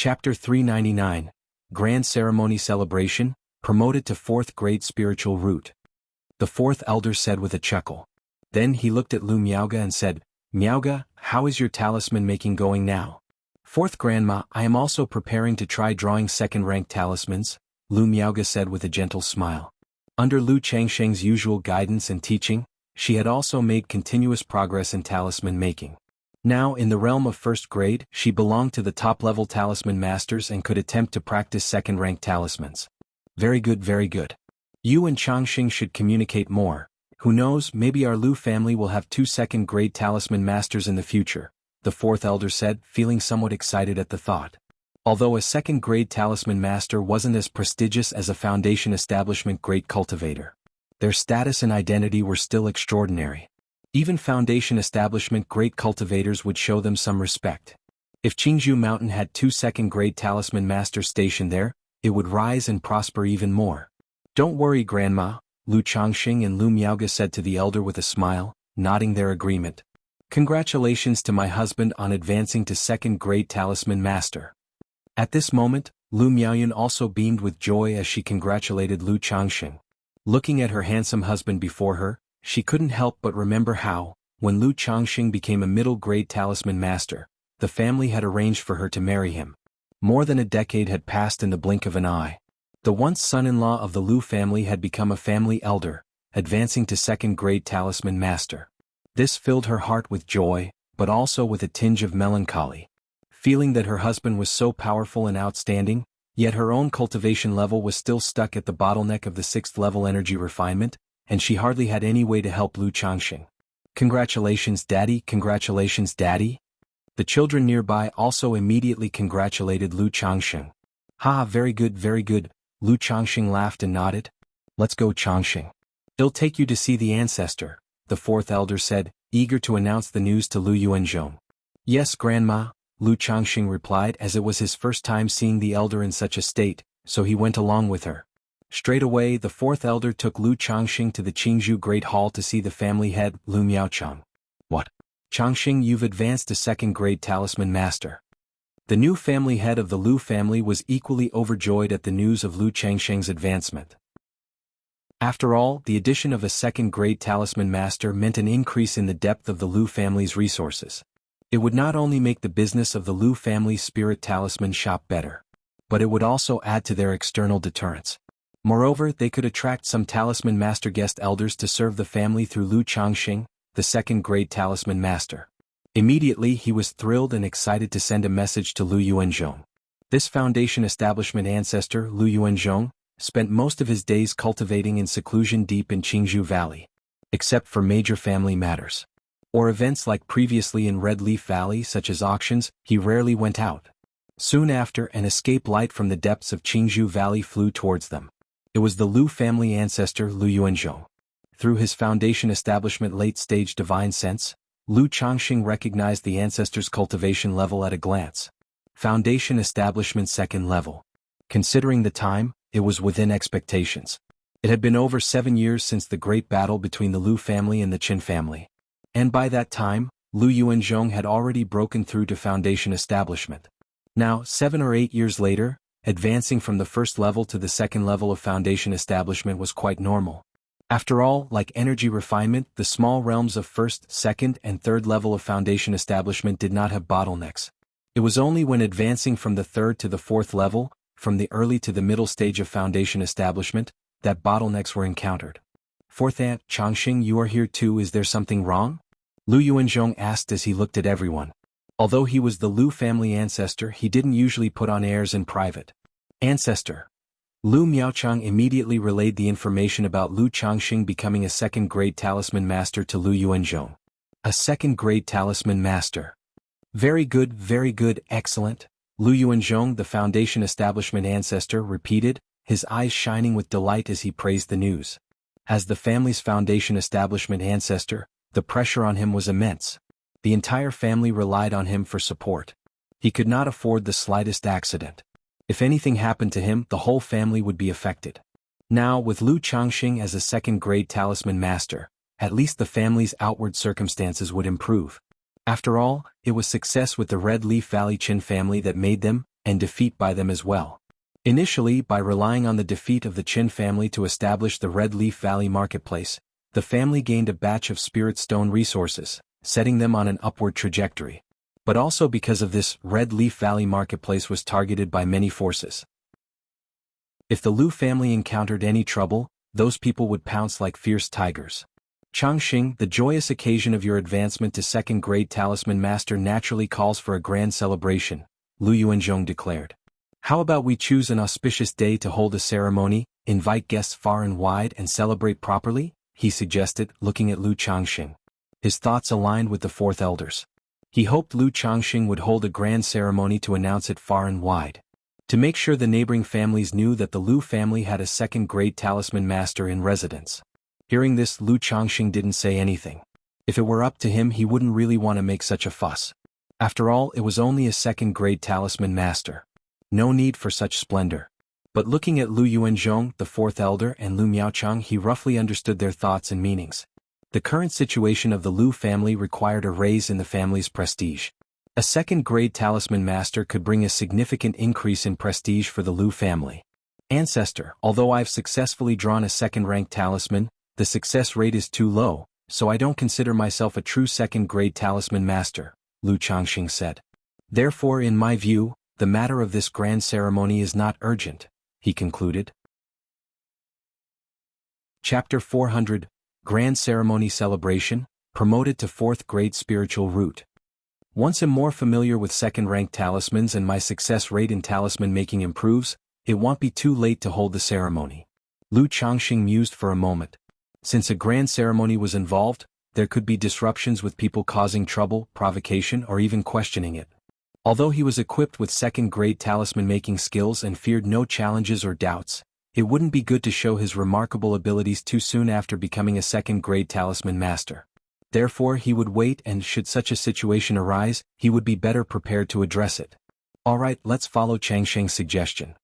Chapter 399, Grand Ceremony Celebration, promoted to 4th grade spiritual root. The 4th elder said with a chuckle. Then he looked at Lu Miaoga and said, Miaoga, how is your talisman making going now? 4th grandma, I am also preparing to try drawing 2nd rank talismans, Lu Miaoga said with a gentle smile. Under Lu Changsheng's usual guidance and teaching, she had also made continuous progress in talisman making. Now in the realm of 1st grade, she belonged to the top-level talisman masters and could attempt to practice 2nd rank talismans. Very good, very good. You and Changxing should communicate more. Who knows, maybe our Lu family will have 2 2nd grade talisman masters in the future, the 4th elder said, feeling somewhat excited at the thought. Although a 2nd grade talisman master wasn't as prestigious as a foundation establishment great cultivator, their status and identity were still extraordinary. Even foundation establishment great cultivators would show them some respect. If Qingzhou Mountain had 2 2nd grade talisman masters stationed there, it would rise and prosper even more. Don't worry, Grandma, Lu Changxing and Lu Miaoga said to the elder with a smile, nodding their agreement. Congratulations to my husband on advancing to 2nd grade talisman master. At this moment, Lu Miaoyun also beamed with joy as she congratulated Lu Changxing. Looking at her handsome husband before her, she couldn't help but remember how, when Lu Changxing became a middle-grade talisman master, the family had arranged for her to marry him. More than a decade had passed in the blink of an eye. The once son-in-law of the Lu family had become a family elder, advancing to 2nd grade talisman master. This filled her heart with joy, but also with a tinge of melancholy. Feeling that her husband was so powerful and outstanding, yet her own cultivation level was still stuck at the bottleneck of the 6th level energy refinement, and she hardly had any way to help Lu Changxing. Congratulations, Daddy, congratulations, Daddy. The children nearby also immediately congratulated Lu Changxing. Ha, very good, Lu Changxing laughed and nodded. Let's go, Changxing. It'll take you to see the ancestor, the 4th elder said, eager to announce the news to Lu Yuanzhong. Yes, Grandma, Lu Changxing replied as it was his first time seeing the elder in such a state, so he went along with her. Straight away the 4th elder took Lu Changxing to the Qingzhou Great Hall to see the family head, Lu Miaochang. What? Changxing, you've advanced to 2nd grade talisman master. The new family head of the Lu family was equally overjoyed at the news of Lu Changsheng's advancement. After all, the addition of a 2nd grade talisman master meant an increase in the depth of the Lu family's resources. It would not only make the business of the Lu family's spirit talisman shop better, but it would also add to their external deterrence. Moreover, they could attract some talisman master guest elders to serve the family through Lu Changxing, the 2nd grade talisman master. Immediately he was thrilled and excited to send a message to Lu Yuanzhong. This foundation establishment ancestor, Lu Yuanzhong, spent most of his days cultivating in seclusion deep in Qingzhou Valley. Except for major family matters, or events like previously in Red Leaf Valley such as auctions, he rarely went out. Soon after, an escape light from the depths of Qingzhou Valley flew towards them. It was the Lu family ancestor Lu Yuanzhong. Through his foundation establishment late-stage divine sense, Lu Changxing recognized the ancestor's cultivation level at a glance. Foundation establishment 2nd level. Considering the time, it was within expectations. It had been over 7 years since the great battle between the Lu family and the Qin family. And by that time, Lu Yuanzhong had already broken through to foundation establishment. Now, 7 or 8 years later, advancing from the 1st level to the 2nd level of foundation establishment was quite normal. After all, like energy refinement, the small realms of 1st, 2nd, and 3rd level of foundation establishment did not have bottlenecks. It was only when advancing from the 3rd to the 4th level, from the early to the middle stage of foundation establishment, that bottlenecks were encountered. 4th Aunt, Changxing, you are here too, is there something wrong? Lu Yuanzhong asked as he looked at everyone. Although he was the Lu family ancestor, he didn't usually put on airs in private. Ancestor. Lu Miaochang immediately relayed the information about Lu Changxing becoming a 2nd grade talisman master to Lu Yuanzhong. A 2nd grade talisman master. Very good, excellent. Lu Yuanzhong, the foundation establishment ancestor, repeated, his eyes shining with delight as he praised the news. As the family's foundation establishment ancestor, the pressure on him was immense. The entire family relied on him for support. He could not afford the slightest accident. If anything happened to him, the whole family would be affected. Now, with Lu Changxing as a 2nd grade talisman master, at least the family's outward circumstances would improve. After all, it was success with the Red Leaf Valley Qin family that made them, and defeat by them as well. Initially, by relying on the defeat of the Qin family to establish the Red Leaf Valley marketplace, the family gained a batch of spirit stone resources, setting them on an upward trajectory. But also because of this, Red Leaf Valley marketplace was targeted by many forces. If the Lu family encountered any trouble, those people would pounce like fierce tigers. Changxing, the joyous occasion of your advancement to second-grade talisman master naturally calls for a grand celebration, Lu Yuanzhong declared. How about we choose an auspicious day to hold a ceremony, invite guests far and wide and celebrate properly? He suggested, looking at Lu Changxing. His thoughts aligned with the fourth elders. He hoped Lu Changxing would hold a grand ceremony to announce it far and wide. To make sure the neighboring families knew that the Lu family had a second-grade talisman master in residence. Hearing this, Lu Changxing didn't say anything. If it were up to him, he wouldn't really want to make such a fuss. After all, it was only a second-grade talisman master. No need for such splendor. But looking at Lu Yuanzhong, the fourth elder, and Lu Miaochang, he roughly understood their thoughts and meanings. The current situation of the Lu family required a raise in the family's prestige. A second-grade talisman master could bring a significant increase in prestige for the Lu family. Ancestor, although I've successfully drawn a second-ranked talisman, the success rate is too low, so I don't consider myself a true second-grade talisman master, Lu Changxing said. Therefore, in my view, the matter of this grand ceremony is not urgent, he concluded. Chapter 400, Grand Ceremony Celebration, Promoted to 4th Grade Spiritual Root. Once I'm more familiar with second-ranked talismans and my success rate in talisman making improves, it won't be too late to hold the ceremony. Lu Changxing mused for a moment. Since a grand ceremony was involved, there could be disruptions with people causing trouble, provocation, or even questioning it. Although he was equipped with second-grade talisman-making skills and feared no challenges or doubts, it wouldn't be good to show his remarkable abilities too soon after becoming a second-grade talisman master. Therefore, he would wait, and should such a situation arise, he would be better prepared to address it. Alright, let's follow Changsheng's suggestion.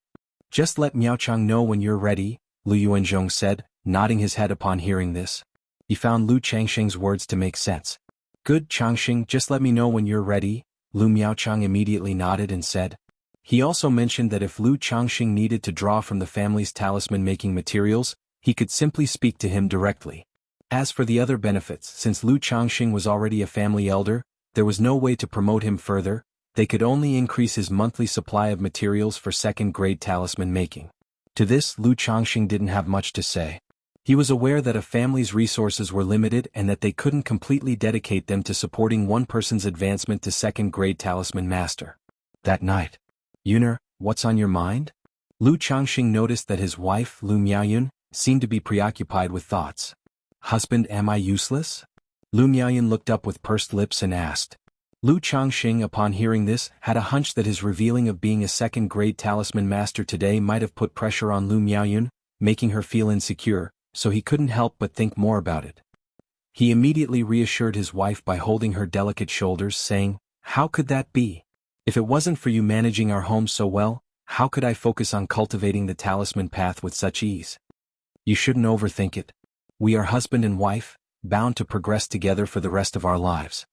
Just let Miaochang know when you're ready, Lu Yuanzhong said, nodding his head upon hearing this. He found Lu Changsheng's words to make sense. Good, Changsheng, just let me know when you're ready, Lu Miaochang immediately nodded and said. He also mentioned that if Lu Changxing needed to draw from the family's talisman-making materials, he could simply speak to him directly. As for the other benefits, since Lu Changxing was already a family elder, there was no way to promote him further, they could only increase his monthly supply of materials for second-grade talisman making. To this, Lu Changxing didn't have much to say. He was aware that a family's resources were limited and that they couldn't completely dedicate them to supporting one person's advancement to second-grade talisman master. That night. Yuner, what's on your mind? Lu Changxing noticed that his wife, Lu Miaoyun, seemed to be preoccupied with thoughts. Husband, am I useless? Lu Miaoyun looked up with pursed lips and asked. Lu Changxing, upon hearing this, had a hunch that his revealing of being a second-grade talisman master today might have put pressure on Lu Miaoyun, making her feel insecure, so he couldn't help but think more about it. He immediately reassured his wife by holding her delicate shoulders, saying, How could that be? If it wasn't for you managing our home so well, how could I focus on cultivating the talisman path with such ease? You shouldn't overthink it. We are husband and wife, bound to progress together for the rest of our lives.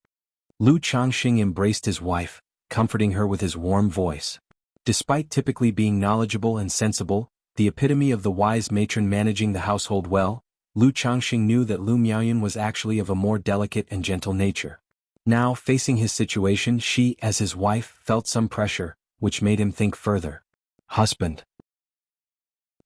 Lu Changxing embraced his wife, comforting her with his warm voice. Despite typically being knowledgeable and sensible, the epitome of the wise matron managing the household well, Lu Changxing knew that Lu Miaoyun was actually of a more delicate and gentle nature. Now, facing his situation, she, as his wife, felt some pressure, which made him think further. Husband.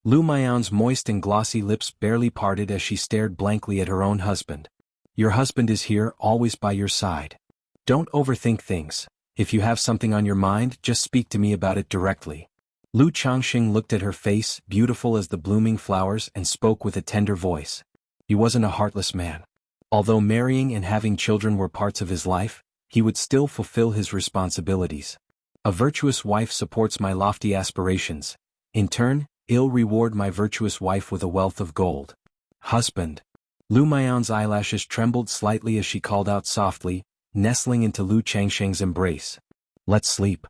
Lu Miaoyun's moist and glossy lips barely parted as she stared blankly at her own husband. Your husband is here, always by your side. Don't overthink things. If you have something on your mind, just speak to me about it directly. Lu Changxing looked at her face, beautiful as the blooming flowers, and spoke with a tender voice. He wasn't a heartless man. Although marrying and having children were parts of his life, he would still fulfill his responsibilities. A virtuous wife supports my lofty aspirations. In turn, I'll reward my virtuous wife with a wealth of gold. Husband. Lu Miaoyun's eyelashes trembled slightly as she called out softly, nestling into Lu Changxing's embrace. Let's sleep.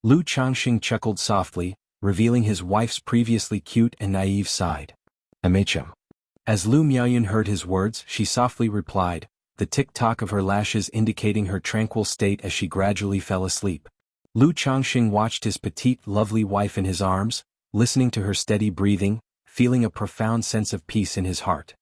Lu Changxing chuckled softly, revealing his wife's previously cute and naive side. MHM. As Lu Miaoyun heard his words, she softly replied, the tick-tock of her lashes indicating her tranquil state as she gradually fell asleep. Lu Changxing watched his petite, lovely wife in his arms, listening to her steady breathing, feeling a profound sense of peace in his heart.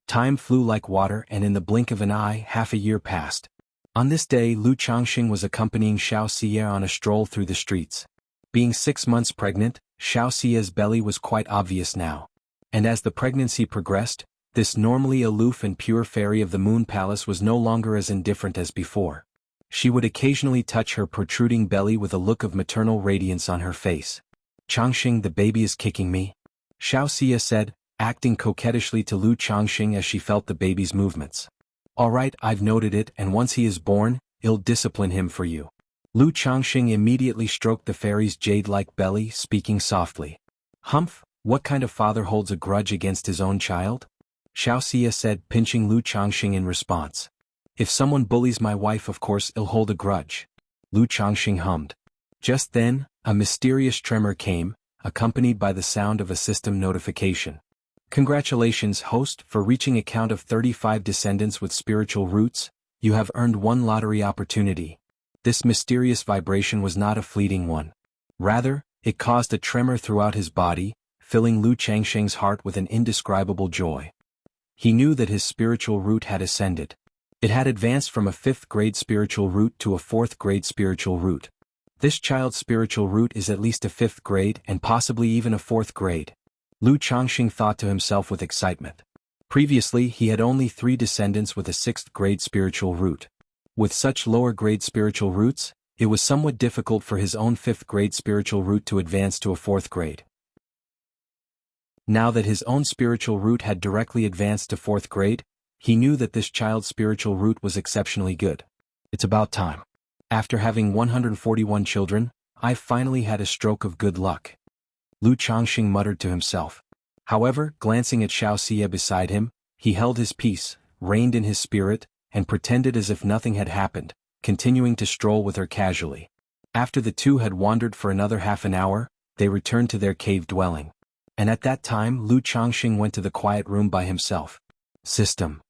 Time flew like water, and in the blink of an eye, half a year passed. On this day, Lu Changxing was accompanying Xiao Xie on a stroll through the streets. Being 6 months pregnant, Xiao Xie's belly was quite obvious now. And as the pregnancy progressed, this normally aloof and pure fairy of the Moon Palace was no longer as indifferent as before. She would occasionally touch her protruding belly with a look of maternal radiance on her face. "Changxing, the baby is kicking me," Xiao Xie said, acting coquettishly to Lu Changxing as she felt the baby's movements. "All right, I've noted it, and once he is born, I'll discipline him for you." Lu Changxing immediately stroked the fairy's jade-like belly, speaking softly. "Humph, what kind of father holds a grudge against his own child?" Xiao Xie said, pinching Lu Changxing in response. "If someone bullies my wife, of course I'll hold a grudge," Lu Changxing hummed. Just then, a mysterious tremor came, accompanied by the sound of a system notification. "Congratulations, host, for reaching a count of 35 descendants with spiritual roots. You have earned one lottery opportunity." This mysterious vibration was not a fleeting one. Rather, it caused a tremor throughout his body, filling Lu Changxing's heart with an indescribable joy. He knew that his spiritual root had ascended. It had advanced from a 5th-grade spiritual root to a 4th-grade spiritual root. This child's spiritual root is at least a 5th grade and possibly even a 4th grade. Lu Changxing thought to himself with excitement. Previously, he had only 3 descendants with a 6th-grade spiritual root. With such lower-grade spiritual roots, it was somewhat difficult for his own 5th-grade spiritual root to advance to a 4th grade. Now that his own spiritual root had directly advanced to 4th grade, he knew that this child's spiritual root was exceptionally good. It's about time. After having 141 children, I've finally had a stroke of good luck, Lu Changxing muttered to himself. However, glancing at Xiao Xie beside him, he held his peace, reined in his spirit, and pretended as if nothing had happened, continuing to stroll with her casually. After the two had wandered for another half an hour, they returned to their cave dwelling. And at that time Lu Changxing went to the quiet room by himself. "System,"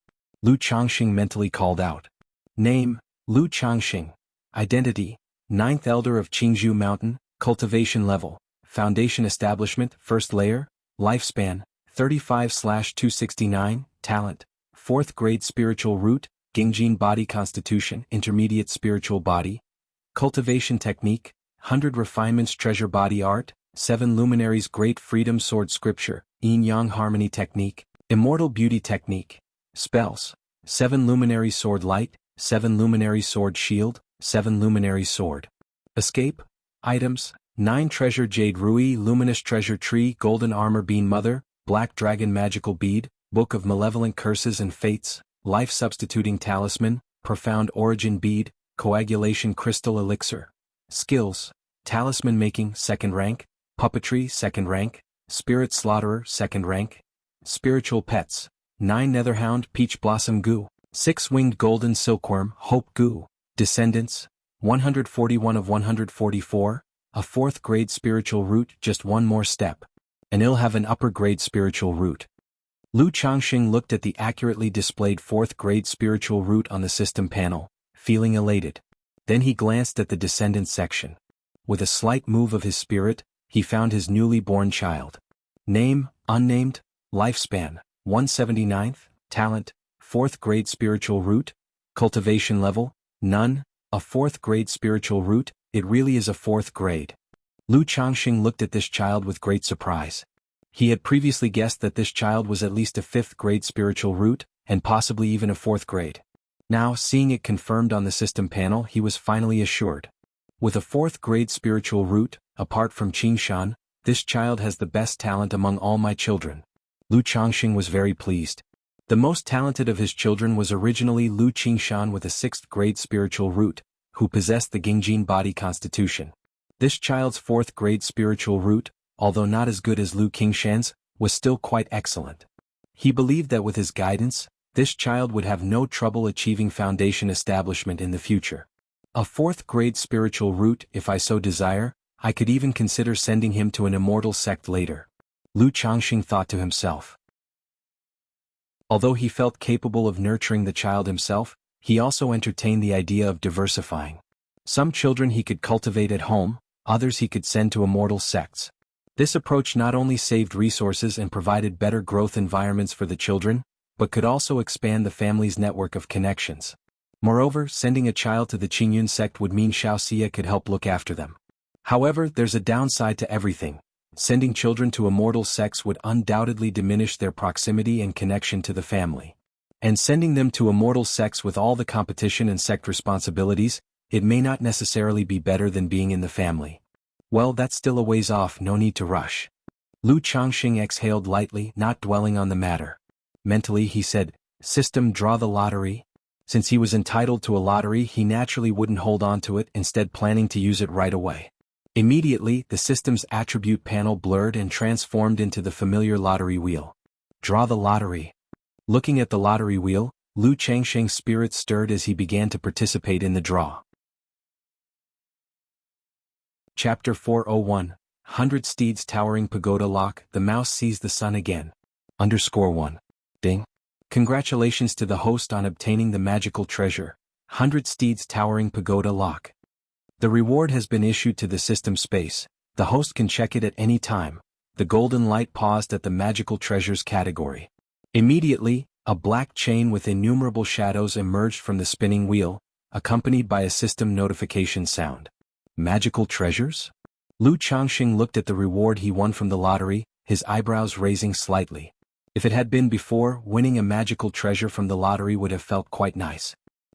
Lu Changxing mentally called out. Name, Lu Changxing. Identity, 9th Elder of Qingzhou Mountain. Cultivation level, Foundation Establishment, 1st layer. Lifespan, 35/269. Talent, 4th grade spiritual root. Gingjin body constitution, intermediate spiritual body. Cultivation technique, 100 refinements treasure body art. 7 luminaries great freedom sword scripture, yin-yang harmony technique, immortal beauty technique. Spells, 7 luminary sword light, 7 luminary sword shield, 7 luminary sword. Escape, items, 9 treasure jade rui luminous treasure tree golden armor bean mother, black dragon magical bead, book of malevolent curses and fates, life substituting talisman, profound origin bead, coagulation crystal elixir. Skills, talisman making 2nd rank, puppetry 2nd rank, spirit slaughterer 2nd rank. Spiritual pets, 9 netherhound peach blossom goo, 6 winged golden silkworm hope goo. Descendants, 141 of 144, a 4th grade spiritual root. Just one more step, and he'll have an upper grade spiritual root. Lu Changxing looked at the accurately displayed 4th grade spiritual root on the system panel, feeling elated. Then he glanced at the descendants section. With a slight move of his spirit, he found his newly born child. Name, unnamed. Lifespan, 179th. Talent, 4th grade spiritual root. Cultivation level, none. A 4th grade spiritual root. It really is a 4th grade. Lu Changxing looked at this child with great surprise. He had previously guessed that this child was at least a 5th grade spiritual root, and possibly even a 4th grade. Now, seeing it confirmed on the system panel, he was finally assured. With a 4th grade spiritual root, apart from Qingshan, this child has the best talent among all my children. Lu Changxing was very pleased. The most talented of his children was originally Lu Qingshan with a 6th grade spiritual root, who possessed the Gingjin body constitution. This child's 4th grade spiritual root, although not as good as Lu Qingshan's, was still quite excellent. He believed that with his guidance, this child would have no trouble achieving foundation establishment in the future. A 4th grade spiritual root, if I so desire, I could even consider sending him to an immortal sect later. Lu Changxing thought to himself. Although he felt capable of nurturing the child himself, he also entertained the idea of diversifying. Some children he could cultivate at home, others he could send to immortal sects. This approach not only saved resources and provided better growth environments for the children, but could also expand the family's network of connections. Moreover, sending a child to the Qingyun sect would mean Xiaoxia could help look after them. However, there's a downside to everything. Sending children to immortal sects would undoubtedly diminish their proximity and connection to the family. And sending them to immortal sects with all the competition and sect responsibilities, it may not necessarily be better than being in the family. Well, that's still a ways off, no need to rush. Lu Changxing exhaled lightly, not dwelling on the matter. Mentally he said, "System, draw the lottery." Since he was entitled to a lottery, he naturally wouldn't hold on to it, instead planning to use it right away. Immediately, the system's attribute panel blurred and transformed into the familiar lottery wheel. Draw the lottery. Looking at the lottery wheel, Lu Changxing's spirit stirred as he began to participate in the draw. Chapter 401, 100 Steeds Towering Pagoda Lock. The mouse sees the sun again. _1. Ding. Congratulations to the host on obtaining the magical treasure, 100 Steeds Towering Pagoda Lock. The reward has been issued to the system space. The host can check it at any time. The golden light paused at the magical treasures category. Immediately, a black chain with innumerable shadows emerged from the spinning wheel, accompanied by a system notification sound. Magical treasures? Lu Changxing looked at the reward he won from the lottery, his eyebrows raising slightly. If it had been before, winning a magical treasure from the lottery would have felt quite nice.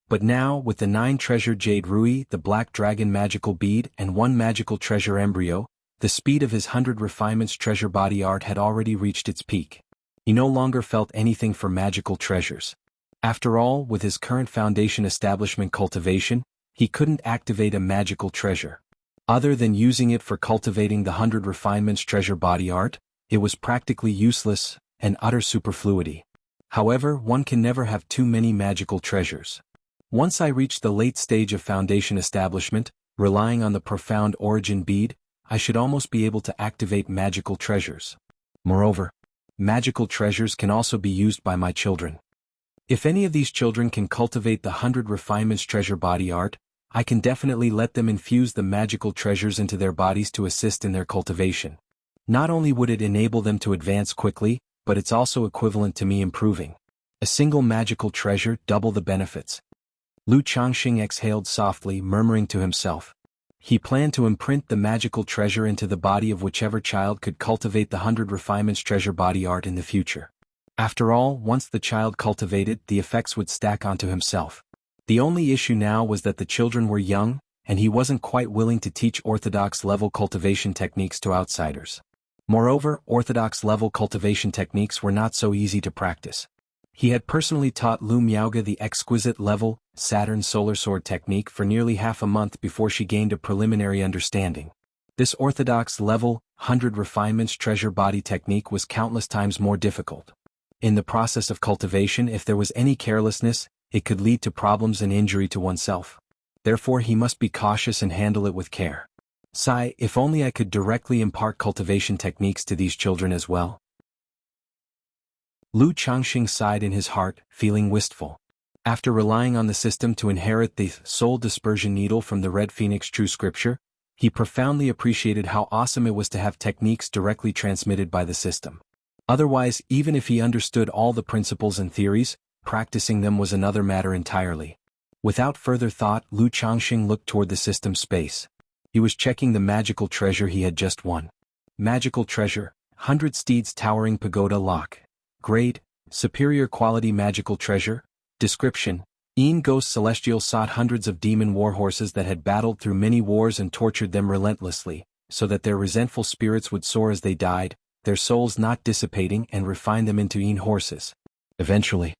But now, with the 9 treasure jade rui, the black dragon magical bead, and 1 magical treasure embryo, the speed of his 100 refinements treasure body art had already reached its peak. He no longer felt anything for magical treasures. After all, with his current foundation establishment cultivation, he couldn't activate a magical treasure. Other than using it for cultivating the 100 refinements treasure body art, it was practically useless, an utter superfluity. However, one can never have too many magical treasures. Once I reached the late stage of foundation establishment, relying on the profound origin bead, I should almost be able to activate magical treasures. Moreover, magical treasures can also be used by my children. If any of these children can cultivate the 100 refinements treasure body art, I can definitely let them infuse the magical treasures into their bodies to assist in their cultivation. Not only would it enable them to advance quickly, but it's also equivalent to me improving. A single magical treasure, double the benefits. Lu Changxing exhaled softly, murmuring to himself. He planned to imprint the magical treasure into the body of whichever child could cultivate the 100 refinements treasure body art in the future. After all, once the child cultivated, the effects would stack onto himself. The only issue now was that the children were young, and he wasn't quite willing to teach orthodox-level cultivation techniques to outsiders. Moreover, orthodox-level cultivation techniques were not so easy to practice. He had personally taught Lu Miaoga the exquisite-level, Saturn Solar Sword technique for nearly half a month before she gained a preliminary understanding. This orthodox-level, 100 refinements treasure body technique was countless times more difficult. In the process of cultivation, if there was any carelessness, it could lead to problems and injury to oneself. Therefore he must be cautious and handle it with care. Sigh, if only I could directly impart cultivation techniques to these children as well. Lu Changxing sighed in his heart, feeling wistful. After relying on the system to inherit the soul dispersion needle from the Red Phoenix True Scripture, he profoundly appreciated how awesome it was to have techniques directly transmitted by the system. Otherwise, even if he understood all the principles and theories, practicing them was another matter entirely. Without further thought, Lu Changxing looked toward the system space. He was checking the magical treasure he had just won. Magical treasure, 100 Steeds Towering Pagoda Lock. Grade, Superior Quality Magical Treasure. Description: Een Ghost Celestial sought hundreds of demon warhorses that had battled through many wars and tortured them relentlessly, so that their resentful spirits would soar as they died, their souls not dissipating, and refine them into Een horses. Eventually,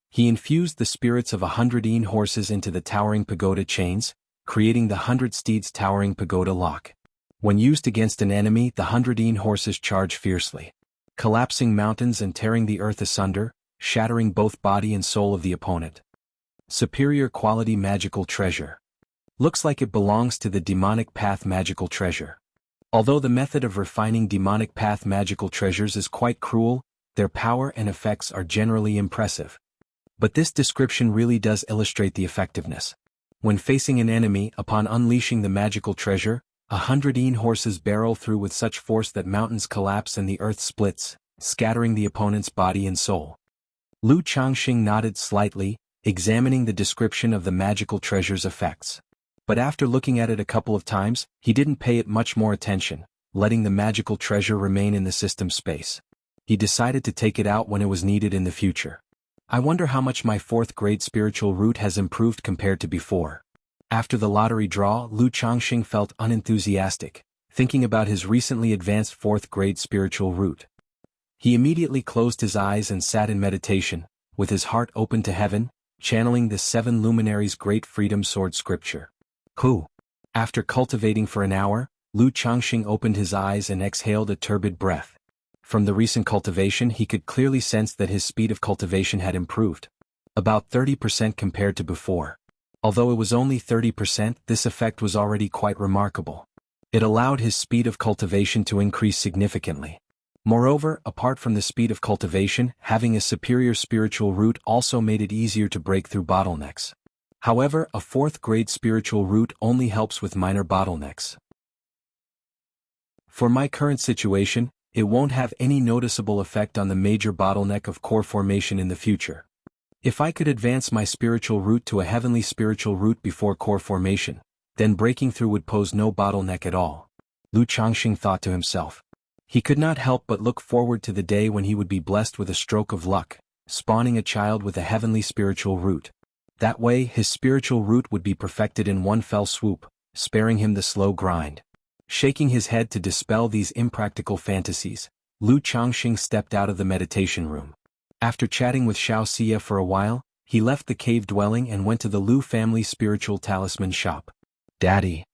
he infused the spirits of 100 Een horses into the towering pagoda chains, creating the 100 Steeds Towering Pagoda Lock. When used against an enemy, the 100 Een horses charge fiercely, collapsing mountains and tearing the earth asunder, shattering both body and soul of the opponent. Superior Quality Magical Treasure. Looks like it belongs to the Demonic Path Magical Treasure. Although the method of refining Demonic Path magical treasures is quite cruel, their power and effects are generally impressive. But this description really does illustrate the effectiveness. When facing an enemy, upon unleashing the magical treasure, 100 horses barrel through with such force that mountains collapse and the earth splits, scattering the opponent's body and soul. Lu Changxing nodded slightly, examining the description of the magical treasure's effects. But after looking at it a couple of times, he didn't pay it much more attention, letting the magical treasure remain in the system space. He decided to take it out when it was needed in the future. I wonder how much my 4th grade spiritual root has improved compared to before. After the lottery draw, Lu Changxing felt unenthusiastic, thinking about his recently advanced 4th grade spiritual root. He immediately closed his eyes and sat in meditation, with his heart open to heaven, channeling the 7 luminaries' great freedom sword scripture. After cultivating for an hour, Lu Changxing opened his eyes and exhaled a turbid breath. From the recent cultivation he could clearly sense that his speed of cultivation had improved. About 30% compared to before. Although it was only 30%, this effect was already quite remarkable. It allowed his speed of cultivation to increase significantly. Moreover, apart from the speed of cultivation, having a superior spiritual root also made it easier to break through bottlenecks. However, a 4th grade spiritual root only helps with minor bottlenecks. For my current situation, it won't have any noticeable effect on the major bottleneck of core formation in the future. If I could advance my spiritual root to a heavenly spiritual root before core formation, then breaking through would pose no bottleneck at all. Lu Changxing thought to himself. He could not help but look forward to the day when he would be blessed with a stroke of luck, spawning a child with a heavenly spiritual root. That way his spiritual root would be perfected in one fell swoop, sparing him the slow grind. Shaking his head to dispel these impractical fantasies, Lu Changxing stepped out of the meditation room. After chatting with Xiao Xia for a while, he left the cave dwelling and went to the Lu family spiritual talisman shop. Daddy.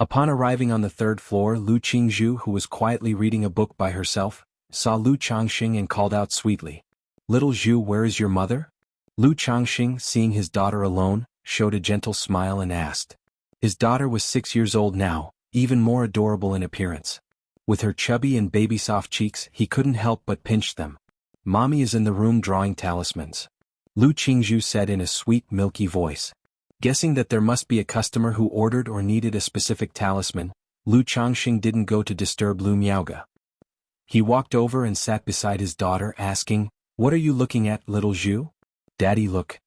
Upon arriving on the 3rd floor, Lu Qingzhu, who was quietly reading a book by herself, saw Lu Changxing and called out sweetly, "Little Zhu, where is your mother?" Lu Changxing, seeing his daughter alone, showed a gentle smile and asked. His daughter was 6 years old now, even more adorable in appearance. With her chubby and baby-soft cheeks, he couldn't help but pinch them. "Mommy is in the room drawing talismans," Lu Qingzhu said in a sweet, milky voice. Guessing that there must be a customer who ordered or needed a specific talisman, Lu Changxing didn't go to disturb Lu Miaoga. He walked over and sat beside his daughter, asking, "What are you looking at, little Zhu?" "Daddy, look."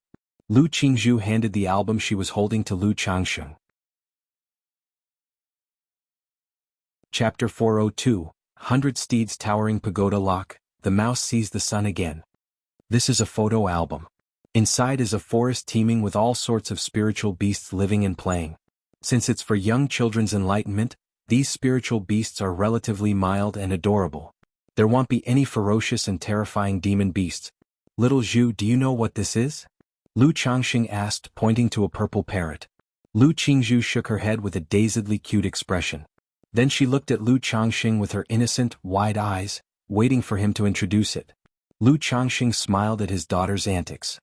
Lu Qingzhu handed the album she was holding to Lu Changxing. Chapter 402, 100 Steeds Towering Pagoda Lock, The Mouse Sees the Sun Again. This is a photo album. Inside is a forest teeming with all sorts of spiritual beasts living and playing. Since it's for young children's enlightenment, these spiritual beasts are relatively mild and adorable. There won't be any ferocious and terrifying demon beasts. Little Zhu, do you know what this is? Lu Changxing asked, pointing to a purple parrot. Lu Qingzhu shook her head with a dazedly cute expression. Then she looked at Lu Changxing with her innocent, wide eyes, waiting for him to introduce it. Lu Changxing smiled at his daughter's antics.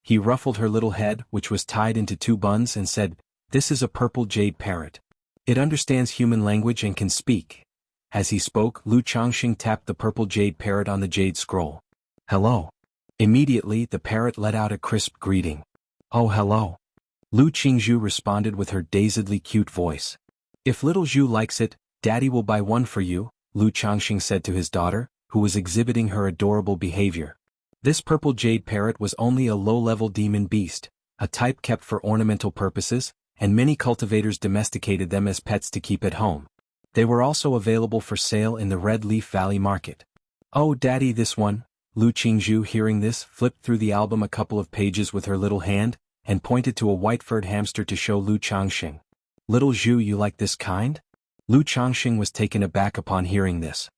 He ruffled her little head, which was tied into 2 buns, and said, "This is a purple jade parrot. It understands human language and can speak." As he spoke, Lu Changxing tapped the purple jade parrot on the jade scroll. "Hello." Immediately, the parrot let out a crisp greeting. "Oh, hello." Lu Qingzhu responded with her dazedly cute voice. "If little Zhu likes it, Daddy will buy one for you," Lu Changxing said to his daughter, who was exhibiting her adorable behavior. This purple jade parrot was only a low-level demon beast, a type kept for ornamental purposes, and many cultivators domesticated them as pets to keep at home. They were also available for sale in the Red Leaf Valley market. "Oh, Daddy, this one." Lu Qingzhu, hearing this, flipped through the album a couple of pages with her little hand, and pointed to a white-furred hamster to show Lu Changxing. "Little Zhu, you like this kind?" Lu Changxing was taken aback upon hearing this.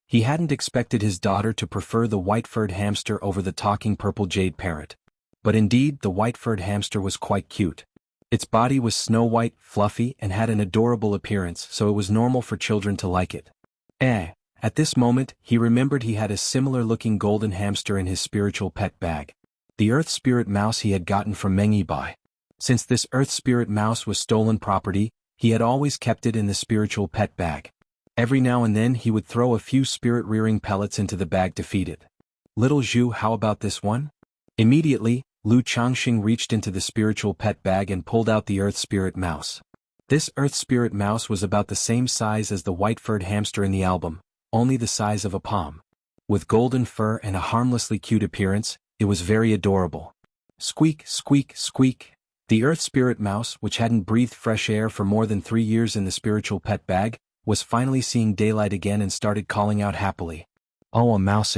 He hadn't expected his daughter to prefer the white-furred hamster over the talking purple jade parrot. But indeed, the white-furred hamster was quite cute. Its body was snow-white, fluffy, and had an adorable appearance, so it was normal for children to like it. At this moment, he remembered he had a similar-looking golden hamster in his spiritual pet bag. The Earth Spirit Mouse he had gotten from Mengyi Bai. Since this Earth Spirit Mouse was stolen property, he had always kept it in the spiritual pet bag. Every now and then he would throw a few spirit-rearing pellets into the bag to feed it. "Little Zhu, how about this one?" Immediately, Lu Changxing reached into the spiritual pet bag and pulled out the earth spirit mouse. This earth spirit mouse was about the same size as the white-furred hamster in the album, only the size of a palm. With golden fur and a harmlessly cute appearance, it was very adorable. Squeak, squeak, squeak. The earth spirit mouse, which hadn't breathed fresh air for more than 3 years in the spiritual pet bag, was finally seeing daylight again and started calling out happily. Oh, a mouse!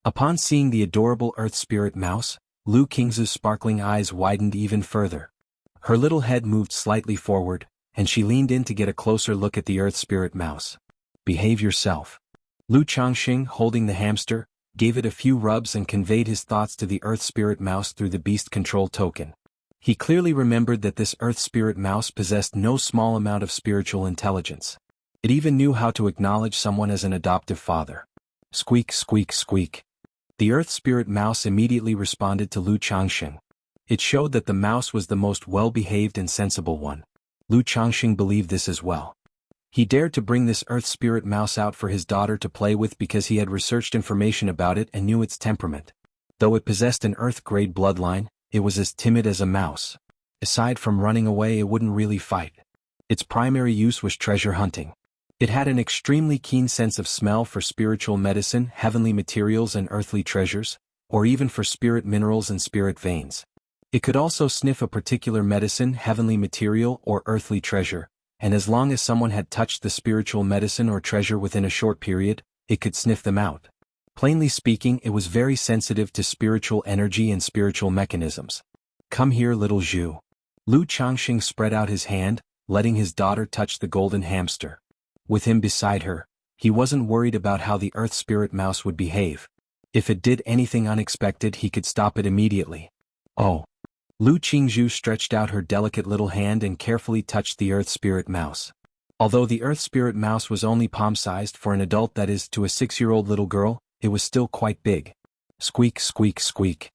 Upon seeing the adorable earth spirit mouse, Lu Qingzu's sparkling eyes widened even further. Her little head moved slightly forward, and she leaned in to get a closer look at the earth spirit mouse. Behave yourself. Lu Changxing, holding the hamster, gave it a few rubs and conveyed his thoughts to the earth spirit mouse through the beast control token. He clearly remembered that this earth spirit mouse possessed no small amount of spiritual intelligence. It even knew how to acknowledge someone as an adoptive father. Squeak, squeak, squeak. The earth spirit mouse immediately responded to Lu Changxing. It showed that the mouse was the most well-behaved and sensible one. Lu Changxing believed this as well. He dared to bring this earth spirit mouse out for his daughter to play with because he had researched information about it and knew its temperament. Though it possessed an earth-grade bloodline, it was as timid as a mouse. Aside from running away, it wouldn't really fight. Its primary use was treasure hunting. It had an extremely keen sense of smell for spiritual medicine, heavenly materials and earthly treasures, or even for spirit minerals and spirit veins. It could also sniff a particular medicine, heavenly material, or earthly treasure, and as long as someone had touched the spiritual medicine or treasure within a short period, it could sniff them out. Plainly speaking, it was very sensitive to spiritual energy and spiritual mechanisms. Come here, little Zhu. Lu Changxing spread out his hand, letting his daughter touch the golden hamster. With him beside her, he wasn't worried about how the earth spirit mouse would behave. If it did anything unexpected, he could stop it immediately. Oh. Lu Qingzhu stretched out her delicate little hand and carefully touched the earth spirit mouse. Although the earth spirit mouse was only palm-sized for an adult, that is, to a 6-year-old little girl, it was still quite big. Squeak, squeak, squeak.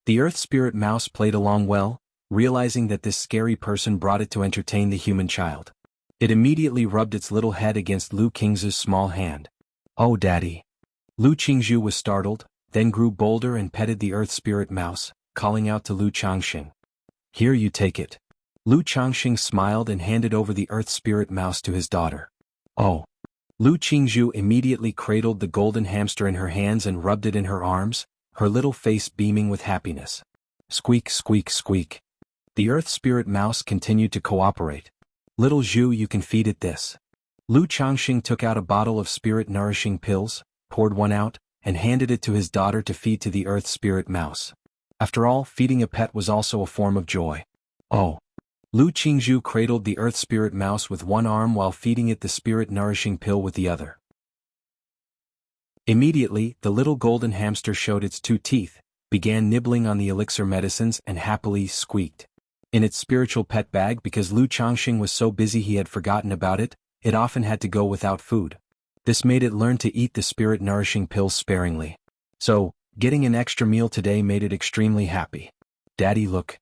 The earth spirit mouse played along well, realizing that this scary person brought it to entertain the human child. It immediately rubbed its little head against Lu Qingzhu's small hand. Oh, Daddy. Lu Qingzhu was startled, then grew bolder and petted the earth spirit mouse, calling out to Lu Changxing. Here, you take it. Lu Changxing smiled and handed over the earth spirit mouse to his daughter. Oh. Lu Qingzhu immediately cradled the golden hamster in her hands and rubbed it in her arms, her little face beaming with happiness. Squeak, squeak, squeak. The earth spirit mouse continued to cooperate. Little Zhu, you can feed it this. Lu Changxing took out a bottle of spirit-nourishing pills, poured one out, and handed it to his daughter to feed to the earth spirit mouse. After all, feeding a pet was also a form of joy. Oh. Lu Qingzhu cradled the earth spirit mouse with one arm while feeding it the spirit-nourishing pill with the other. Immediately, the little golden hamster showed its 2 teeth, began nibbling on the elixir medicines and happily squeaked. In its spiritual pet bag, because Lu Changxing was so busy he had forgotten about it, it often had to go without food. This made it learn to eat the spirit-nourishing pills sparingly. So, getting an extra meal today made it extremely happy. Daddy, look.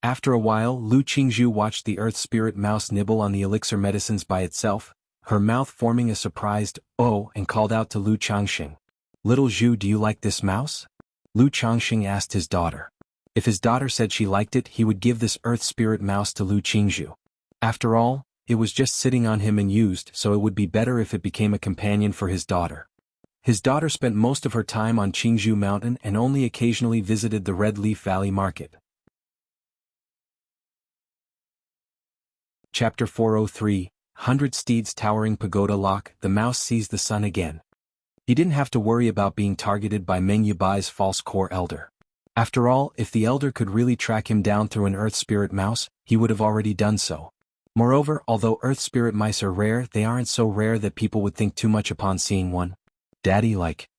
After a while, Lu Qingzhu watched the earth spirit mouse nibble on the elixir medicines by itself, her mouth forming a surprised "oh," and called out to Lu Changxing. Little Zhu, do you like this mouse? Lu Changxing asked his daughter. If his daughter said she liked it, he would give this earth spirit mouse to Lu Qingzhu. After all, it was just sitting on him and used, so it would be better if it became a companion for his daughter. His daughter spent most of her time on Qingzhou Mountain and only occasionally visited the Red Leaf Valley Market. Chapter 403, 100 Steeds Towering Pagoda Lock. The mouse sees the sun again. He didn't have to worry about being targeted by Meng Yibai's false core elder. After all, if the elder could really track him down through an earth spirit mouse, he would have already done so. Moreover, although earth spirit mice are rare, they aren't so rare that people would think too much upon seeing one. Daddy, like.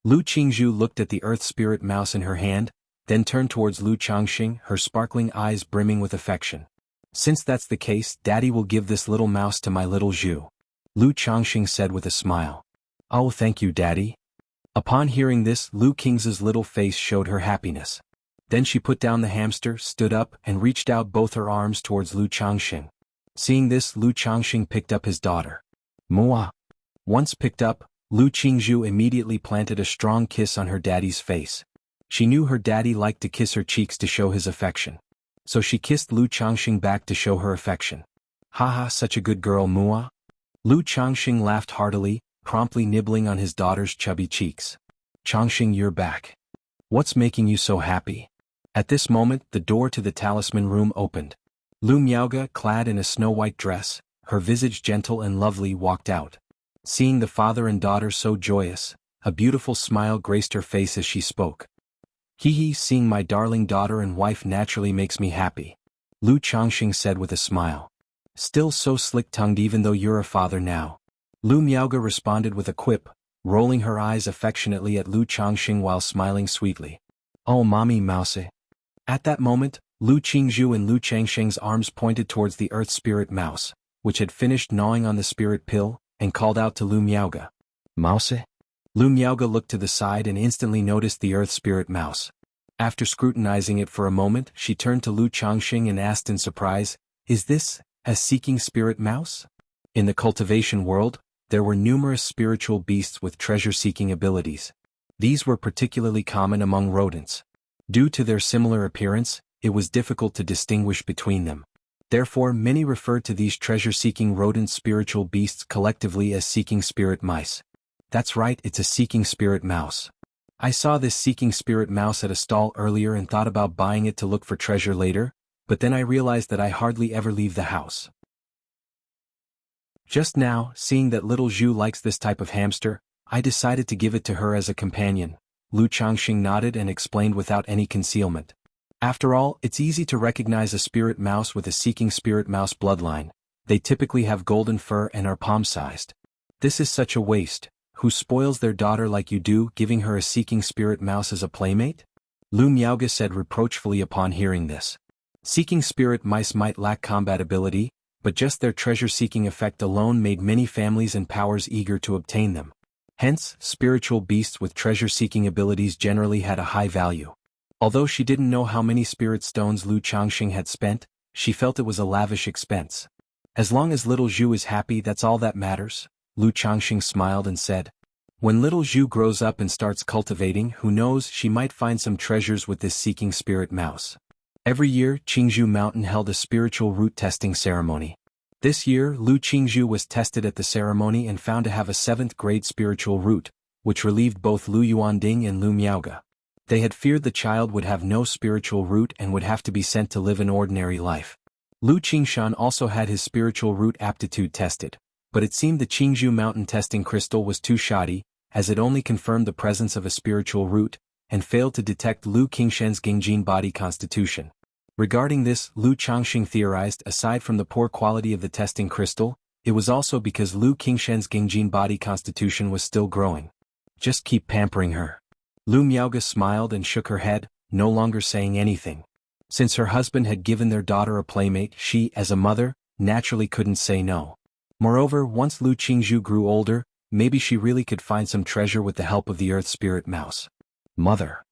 Lu Qingzhu looked at the earth spirit mouse in her hand, then turned towards Lu Changxing, her sparkling eyes brimming with affection. Since that's the case, Daddy will give this little mouse to my little Zhu. Lu Changxing said with a smile. Oh, thank you, Daddy. Upon hearing this, Lu Qingzhu's little face showed her happiness. Then she put down the hamster, stood up, and reached out both her arms towards Lu Changxing. Seeing this, Lu Changxing picked up his daughter. Mua. Once picked up, Lu Qingzhu immediately planted a strong kiss on her daddy's face. She knew her daddy liked to kiss her cheeks to show his affection. So she kissed Lu Changxing back to show her affection. Haha, such a good girl, Mua. Lu Changxing laughed heartily, promptly nibbling on his daughter's chubby cheeks. Changxing, you're back. What's making you so happy? At this moment, the door to the talisman room opened. Lu Miaoge, clad in a snow-white dress, her visage gentle and lovely, walked out. Seeing the father and daughter so joyous, a beautiful smile graced her face as she spoke. Hee, seeing my darling daughter and wife naturally makes me happy, Lu Changxing said with a smile. Still so slick-tongued even though you're a father now. Lu Miaoge responded with a quip, rolling her eyes affectionately at Lu Changxing while smiling sweetly. Oh mommy mouse. At that moment, Lu Qingzhu and Lu Changxing's arms pointed towards the earth spirit mouse, which had finished gnawing on the spirit pill, and called out to Lu Miaoge. Mouse? Lu Miaoge looked to the side and instantly noticed the earth spirit mouse. After scrutinizing it for a moment, she turned to Lu Changxing and asked in surprise, Is this a seeking spirit mouse? In the cultivation world, there were numerous spiritual beasts with treasure-seeking abilities. These were particularly common among rodents. Due to their similar appearance, it was difficult to distinguish between them. Therefore, many referred to these treasure-seeking rodent spiritual beasts collectively as seeking spirit mice. That's right, it's a seeking spirit mouse. I saw this seeking spirit mouse at a stall earlier and thought about buying it to look for treasure later, but then I realized that I hardly ever leave the house. Just now, seeing that little Zhu likes this type of hamster, I decided to give it to her as a companion. Lu Changxing nodded and explained without any concealment. After all, it's easy to recognize a spirit mouse with a seeking spirit mouse bloodline. They typically have golden fur and are palm-sized. This is such a waste. Who spoils their daughter like you do, giving her a seeking spirit mouse as a playmate? Lu Miaoge said reproachfully upon hearing this. Seeking spirit mice might lack combat ability, but just their treasure-seeking effect alone made many families and powers eager to obtain them. Hence, spiritual beasts with treasure-seeking abilities generally had a high value. Although she didn't know how many spirit stones Lu Changxing had spent, she felt it was a lavish expense. As long as little Zhu is happy, that's all that matters, Lu Changxing smiled and said. When little Zhu grows up and starts cultivating, who knows, she might find some treasures with this seeking spirit mouse. Every year, Qingzhou Mountain held a spiritual root testing ceremony. This year, Lu Qingzhu was tested at the ceremony and found to have a 7th grade spiritual root, which relieved both Lu Yuanding and Lu Miaoge. They had feared the child would have no spiritual root and would have to be sent to live an ordinary life. Lu Qingshan also had his spiritual root aptitude tested, but it seemed the Qingzhou Mountain testing crystal was too shoddy, as it only confirmed the presence of a spiritual root, and failed to detect Lu Qingshan's Gengjin body constitution. Regarding this, Lu Changxing theorized, aside from the poor quality of the testing crystal, it was also because Lu Qingshan's Gengjin body constitution was still growing. Just keep pampering her. Lu Miaoge smiled and shook her head, no longer saying anything. Since her husband had given their daughter a playmate, she, as a mother, naturally couldn't say no. Moreover, once Lu Qingzhu grew older, maybe she really could find some treasure with the help of the earth spirit mouse. Mother.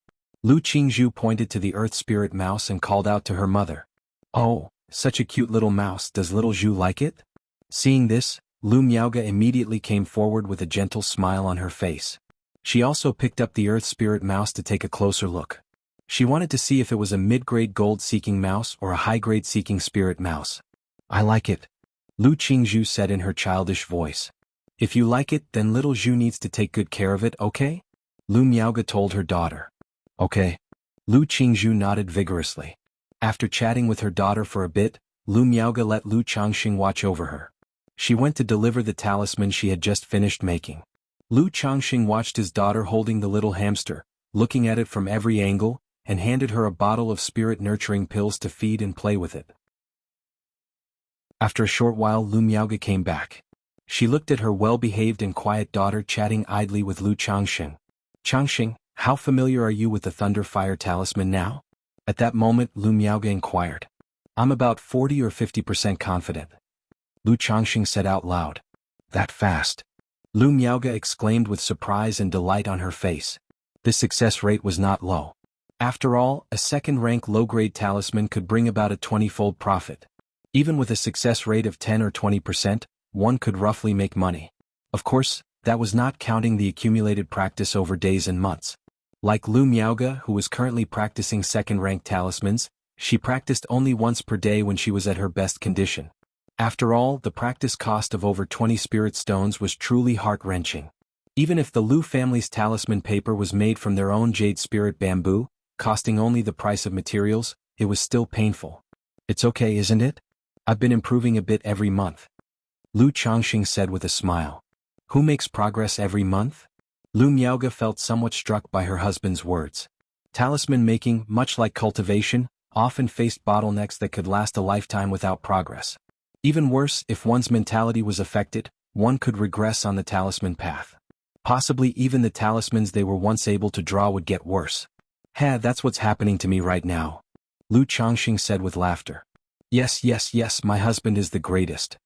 Lu Qingzhu pointed to the earth spirit mouse and called out to her mother. Oh, such a cute little mouse, does little Zhu like it? Seeing this, Lu Miaoge immediately came forward with a gentle smile on her face. She also picked up the earth spirit mouse to take a closer look. She wanted to see if it was a mid-grade gold-seeking mouse or a high-grade seeking spirit mouse. I like it, Lu Qingzhu said in her childish voice. If you like it, then little Zhu needs to take good care of it, okay? Lu Miaoge told her daughter. Okay. Lu Qingzhu nodded vigorously. After chatting with her daughter for a bit, Lu Miaoge let Lu Changxing watch over her. She went to deliver the talisman she had just finished making. Lu Changxing watched his daughter holding the little hamster, looking at it from every angle, and handed her a bottle of spirit-nurturing pills to feed and play with it. After a short while, Lu Miaoge came back. She looked at her well-behaved and quiet daughter chatting idly with Lu Changxing. Changxing, how familiar are you with the Thunder Fire Talisman now? At that moment, Lu Miaoge inquired. I'm about 40 or 50% confident. Lu Changxing said out loud. That fast? Lu Miaoge exclaimed with surprise and delight on her face. This success rate was not low. After all, a second-rank low-grade talisman could bring about a 20-fold profit. Even with a success rate of 10 or 20%, one could roughly make money. Of course, that was not counting the accumulated practice over days and months. Like Lu Miaoga, who was currently practicing second-rank talismans, she practiced only once per day when she was at her best condition. After all, the practice cost of over 20 spirit stones was truly heart-wrenching. Even if the Lu family's talisman paper was made from their own jade spirit bamboo, costing only the price of materials, it was still painful. "It's okay, isn't it? I've been improving a bit every month," Lu Changxing said with a smile. "Who makes progress every month?" Lu Miaoga felt somewhat struck by her husband's words. Talisman making, much like cultivation, often faced bottlenecks that could last a lifetime without progress. Even worse, if one's mentality was affected, one could regress on the talisman path. Possibly even the talismans they were once able to draw would get worse. That's what's happening to me right now," Lu Changxing said with laughter. Yes, my husband is the greatest."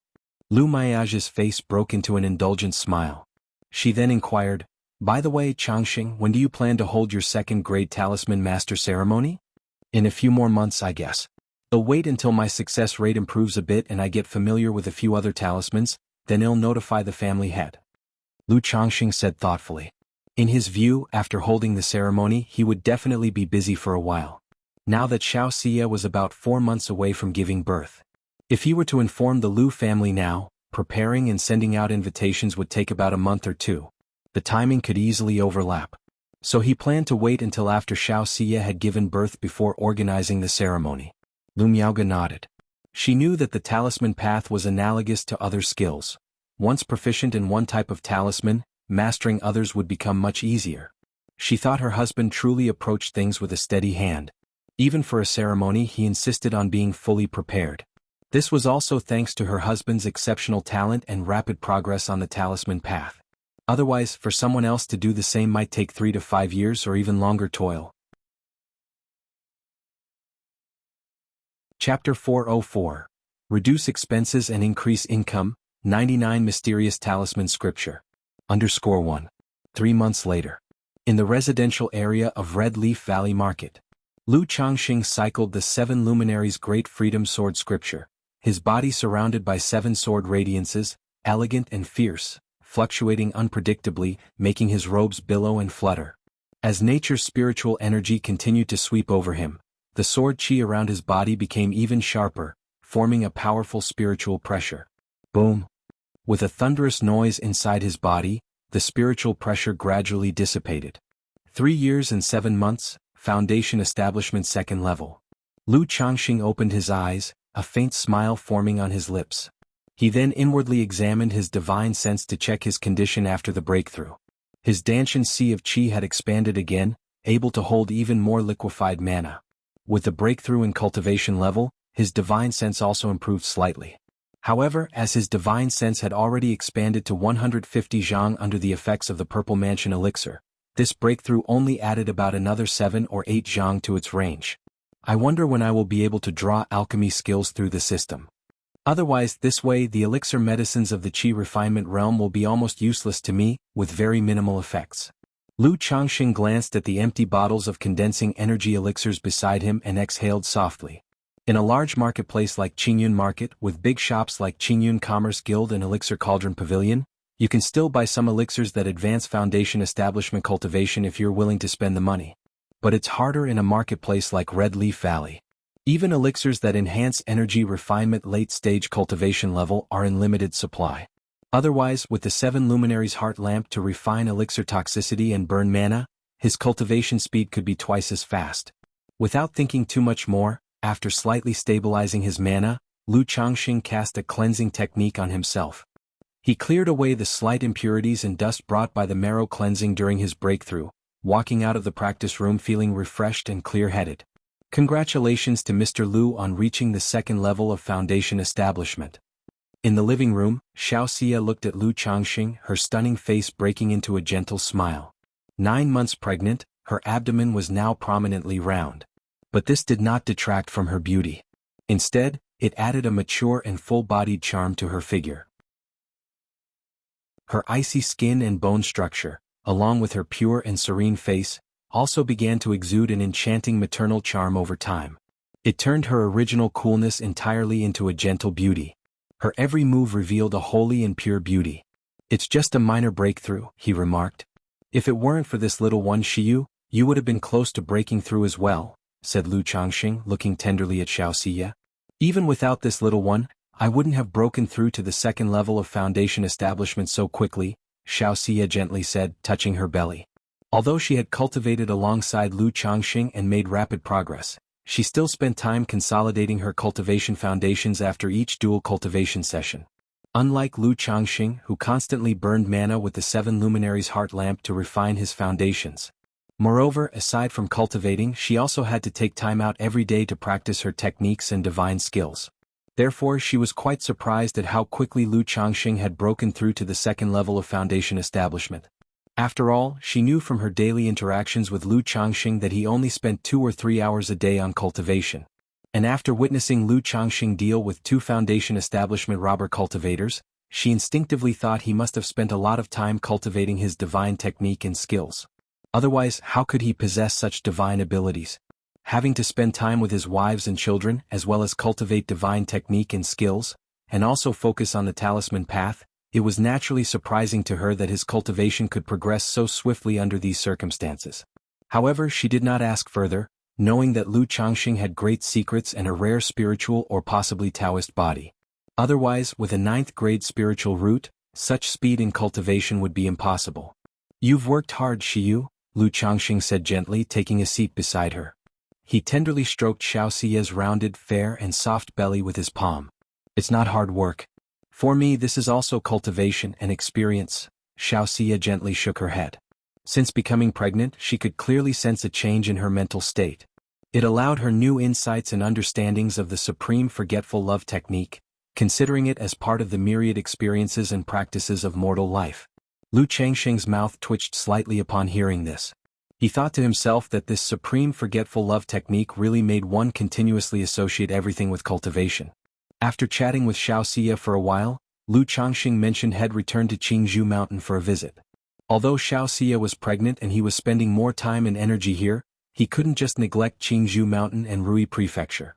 Lu Miaoga's face broke into an indulgent smile. She then inquired, "By the way, Changxing, when do you plan to hold your second-grade talisman master ceremony?" "In a few more months, I guess. I'll wait until my success rate improves a bit and I get familiar with a few other talismans, then I'll notify the family head," Lu Changxing said thoughtfully. In his view, after holding the ceremony, he would definitely be busy for a while. Now that Xiao Xia was about 4 months away from giving birth. If he were to inform the Lu family now, preparing and sending out invitations would take about a month or two. The timing could easily overlap. So he planned to wait until after Xiao Xia had given birth before organizing the ceremony. Lu Miaoga nodded. She knew that the talisman path was analogous to other skills. Once proficient in one type of talisman, mastering others would become much easier. She thought her husband truly approached things with a steady hand. Even for a ceremony, he insisted on being fully prepared. This was also thanks to her husband's exceptional talent and rapid progress on the talisman path. Otherwise, for someone else to do the same might take 3 to 5 years or even longer toil. Chapter 404. Reduce Expenses and Increase Income, 99 Mysterious Talisman Scripture. _1. 3 months later. In the residential area of Red Leaf Valley Market, Lu Changxing cycled the 7 luminaries' Great Freedom Sword Scripture, his body surrounded by 7 sword radiances, elegant and fierce, fluctuating unpredictably, making his robes billow and flutter. As nature's spiritual energy continued to sweep over him, the sword chi around his body became even sharper, forming a powerful spiritual pressure. Boom! With a thunderous noise inside his body, the spiritual pressure gradually dissipated. 3 years and 7 months, Foundation Establishment Second Level. Lu Changxing opened his eyes, a faint smile forming on his lips. He then inwardly examined his divine sense to check his condition after the breakthrough. His Danshan Sea of Qi had expanded again, able to hold even more liquefied mana. With the breakthrough in cultivation level, his divine sense also improved slightly. However, as his divine sense had already expanded to 150 zhang under the effects of the Purple Mansion elixir, this breakthrough only added about another 7 or 8 zhang to its range. I wonder when I will be able to draw alchemy skills through the system. Otherwise, this way the elixir medicines of the Qi refinement realm will be almost useless to me, with very minimal effects. Lu Changxing glanced at the empty bottles of condensing energy elixirs beside him and exhaled softly. In a large marketplace like Qingyun Market, with big shops like Qingyun Commerce Guild and Elixir Cauldron Pavilion, you can still buy some elixirs that advance Foundation Establishment cultivation if you're willing to spend the money. But it's harder in a marketplace like Red Leaf Valley. Even elixirs that enhance energy refinement late-stage cultivation level are in limited supply. Otherwise, with the 7 luminaries heart lamp to refine elixir toxicity and burn mana, his cultivation speed could be twice as fast. Without thinking too much more, after slightly stabilizing his mana, Lu Changxing cast a cleansing technique on himself. He cleared away the slight impurities and dust brought by the marrow cleansing during his breakthrough, walking out of the practice room feeling refreshed and clear-headed. Congratulations to Mr. Lu on reaching the 2nd level of Foundation Establishment. In the living room, Xiao Xia looked at Lu Changxing, her stunning face breaking into a gentle smile. 9 months pregnant, her abdomen was now prominently round. But this did not detract from her beauty. Instead, it added a mature and full-bodied charm to her figure. Her icy skin and bone structure, along with her pure and serene face, also began to exude an enchanting maternal charm over time. It turned her original coolness entirely into a gentle beauty. Her every move revealed a holy and pure beauty. "It's just a minor breakthrough," he remarked. "If it weren't for this little one Shiyu, You would have been close to breaking through as well, said Lu Changxing, looking tenderly at Xiao Xia. Even without this little one, I wouldn't have broken through to the second level of foundation establishment so quickly, Xiao Xia gently said, touching her belly. Although she had cultivated alongside Lu Changxing and made rapid progress, she still spent time consolidating her cultivation foundations after each dual cultivation session. Unlike Lu Changxing, who constantly burned mana with the 7 luminaries heart lamp to refine his foundations. Moreover, aside from cultivating, she also had to take time out every day to practice her techniques and divine skills. Therefore, she was quite surprised at how quickly Lu Changxing had broken through to the second level of foundation establishment. After all, she knew from her daily interactions with Lu Changxing that he only spent 2 or 3 hours a day on cultivation. And after witnessing Lu Changxing deal with 2 foundation establishment robber cultivators, she instinctively thought he must have spent a lot of time cultivating his divine technique and skills. Otherwise, how could he possess such divine abilities? Having to spend time with his wives and children, as well as cultivate divine technique and skills, and also focus on the talisman path, it was naturally surprising to her that his cultivation could progress so swiftly under these circumstances. However, she did not ask further, knowing that Lu Changxing had great secrets and a rare spiritual or possibly Taoist body. Otherwise, with a 9th grade spiritual root, such speed in cultivation would be impossible. You've worked hard, Shiyu, Lu Changxing said gently, taking a seat beside her. He tenderly stroked Xiao Xia's rounded, fair and soft belly with his palm. It's not hard work. For me, this is also cultivation and experience, Xiao Xia gently shook her head. Since becoming pregnant, she could clearly sense a change in her mental state. It allowed her new insights and understandings of the supreme forgetful love technique, considering it as part of the myriad experiences and practices of mortal life. Lu Changxing's mouth twitched slightly upon hearing this. He thought to himself that this supreme forgetful love technique really made one continuously associate everything with cultivation. After chatting with Xiao Xia for a while, Lu Changxing mentioned had returned to Qingzhou Mountain for a visit. Although Xiao Xia was pregnant and he was spending more time and energy here, he couldn't just neglect Qingzhou Mountain and Rui Prefecture.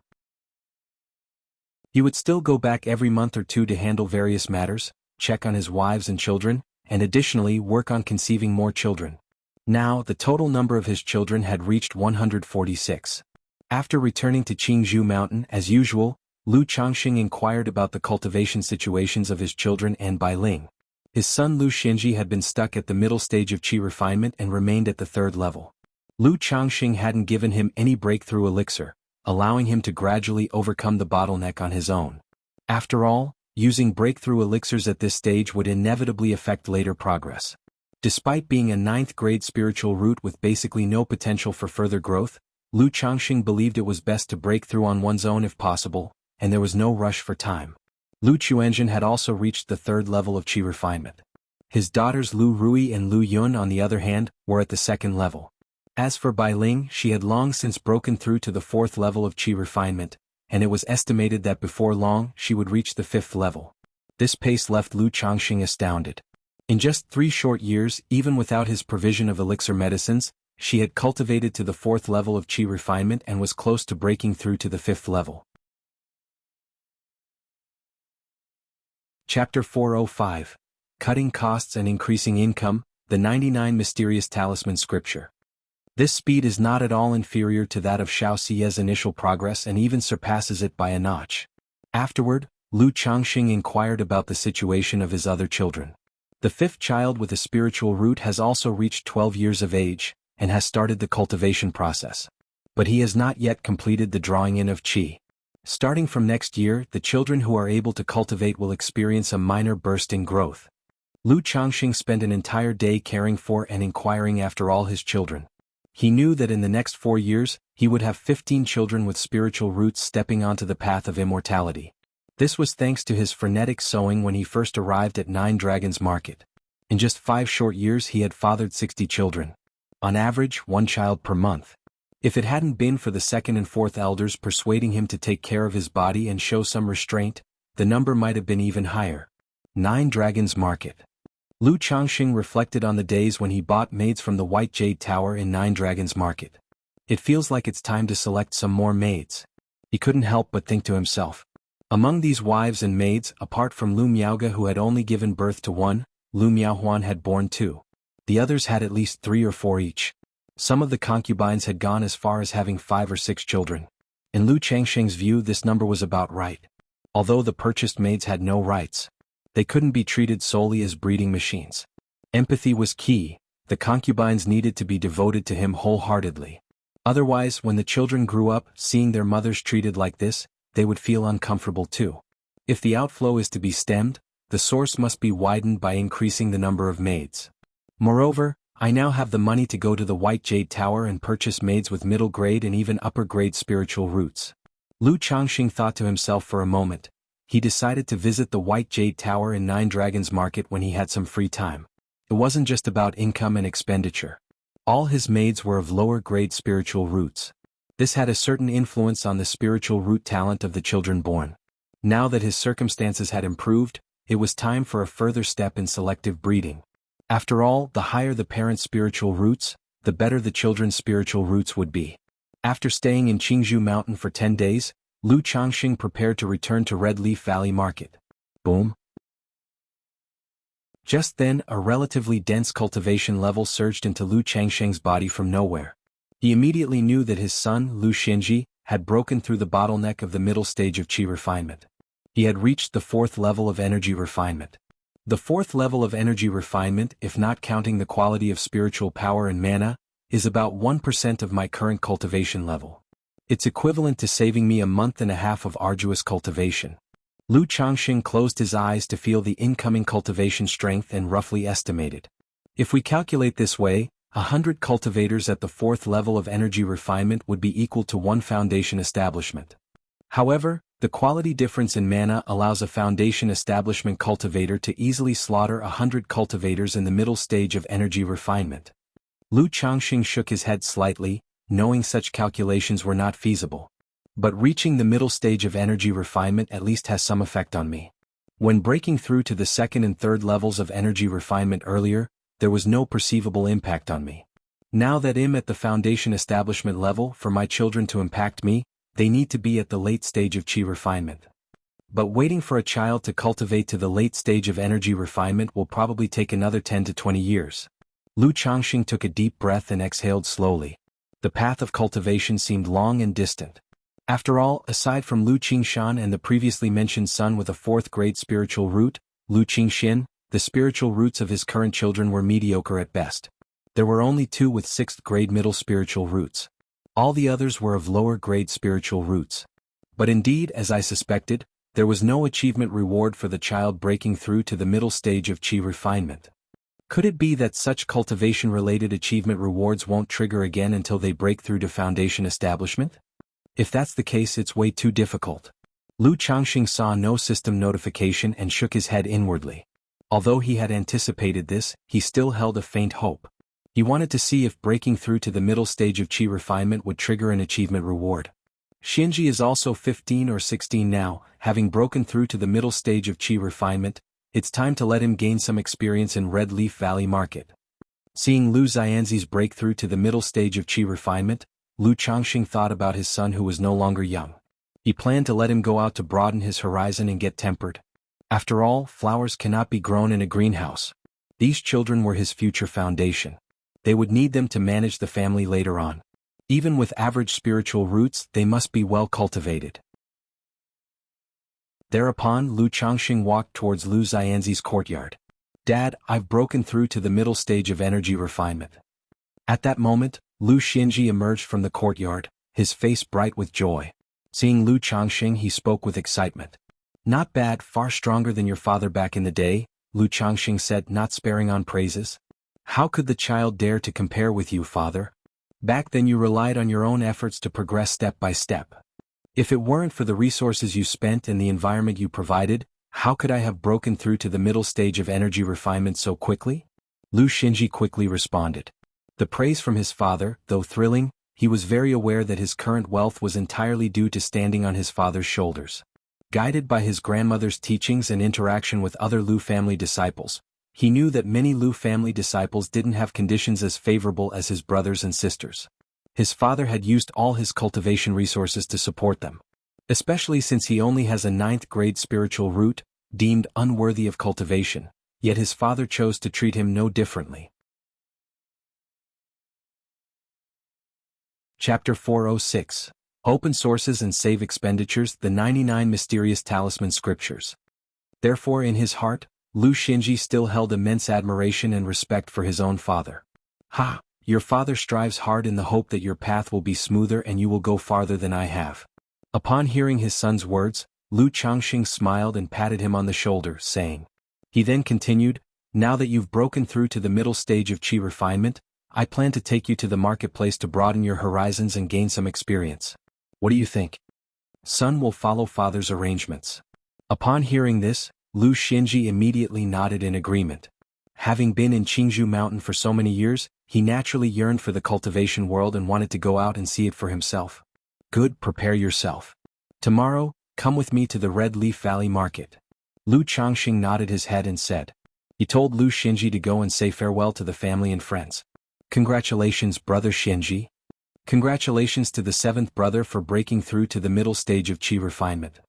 He would still go back every month or 2 to handle various matters, check on his wives and children, and additionally work on conceiving more children. Now, the total number of his children had reached 146. After returning to Qingzhou Mountain, as usual, Lu Changxing inquired about the cultivation situations of his children and Bai Ling. His son Lu Xinji had been stuck at the middle stage of qi refinement and remained at the 3rd level. Lu Changxing hadn't given him any breakthrough elixir, allowing him to gradually overcome the bottleneck on his own. After all, using breakthrough elixirs at this stage would inevitably affect later progress. Despite being a 9th grade spiritual root with basically no potential for further growth, Lu Changxing believed it was best to break through on one's own if possible, and there was no rush for time. Lu Chuanzhen had also reached the 3rd level of qi refinement. His daughters Lu Rui and Lu Yun, on the other hand, were at the 2nd level. As for Bai Ling, she had long since broken through to the 4th level of qi refinement, and it was estimated that before long she would reach the 5th level. This pace left Lu Changxing astounded. In just 3 short years, even without his provision of elixir medicines, she had cultivated to the 4th level of qi refinement and was close to breaking through to the 5th level. Chapter 405. Cutting Costs and Increasing Income, the 99 Mysterious Talisman Scripture. This speed is not at all inferior to that of Xiao Xia's initial progress and even surpasses it by a notch. Afterward, Lu Changxing inquired about the situation of his other children. The 5th child with a spiritual root has also reached 12 years of age, and has started the cultivation process. But he has not yet completed the drawing in of qi. Starting from next year, the children who are able to cultivate will experience a minor burst in growth. Lu Changxing spent an entire day caring for and inquiring after all his children. He knew that in the next 4 years, he would have 15 children with spiritual roots stepping onto the path of immortality. This was thanks to his frenetic sowing when he first arrived at 9 Dragons Market. In just 5 short years he had fathered 60 children. On average, 1 child per month. If it hadn't been for the 2nd and 4th elders persuading him to take care of his body and show some restraint, the number might have been even higher. 9 Dragons Market. Lu Changxing reflected on the days when he bought maids from the White Jade Tower in 9 Dragons Market. It feels like it's time to select some more maids. He couldn't help but think to himself. Among these wives and maids, apart from Lu Miaoga who had only given birth to 1, Lu Miaohuan had borne 2. The others had at least 3 or 4 each. Some of the concubines had gone as far as having 5 or 6 children. In Lu Changsheng's view, this number was about right. Although the purchased maids had no rights, they couldn't be treated solely as breeding machines. Empathy was key. The concubines needed to be devoted to him wholeheartedly. Otherwise, when the children grew up, seeing their mothers treated like this, they would feel uncomfortable too. If the outflow is to be stemmed, the source must be widened by increasing the number of maids. Moreover, I now have the money to go to the White Jade Tower and purchase maids with middle grade and even upper grade spiritual roots. Lu Changxing thought to himself for a moment. He decided to visit the White Jade Tower in Nine Dragons Market when he had some free time. It wasn't just about income and expenditure. All his maids were of lower grade spiritual roots. This had a certain influence on the spiritual root talent of the children born. Now that his circumstances had improved, it was time for a further step in selective breeding. After all, the higher the parents' spiritual roots, the better the children's spiritual roots would be. After staying in Qingzhou Mountain for 10 days, Lu Changxing prepared to return to Red Leaf Valley Market. Boom. Just then, a relatively dense cultivation level surged into Lu Changsheng's body from nowhere. He immediately knew that his son, Lu Xinji, had broken through the bottleneck of the middle stage of qi refinement. He had reached the 4th level of energy refinement. The 4th level of energy refinement, if not counting the quality of spiritual power and mana, is about 1% of my current cultivation level. It's equivalent to saving me a month and a half of arduous cultivation. Lu Changxing closed his eyes to feel the incoming cultivation strength and roughly estimated. If we calculate this way, 100 cultivators at the 4th level of energy refinement would be equal to 1 foundation establishment. However, the quality difference in mana allows a foundation establishment cultivator to easily slaughter 100 cultivators in the middle stage of energy refinement. Lu Changxing shook his head slightly, knowing such calculations were not feasible. But reaching the middle stage of energy refinement at least has some effect on me. When breaking through to the 2nd and 3rd levels of energy refinement earlier, there was no perceivable impact on me. Now that I'm at the foundation establishment level, for my children to impact me, they need to be at the late stage of qi refinement. But waiting for a child to cultivate to the late stage of energy refinement will probably take another 10 to 20 years. Lu Changxing took a deep breath and exhaled slowly. The path of cultivation seemed long and distant. After all, aside from Lu Qingshan and the previously mentioned son with a 4th grade spiritual root, Lu Qingxin, the spiritual roots of his current children were mediocre at best. There were only 2 with 6th grade middle spiritual roots. All the others were of lower grade spiritual roots. But indeed, as I suspected, there was no achievement reward for the child breaking through to the middle stage of qi refinement. Could it be that such cultivation-related achievement rewards won't trigger again until they break through to foundation establishment? If that's the case, it's way too difficult. Lu Changxing saw no system notification and shook his head inwardly. Although he had anticipated this, he still held a faint hope. He wanted to see if breaking through to the middle stage of qi refinement would trigger an achievement reward. Xinji is also 15 or 16 now, having broken through to the middle stage of qi refinement. It's time to let him gain some experience in Red Leaf Valley Market. Seeing Lu Xianzi's breakthrough to the middle stage of qi refinement, Lu Changxing thought about his son who was no longer young. He planned to let him go out to broaden his horizon and get tempered. After all, flowers cannot be grown in a greenhouse. These children were his future foundation. They would need them to manage the family later on. Even with average spiritual roots, they must be well cultivated. Thereupon, Lu Changxing walked towards Lu Xianzi's courtyard. "Dad, I've broken through to the middle stage of energy refinement." At that moment, Lu Xinji emerged from the courtyard, his face bright with joy. Seeing Lu Changxing, he spoke with excitement. "Not bad, far stronger than your father back in the day," Lu Changxing said, not sparing on praises. "How could the child dare to compare with you, father? Back then you relied on your own efforts to progress step by step. If it weren't for the resources you spent and the environment you provided, how could I have broken through to the middle stage of energy refinement so quickly?" Lu Xinji quickly responded. The praise from his father, though thrilling, he was very aware that his current wealth was entirely due to standing on his father's shoulders. Guided by his grandmother's teachings and interaction with other Lu family disciples, he knew that many Lu family disciples didn't have conditions as favorable as his brothers and sisters. His father had used all his cultivation resources to support them. Especially since he only has a 9th grade spiritual root, deemed unworthy of cultivation, yet his father chose to treat him no differently. Chapter 406. Open Sources and Save Expenditures, the 99 Mysterious Talisman Scriptures. Therefore in his heart, Lu Xinji still held immense admiration and respect for his own father. Ha! Your father strives hard in the hope that your path will be smoother and you will go farther than I have. Upon hearing his son's words, Lu Changxing smiled and patted him on the shoulder, saying. He then continued, now that you've broken through to the middle stage of qi refinement, I plan to take you to the marketplace to broaden your horizons and gain some experience. What do you think? Son will follow father's arrangements. Upon hearing this, Lu Xinji immediately nodded in agreement. Having been in Qingzhou Mountain for so many years, he naturally yearned for the cultivation world and wanted to go out and see it for himself. Good, prepare yourself. Tomorrow, come with me to the Red Leaf Valley Market. Lu Changxing nodded his head and said. He told Lu Xinji to go and say farewell to the family and friends. Congratulations, brother Xinji. Congratulations to the seventh brother for breaking through to the middle stage of qi refinement.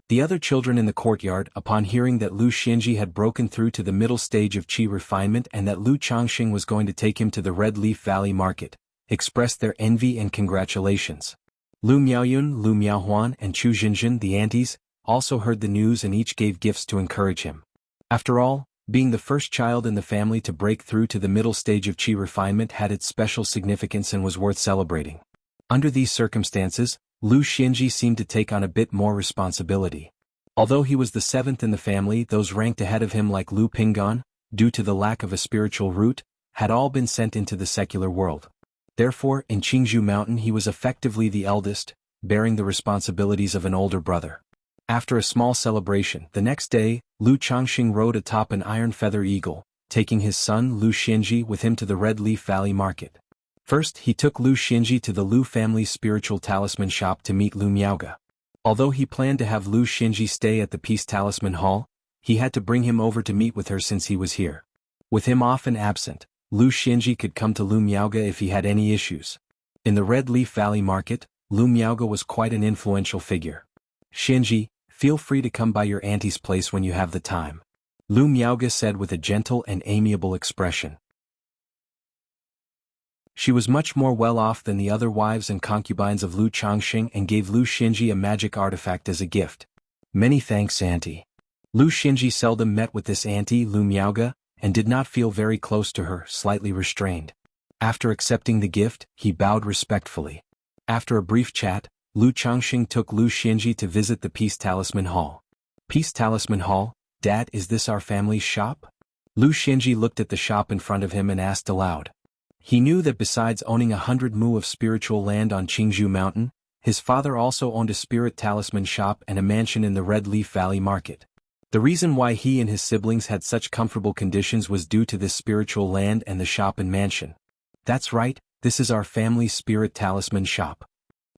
The other children in the courtyard, upon hearing that Lu Xinji had broken through to the middle stage of qi refinement and that Lu Changxing was going to take him to the Red Leaf Valley Market, expressed their envy and congratulations. Lu Miaoyun, Lu Miaohuan, and Chu Jinjin, the aunties, also heard the news and each gave gifts to encourage him. After all, being the first child in the family to break through to the middle stage of qi refinement had its special significance and was worth celebrating. Under these circumstances, Lu Xinji seemed to take on a bit more responsibility. Although he was the seventh in the family, those ranked ahead of him like Lu Pinggan, due to the lack of a spiritual root, had all been sent into the secular world. Therefore, in Qingzhou Mountain he was effectively the eldest, bearing the responsibilities of an older brother. After a small celebration, the next day, Lu Changxing rode atop an iron feather eagle, taking his son Lu Xinji with him to the Red Leaf Valley Market. First, he took Lu Xinji to the Lu family's spiritual talisman shop to meet Lu Miaoga. Although he planned to have Lu Xinji stay at the Peace Talisman Hall, he had to bring him over to meet with her since he was here. With him often absent, Lu Xinji could come to Lu Miaoga if he had any issues. In the Red Leaf Valley Market, Lu Miaoga was quite an influential figure. Xinji, feel free to come by your auntie's place when you have the time. Lu Miaoga said with a gentle and amiable expression. She was much more well off than the other wives and concubines of Lu Changxing and gave Lu Xinji a magic artifact as a gift. Many thanks, auntie. Lu Xinji seldom met with this auntie Lu Miaoga, and did not feel very close to her, slightly restrained. After accepting the gift, he bowed respectfully. After a brief chat, Lu Changxing took Lu Xinji to visit the Peace Talisman Hall. Peace Talisman Hall, Dad, is this our family's shop? Lu Xinji looked at the shop in front of him and asked aloud. He knew that besides owning 100 mu of spiritual land on Qingzhou Mountain, his father also owned a spirit talisman shop and a mansion in the Red Leaf Valley Market. The reason why he and his siblings had such comfortable conditions was due to this spiritual land and the shop and mansion. That's right, this is our family's spirit talisman shop.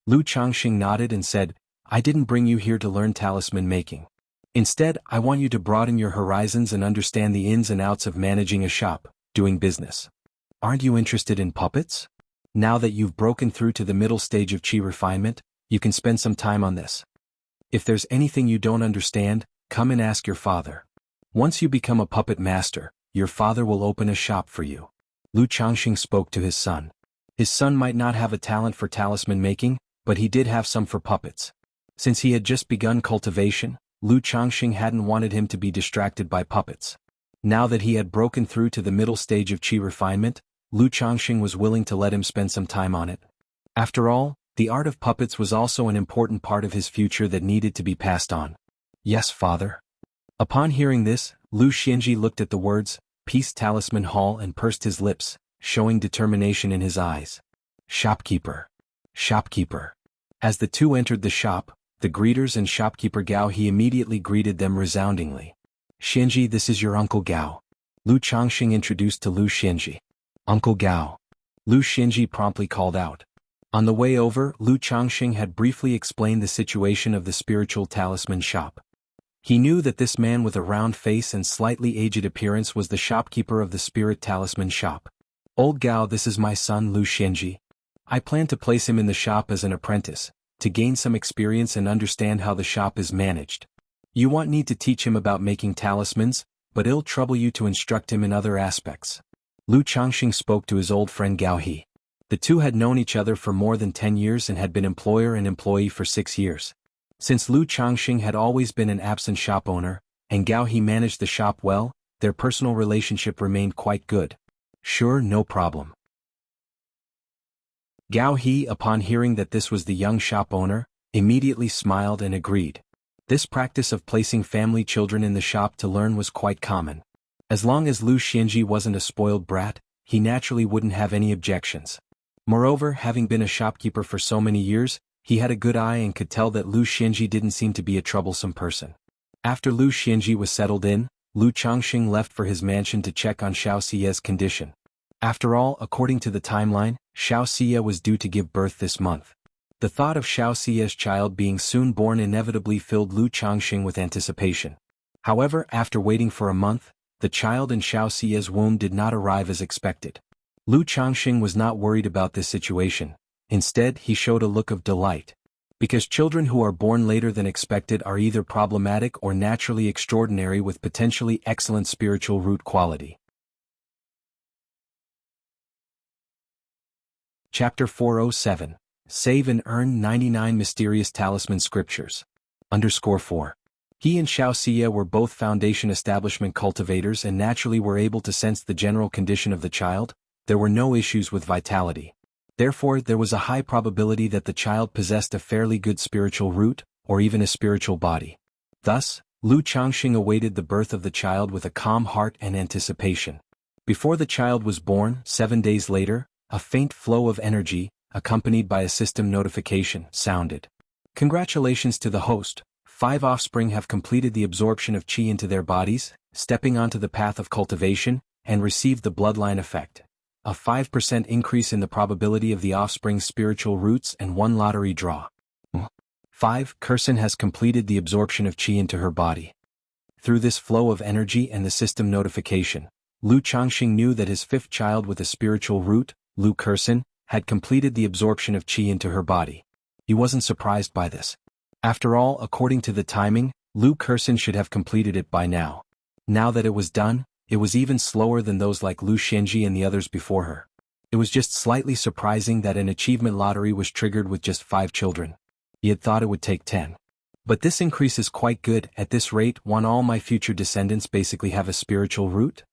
Lu Changxing nodded and said, I didn't bring you here to learn talisman making. Instead, I want you to broaden your horizons and understand the ins and outs of managing a shop, doing business. Aren't you interested in puppets? Now that you've broken through to the middle stage of qi refinement, you can spend some time on this. If there's anything you don't understand, come and ask your father. Once you become a puppet master, your father will open a shop for you. Lu Changxing spoke to his son. His son might not have a talent for talisman making, but he did have some for puppets. Since he had just begun cultivation, Lu Changxing hadn't wanted him to be distracted by puppets. Now that he had broken through to the middle stage of qi refinement, Lu Changxing was willing to let him spend some time on it. After all, the art of puppets was also an important part of his future that needed to be passed on. Yes, father. Upon hearing this, Lu Xinji looked at the words, Peace Talisman Hall, and pursed his lips, showing determination in his eyes. Shopkeeper. Shopkeeper. As the two entered the shop, the greeters and shopkeeper Gao he immediately greeted them resoundingly. Xinji, this is your Uncle Gao. Lu Changxing introduced to Lu Xinji. Uncle Gao. Lu Xinji promptly called out. On the way over, Lu Changxing had briefly explained the situation of the spiritual talisman shop. He knew that this man with a round face and slightly aged appearance was the shopkeeper of the spirit talisman shop. Old Gao, this is my son Lu Xinji. I plan to place him in the shop as an apprentice, to gain some experience and understand how the shop is managed. You won't need to teach him about making talismans, but it'll trouble you to instruct him in other aspects. Lu Changxing spoke to his old friend Gao He. The two had known each other for more than 10 years and had been employer and employee for 6 years. Since Lu Changxing had always been an absent shop owner, and Gao He managed the shop well, their personal relationship remained quite good. Sure, no problem. Gao He, upon hearing that this was the young shop owner, immediately smiled and agreed. This practice of placing family children in the shop to learn was quite common. As long as Lu Xianji wasn't a spoiled brat, he naturally wouldn't have any objections. Moreover, having been a shopkeeper for so many years, he had a good eye and could tell that Lu Xianji didn't seem to be a troublesome person. After Lu Xianji was settled in, Lu Changxing left for his mansion to check on Xiao Xia's condition. After all, according to the timeline, Xiao Xia was due to give birth this month. The thought of Xiao Xia's child being soon born inevitably filled Lu Changxing with anticipation. However, after waiting for a month, the child in Xiao Xia's womb did not arrive as expected. Lu Changxing was not worried about this situation. Instead, he showed a look of delight. Because children who are born later than expected are either problematic or naturally extraordinary with potentially excellent spiritual root quality. Chapter 407. Save and Earn 99 Mysterious Talisman Scriptures. _4. He and Xiao Xia were both foundation establishment cultivators and naturally were able to sense the general condition of the child. There were no issues with vitality. Therefore, there was a high probability that the child possessed a fairly good spiritual root, or even a spiritual body. Thus, Lu Changxing awaited the birth of the child with a calm heart and anticipation. Before the child was born, 7 days later, a faint flow of energy, accompanied by a system notification, sounded. Congratulations to the host. 5 offspring have completed the absorption of qi into their bodies, stepping onto the path of cultivation, and received the bloodline effect. A 5% increase in the probability of the offspring's spiritual roots and 1 lottery draw. 5. Kursin has completed the absorption of qi into her body. Through this flow of energy and the system notification, Lu Changxing knew that his 5th child with a spiritual root, Lu Kursin, had completed the absorption of qi into her body. He wasn't surprised by this. After all, according to the timing, Lu Kursin should have completed it by now. Now that it was done, it was even slower than those like Lu Xianji and the others before her. It was just slightly surprising that an achievement lottery was triggered with just 5 children. He had thought it would take 10. But this increase is quite good. At this rate, won't all my future descendants basically have a spiritual root?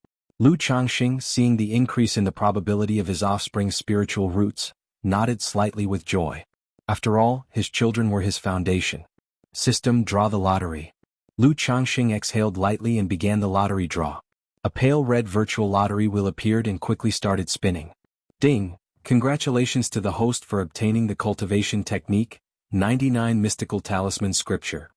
Lu Changxing, seeing the increase in the probability of his offspring's spiritual roots, nodded slightly with joy. After all, his children were his foundation. System, draw the lottery. Lu Changxing exhaled lightly and began the lottery draw. A pale red virtual lottery wheel appeared and quickly started spinning. Ding! Congratulations to the host for obtaining the cultivation technique, 99 Mystical Talisman Scripture.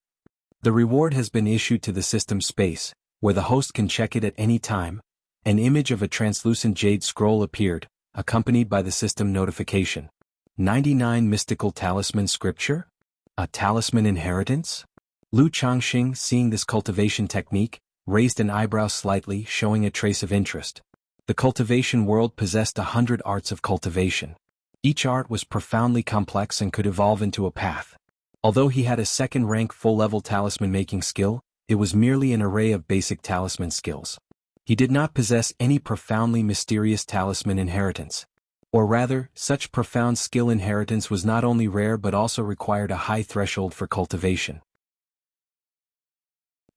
The reward has been issued to the system space, where the host can check it at any time. An image of a translucent jade scroll appeared, accompanied by the system notification. 99 Mystical Talisman Scripture? A talisman inheritance? Lu Changxing, seeing this cultivation technique, raised an eyebrow slightly, showing a trace of interest. The cultivation world possessed 100 arts of cultivation. Each art was profoundly complex and could evolve into a path. Although he had a second-rank full-level talisman-making skill, it was merely an array of basic talisman skills. He did not possess any profoundly mysterious talisman inheritance. Or rather, such profound skill inheritance was not only rare but also required a high threshold for cultivation.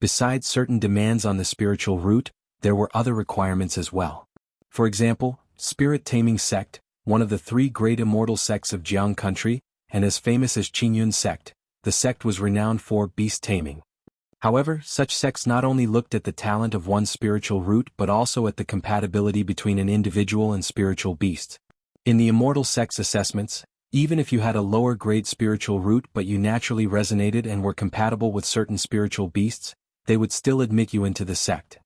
Besides certain demands on the spiritual root, there were other requirements as well. For example, Spirit Taming Sect, one of the 3 great immortal sects of Jiang country, and as famous as Qingyun sect, the sect was renowned for beast taming. However, such sects not only looked at the talent of one's spiritual root but also at the compatibility between an individual and spiritual beasts. In the immortal sect's assessments, even if you had a lower-grade spiritual root but you naturally resonated and were compatible with certain spiritual beasts, they would still admit you into the sect.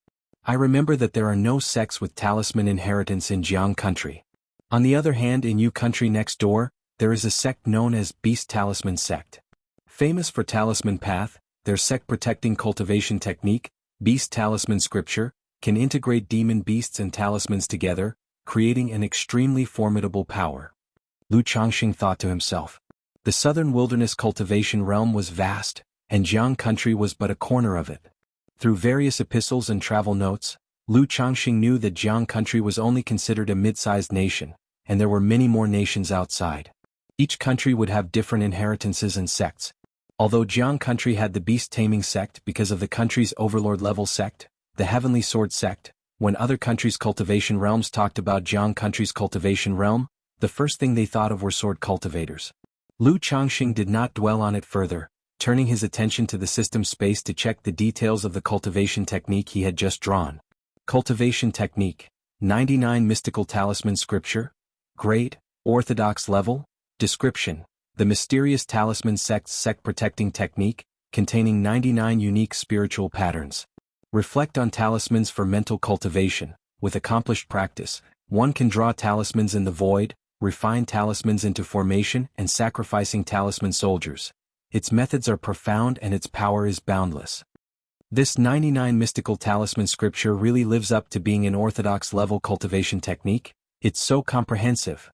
I remember that there are no sects with talisman inheritance in Jiang country. On the other hand, in Yu country next door, there is a sect known as Beast Talisman Sect. Famous for talisman path, their sect protecting cultivation technique, Beast Talisman Scripture, can integrate demon beasts and talismans together, creating an extremely formidable power. Lu Changxing thought to himself. The southern wilderness cultivation realm was vast, and Jiang country was but a corner of it. Through various epistles and travel notes, Lu Changxing knew that Jiang country was only considered a mid-sized nation, and there were many more nations outside. Each country would have different inheritances and sects. Although Jiang country had the beast-taming sect because of the country's overlord-level sect, the heavenly sword sect, when other countries' cultivation realms talked about Jiang country's cultivation realm, the first thing they thought of were sword cultivators. Lu Changxing did not dwell on it further, turning his attention to the system space to check the details of the cultivation technique he had just drawn. Cultivation technique, 99 mystical talisman scripture, grade, orthodox level, description, the mysterious talisman sect protecting technique, containing 99 unique spiritual patterns. Reflect on talismans for mental cultivation. With accomplished practice, one can draw talismans in the void, refine talismans into formation and sacrificing talisman soldiers. Its methods are profound and its power is boundless. This 99 mystical talisman scripture really lives up to being an orthodox level cultivation technique. It's so comprehensive.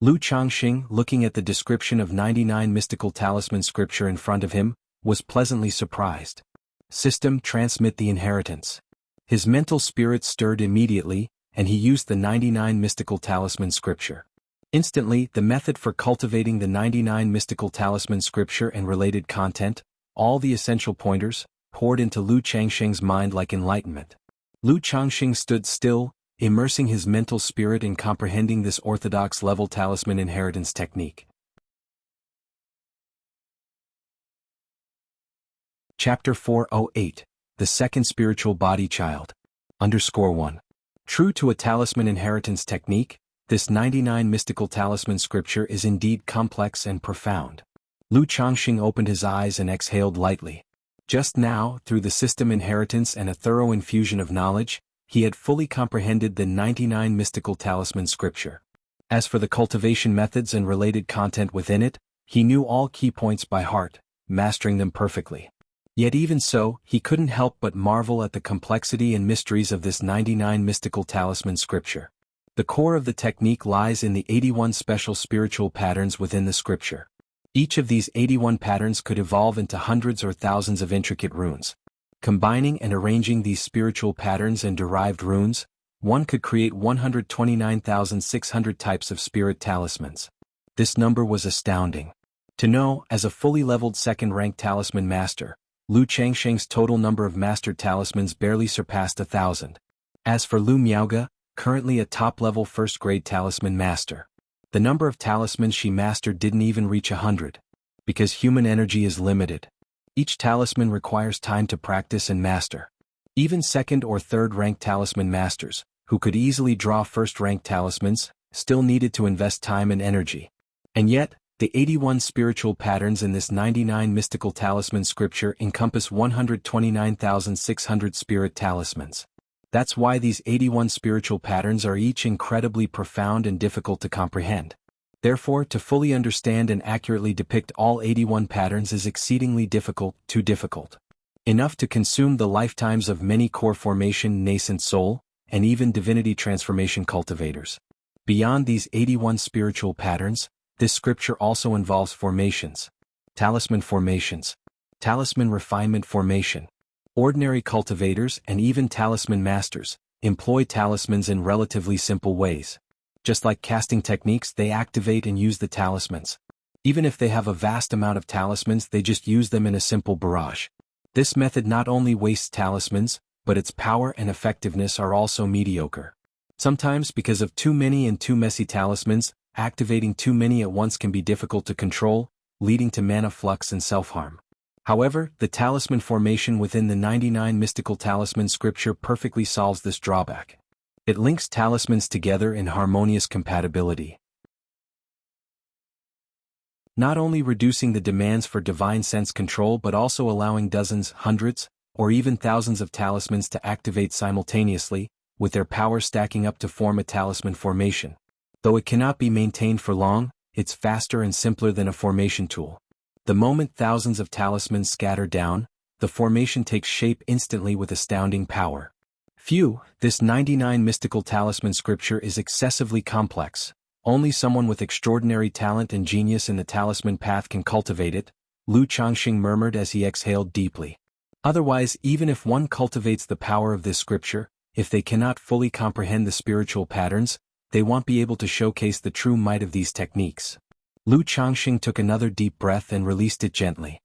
Lu Changxing, looking at the description of 99 mystical talisman scripture in front of him, was pleasantly surprised. System transmit the inheritance. His mental spirit stirred immediately, and he used the 99 mystical talisman scripture. Instantly, the method for cultivating the 99 mystical talisman scripture and related content, all the essential pointers, poured into Lu Changxing's mind like enlightenment. Lu Changxing stood still, immersing his mental spirit in comprehending this orthodox level talisman inheritance technique. Chapter 408, The Second Spiritual Body Child. _1. True to a talisman inheritance technique, this 99 mystical talisman scripture is indeed complex and profound. Lu Changxing opened his eyes and exhaled lightly. Just now, through the system inheritance and a thorough infusion of knowledge, he had fully comprehended the 99 mystical talisman scripture. As for the cultivation methods and related content within it, he knew all key points by heart, mastering them perfectly. Yet even so, he couldn't help but marvel at the complexity and mysteries of this 99 mystical talisman scripture. The core of the technique lies in the 81 special spiritual patterns within the scripture. Each of these 81 patterns could evolve into hundreds or thousands of intricate runes. Combining and arranging these spiritual patterns and derived runes, one could create 129,600 types of spirit talismans. This number was astounding. To know, as a fully leveled second-rank talisman master, Lu Changxing's total number of mastered talismans barely surpassed 1,000. As for Lu Miaoge, currently a top-level first-grade talisman master, the number of talismans she mastered didn't even reach 100. Because human energy is limited, each talisman requires time to practice and master. Even second- or third-rank talisman masters, who could easily draw first-rank talismans, still needed to invest time and energy. And yet, the 81 spiritual patterns in this 99 mystical talisman scripture encompass 129,600 spirit talismans. That's why these 81 spiritual patterns are each incredibly profound and difficult to comprehend. Therefore, to fully understand and accurately depict all 81 patterns is exceedingly difficult, too difficult. Enough to consume the lifetimes of many core formation nascent soul, and even divinity transformation cultivators. Beyond these 81 spiritual patterns, this scripture also involves formations, talisman refinement formation. Ordinary cultivators and even talisman masters employ talismans in relatively simple ways. Just like casting techniques, they activate and use the talismans. Even if they have a vast amount of talismans, they just use them in a simple barrage. This method not only wastes talismans, but its power and effectiveness are also mediocre. Sometimes, because of too many and too messy talismans, activating too many at once can be difficult to control, leading to mana flux and self-harm. However, the talisman formation within the 99 mystical talisman scripture perfectly solves this drawback. It links talismans together in harmonious compatibility, not only reducing the demands for divine sense control but also allowing dozens, hundreds, or even thousands of talismans to activate simultaneously, with their power stacking up to form a talisman formation. Though it cannot be maintained for long, it's faster and simpler than a formation tool. The moment thousands of talismans scatter down, the formation takes shape instantly with astounding power. This 99 mystical talisman scripture is excessively complex. Only someone with extraordinary talent and genius in the talisman path can cultivate it, Lu Changxing murmured as he exhaled deeply. Otherwise, even if one cultivates the power of this scripture, if they cannot fully comprehend the spiritual patterns, they won't be able to showcase the true might of these techniques. Lu Changxing took another deep breath and released it gently.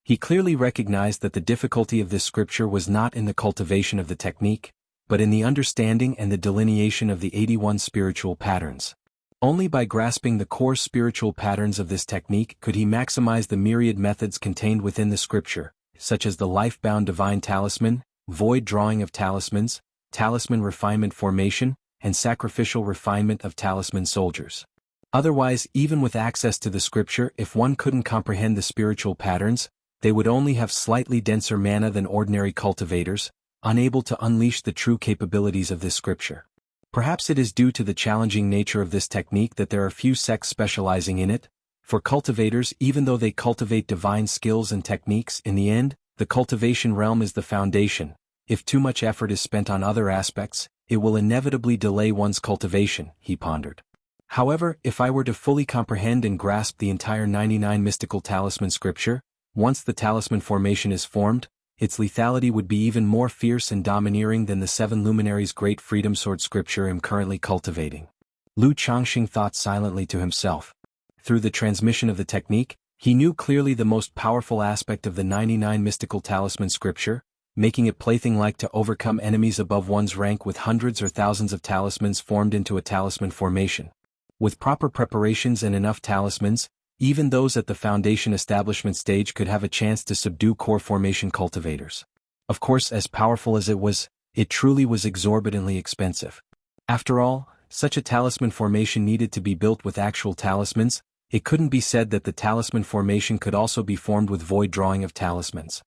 He clearly recognized that the difficulty of this scripture was not in the cultivation of the technique, but in the understanding and the delineation of the 81 spiritual patterns. Only by grasping the core spiritual patterns of this technique could he maximize the myriad methods contained within the scripture, such as the life-bound divine talisman, void drawing of talismans, talisman refinement formation, and sacrificial refinement of talisman soldiers. Otherwise, even with access to the scripture, if one couldn't comprehend the spiritual patterns, they would only have slightly denser mana than ordinary cultivators, unable to unleash the true capabilities of this scripture. Perhaps it is due to the challenging nature of this technique that there are few sects specializing in it. For cultivators, even though they cultivate divine skills and techniques, in the end, the cultivation realm is the foundation. If too much effort is spent on other aspects, it will inevitably delay one's cultivation, he pondered. However, if I were to fully comprehend and grasp the entire 99 mystical talisman scripture, once the talisman formation is formed, its lethality would be even more fierce and domineering than the 7 luminaries' great freedom sword scripture I'm currently cultivating. Lu Changxing thought silently to himself. Through the transmission of the technique, he knew clearly the most powerful aspect of the 99 mystical talisman scripture, making it plaything-like to overcome enemies above one's rank with hundreds or thousands of talismans formed into a talisman formation. With proper preparations and enough talismans, even those at the foundation establishment stage could have a chance to subdue core formation cultivators. Of course, as powerful as it truly was exorbitantly expensive. After all, such a talisman formation needed to be built with actual talismans. It couldn't be said that the talisman formation could also be formed with void drawing of talismans.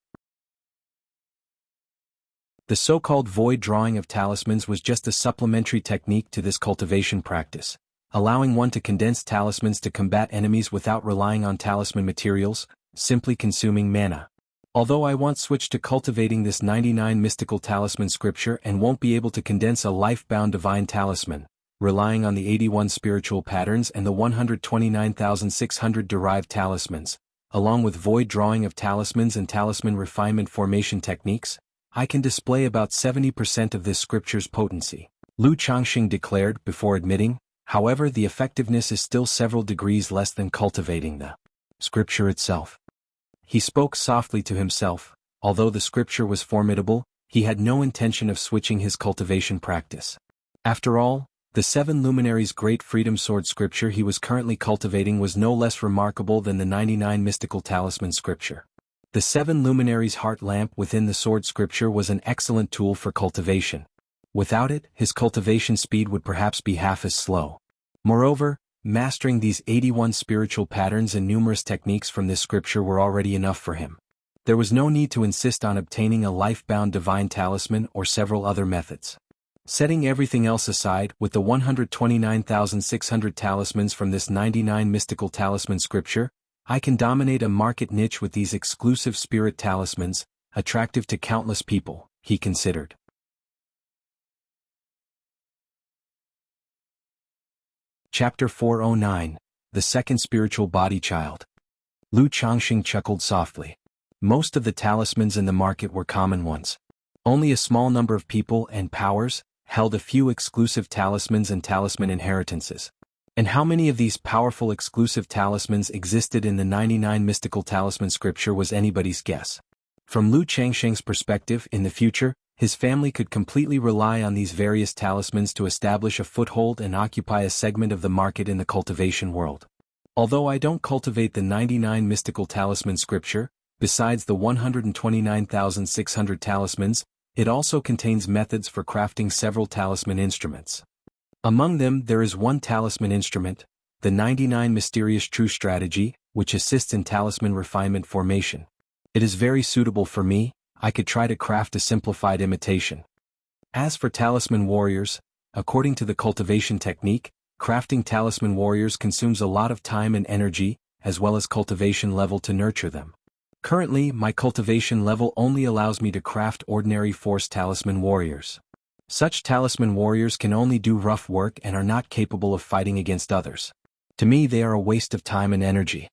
The so-called void drawing of talismans was just a supplementary technique to this cultivation practice, allowing one to condense talismans to combat enemies without relying on talisman materials, simply consuming mana. Although I once switched to cultivating this 99 mystical talisman scripture and won't be able to condense a life-bound divine talisman, relying on the 81 spiritual patterns and the 129,600 derived talismans, along with void drawing of talismans and talisman refinement formation techniques, I can display about 70% of this scripture's potency, Lu Changxing declared before admitting. However, the effectiveness is still several degrees less than cultivating the scripture itself. He spoke softly to himself. Although the scripture was formidable, he had no intention of switching his cultivation practice. After all, the 7 luminaries' great freedom sword scripture he was currently cultivating was no less remarkable than the 99 mystical talisman scripture. The 7 luminaries' heart lamp within the sword scripture was an excellent tool for cultivation. Without it, his cultivation speed would perhaps be half as slow. Moreover, mastering these 81 spiritual patterns and numerous techniques from this scripture were already enough for him. There was no need to insist on obtaining a life-bound divine talisman or several other methods. Setting everything else aside, with the 129,600 talismans from this 99 mystical talisman scripture, I can dominate a market niche with these exclusive spirit talismans, attractive to countless people, he considered. Chapter 409, The Second Spiritual Body Child. Lu Changxing chuckled softly. Most of the talismans in the market were common ones. Only a small number of people and powers held a few exclusive talismans and talisman inheritances. And how many of these powerful exclusive talismans existed in the 99 mystical talisman scripture was anybody's guess. From Lu Changxing's perspective, in the future, his family could completely rely on these various talismans to establish a foothold and occupy a segment of the market in the cultivation world. Although I don't cultivate the 99 mystical talisman scripture, besides the 129,600 talismans, it also contains methods for crafting several talisman instruments. Among them there is one talisman instrument, the 99 Mysterious True Strategy, which assists in talisman refinement formation. It is very suitable for me. I could try to craft a simplified imitation. As for talisman warriors, according to the cultivation technique, crafting talisman warriors consumes a lot of time and energy, as well as cultivation level to nurture them. Currently, my cultivation level only allows me to craft ordinary force talisman warriors. Such talisman warriors can only do rough work and are not capable of fighting against others. To me, they are a waste of time and energy.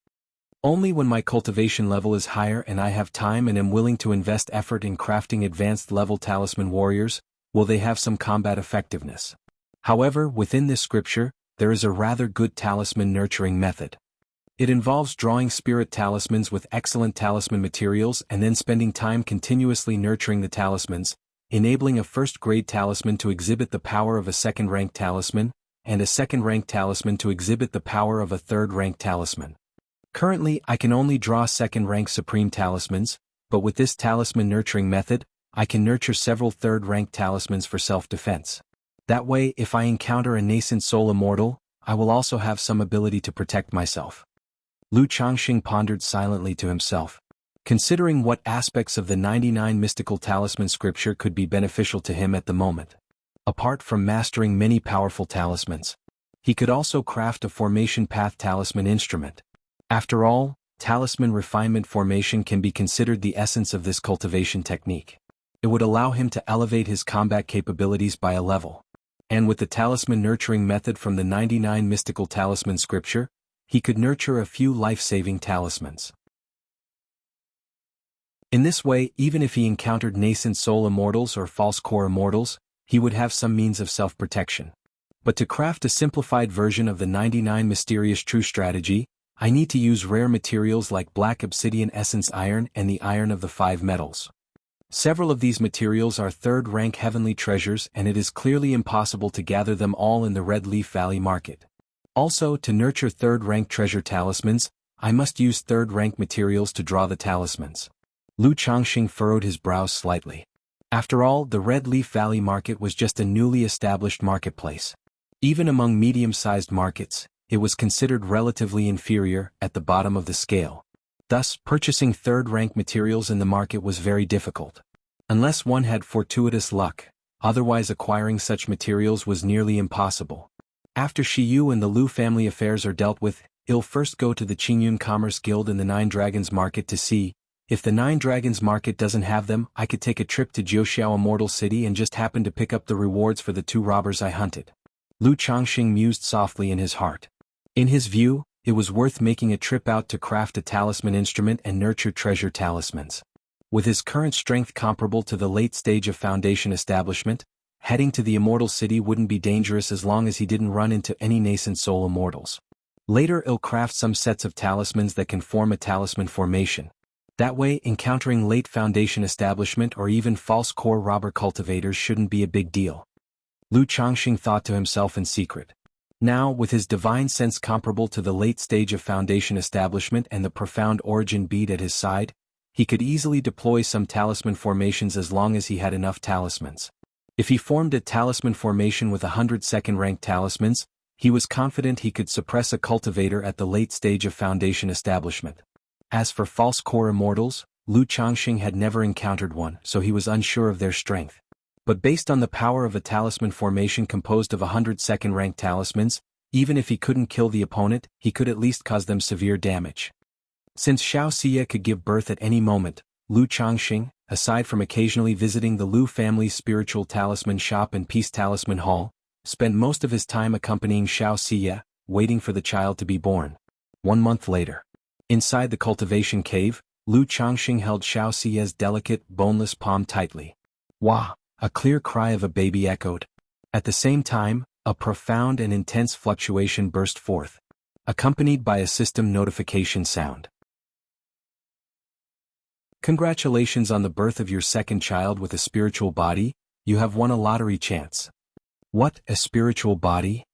Only when my cultivation level is higher and I have time and am willing to invest effort in crafting advanced level talisman warriors, will they have some combat effectiveness. However, within this scripture, there is a rather good talisman nurturing method. It involves drawing spirit talismans with excellent talisman materials and then spending time continuously nurturing the talismans, enabling a first-grade talisman to exhibit the power of a second-rank talisman, and a second-rank talisman to exhibit the power of a third-rank talisman. Currently, I can only draw second-rank supreme talismans, but with this talisman nurturing method, I can nurture several third-rank talismans for self-defense. That way, if I encounter a nascent soul immortal, I will also have some ability to protect myself. Lu Changxing pondered silently to himself, considering what aspects of the 99 mystical talisman scripture could be beneficial to him at the moment. Apart from mastering many powerful talismans, he could also craft a formation path talisman instrument. After all, talisman refinement formation can be considered the essence of this cultivation technique. It would allow him to elevate his combat capabilities by a level. And with the talisman nurturing method from the 99 mystical talisman scripture, he could nurture a few life-saving talismans. In this way, even if he encountered nascent soul immortals or false core immortals, he would have some means of self-protection. But to craft a simplified version of the 99 mysterious true strategy, I need to use rare materials like black obsidian essence iron and the iron of the 5 metals. Several of these materials are third-rank heavenly treasures, and it is clearly impossible to gather them all in the Red Leaf Valley market. Also, to nurture third-rank treasure talismans, I must use third-rank materials to draw the talismans. Lu Changxing furrowed his brows slightly. After all, the Red Leaf Valley market was just a newly established marketplace. Even among medium-sized markets, it was considered relatively inferior, at the bottom of the scale. Thus, purchasing third-rank materials in the market was very difficult. Unless one had fortuitous luck, otherwise acquiring such materials was nearly impossible. After Shiyu and the Lu family affairs are dealt with, I'll first go to the Qingyun Commerce Guild in the Nine Dragons Market to see. If the Nine Dragons Market doesn't have them, I could take a trip to Jiuxiao Immortal City and just happen to pick up the rewards for the 2 robbers I hunted. Lu Changxing mused softly in his heart. In his view, it was worth making a trip out to craft a talisman instrument and nurture treasure talismans. With his current strength comparable to the late stage of Foundation establishment, heading to the Immortal City wouldn't be dangerous as long as he didn't run into any nascent soul immortals. Later he'll craft some sets of talismans that can form a talisman formation. That way, encountering late Foundation establishment or even false core robber cultivators shouldn't be a big deal. Lu Changxing thought to himself in secret. Now, with his divine sense comparable to the late stage of Foundation establishment and the profound origin bead at his side, he could easily deploy some talisman formations as long as he had enough talismans. If he formed a talisman formation with 100 second-rank talismans, he was confident he could suppress a cultivator at the late stage of Foundation establishment. As for false core immortals, Lu Changxing had never encountered one, so he was unsure of their strength. But based on the power of a talisman formation composed of 100 second-rank talismans, even if he couldn't kill the opponent, he could at least cause them severe damage. Since Xiao Xia could give birth at any moment, Lu Changxing, aside from occasionally visiting the Lu family's spiritual talisman shop and peace talisman hall, spent most of his time accompanying Xiao Xia, waiting for the child to be born. 1 month later. Inside the cultivation cave, Lu Changxing held Xiao Xia's delicate, boneless palm tightly. Wah! A clear cry of a baby echoed. At the same time, a profound and intense fluctuation burst forth, accompanied by a system notification sound. Congratulations on the birth of your second child with a spiritual body, you have won a lottery chance. What, a spiritual body?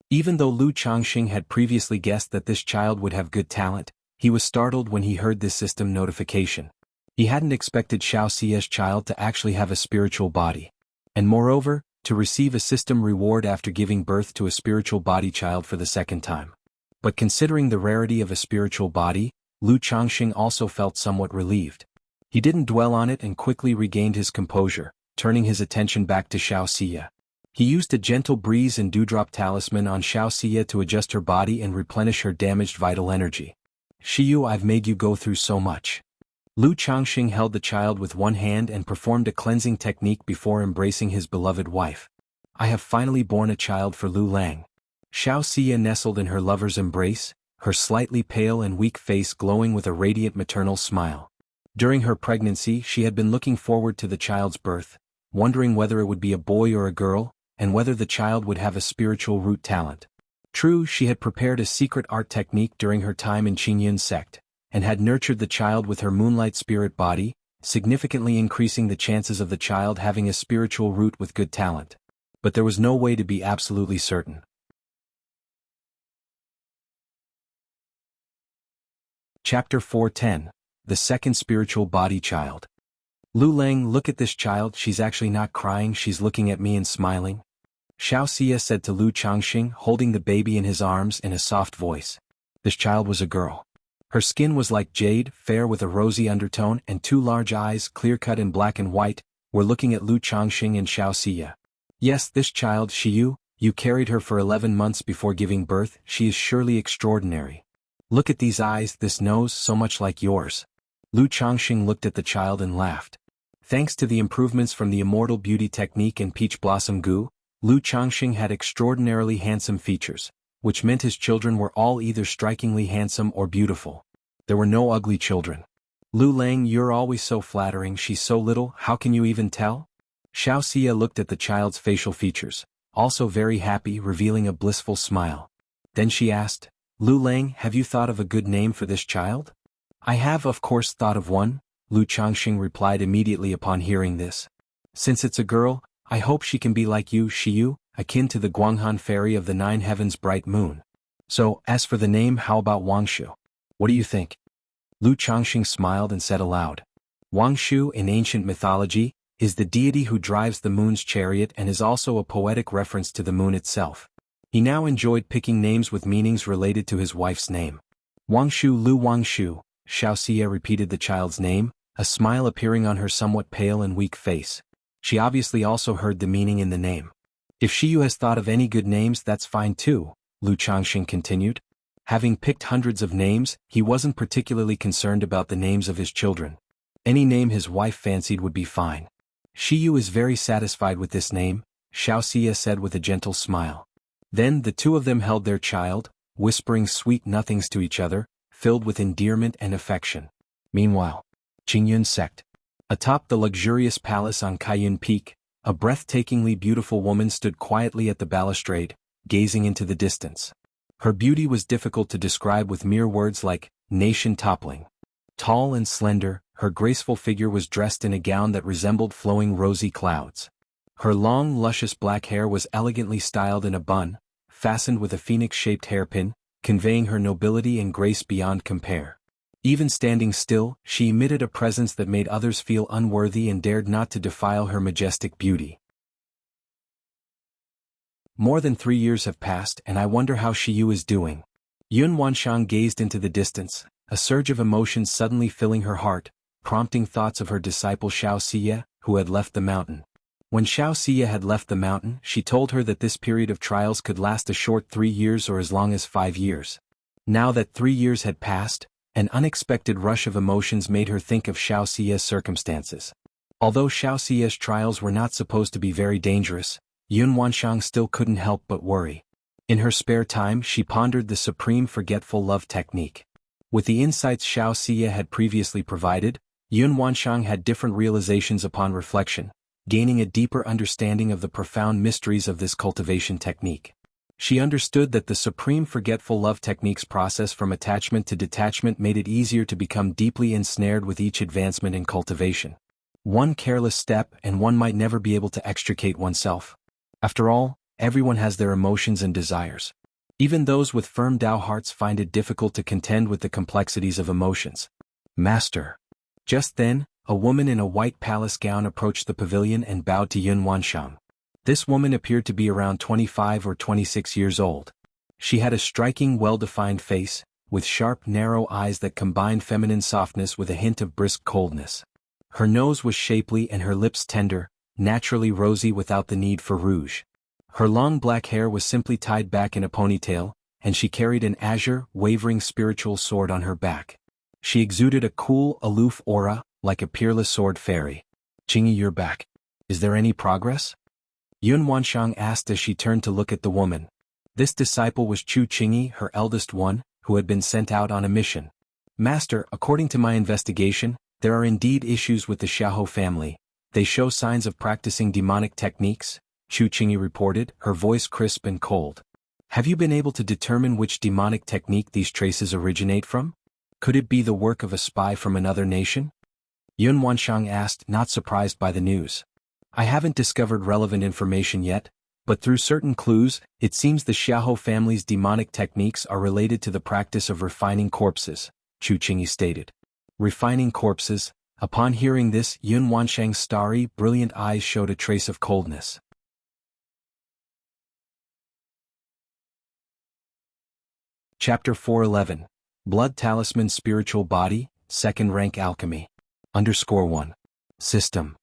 Even though Lu Changxing had previously guessed that this child would have good talent, he was startled when he heard this system notification. He hadn't expected Xiao Xia's child to actually have a spiritual body. And moreover, to receive a system reward after giving birth to a spiritual body child for the second time. But considering the rarity of a spiritual body, Lu Changxing also felt somewhat relieved. He didn't dwell on it and quickly regained his composure, turning his attention back to Xiao Xia. He used a gentle breeze and dewdrop talisman on Xiao Xia to adjust her body and replenish her damaged vital energy. Shiyu, I've made you go through so much. Lu Changxing held the child with one hand and performed a cleansing technique before embracing his beloved wife. I have finally borne a child for Lu Lang. Xiao Xia nestled in her lover's embrace, her slightly pale and weak face glowing with a radiant maternal smile. During her pregnancy she had been looking forward to the child's birth, wondering whether it would be a boy or a girl, and whether the child would have a spiritual root talent. True, she had prepared a secret art technique during her time in Qingyun's sect, and had nurtured the child with her moonlight spirit body, significantly increasing the chances of the child having a spiritual root with good talent. But there was no way to be absolutely certain. Chapter 410. The Second Spiritual Body Child. Lu Lang, look at this child, she's actually not crying, she's looking at me and smiling. Xiao Xia said to Lu Changxing, holding the baby in his arms in a soft voice. This child was a girl. Her skin was like jade, fair with a rosy undertone, and two large eyes, clear-cut in black and white, were looking at Lu Changxing and Xiao Xia. Yes, this child, Shiyu, you carried her for 11 months before giving birth, she is surely extraordinary. Look at these eyes, this nose, so much like yours. Lu Changxing looked at the child and laughed. Thanks to the improvements from the Immortal Beauty Technique and Peach Blossom Goo, Lu Changxing had extraordinarily handsome features, which meant his children were all either strikingly handsome or beautiful. There were no ugly children. Lu Lang, you're always so flattering, she's so little, how can you even tell? Xiao Xia looked at the child's facial features, also very happy, revealing a blissful smile. Then she asked, Lu Lang, have you thought of a good name for this child? I have of course thought of one, Lu Changxing replied immediately upon hearing this. Since it's a girl, I hope she can be like you, Shiyu, akin to the Guanghan fairy of the 9 heavens bright moon. So, as for the name, how about Wangshu? What do you think? Lu Changxing smiled and said aloud. Wangshu, in ancient mythology, is the deity who drives the moon's chariot and is also a poetic reference to the moon itself. He now enjoyed picking names with meanings related to his wife's name. Wangshu, Lu Wangshu, Xiao Xia repeated the child's name, a smile appearing on her somewhat pale and weak face. She obviously also heard the meaning in the name. If Shiyu has thought of any good names, that's fine too, Lu Changxing continued. Having picked hundreds of names, he wasn't particularly concerned about the names of his children. Any name his wife fancied would be fine. Shiyu is very satisfied with this name, Xiao Xia said with a gentle smile. Then the two of them held their child, whispering sweet nothings to each other, filled with endearment and affection. Meanwhile, Qingyun sect. Atop the luxurious palace on Kaiyun Peak, a breathtakingly beautiful woman stood quietly at the balustrade, gazing into the distance. Her beauty was difficult to describe with mere words like nation-toppling. Tall and slender, her graceful figure was dressed in a gown that resembled flowing rosy clouds. Her long, luscious black hair was elegantly styled in a bun, fastened with a phoenix-shaped hairpin, conveying her nobility and grace beyond compare. Even standing still, she emitted a presence that made others feel unworthy and dared not to defile her majestic beauty. More than 3 years have passed, and I wonder how Shiyu is doing. Yun Wanshang gazed into the distance, a surge of emotion suddenly filling her heart, prompting thoughts of her disciple Xiao Xia, who had left the mountain. When Xiao Xia had left the mountain, she told her that this period of trials could last a short 3 years or as long as 5 years. Now that 3 years had passed, an unexpected rush of emotions made her think of Xiao Xia's circumstances. Although Xiao Xia's trials were not supposed to be very dangerous, Yun Wanshang still couldn't help but worry. In her spare time, she pondered the supreme forgetful love technique. With the insights Xiao Xia had previously provided, Yun Wanshang had different realizations upon reflection, gaining a deeper understanding of the profound mysteries of this cultivation technique. She understood that the supreme forgetful love technique's process from attachment to detachment made it easier to become deeply ensnared with each advancement in cultivation. One careless step and one might never be able to extricate oneself. After all, everyone has their emotions and desires. Even those with firm Tao hearts find it difficult to contend with the complexities of emotions. Master. Just then, a woman in a white palace gown approached the pavilion and bowed to Yun Wanshang. This woman appeared to be around 25 or 26 years old. She had a striking, well-defined face, with sharp, narrow eyes that combined feminine softness with a hint of brisk coldness. Her nose was shapely and her lips tender, naturally rosy without the need for rouge. Her long black hair was simply tied back in a ponytail, and she carried an azure, wavering spiritual sword on her back. She exuded a cool, aloof aura, like a peerless sword fairy. Qingyi, you're back. Is there any progress? Yun Wanshang asked as she turned to look at the woman. This disciple was Chu Qingyi, her eldest one, who had been sent out on a mission. Master, according to my investigation, there are indeed issues with the Xiahou family. They show signs of practicing demonic techniques, Chu Qingyi reported, her voice crisp and cold. Have you been able to determine which demonic technique these traces originate from? Could it be the work of a spy from another nation? Yun Wanshang asked, not surprised by the news. I haven't discovered relevant information yet, but through certain clues, it seems the Xiahou family's demonic techniques are related to the practice of refining corpses, Chu Qingyi stated. Refining corpses. Upon hearing this, Yun Wanshang's starry, brilliant eyes showed a trace of coldness. Chapter 411. Blood Talisman Spiritual Body, Second Rank Alchemy. _1. System.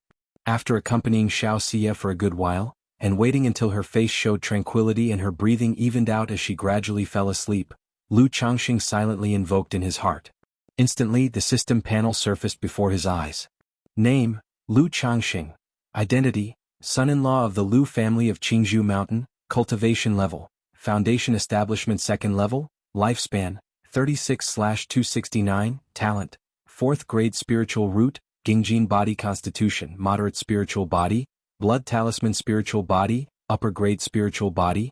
After accompanying Xiao Xie for a good while, and waiting until her face showed tranquility and her breathing evened out as she gradually fell asleep, Lu Changxing silently invoked in his heart. Instantly, the system panel surfaced before his eyes. Name, Lu Changxing. Identity, son-in-law of the Lu family of Qingzhou Mountain, cultivation level, foundation establishment second level, lifespan, 36/269, talent, 4th grade spiritual root, Gingjin body constitution, moderate spiritual body, blood talisman spiritual body, upper grade spiritual body,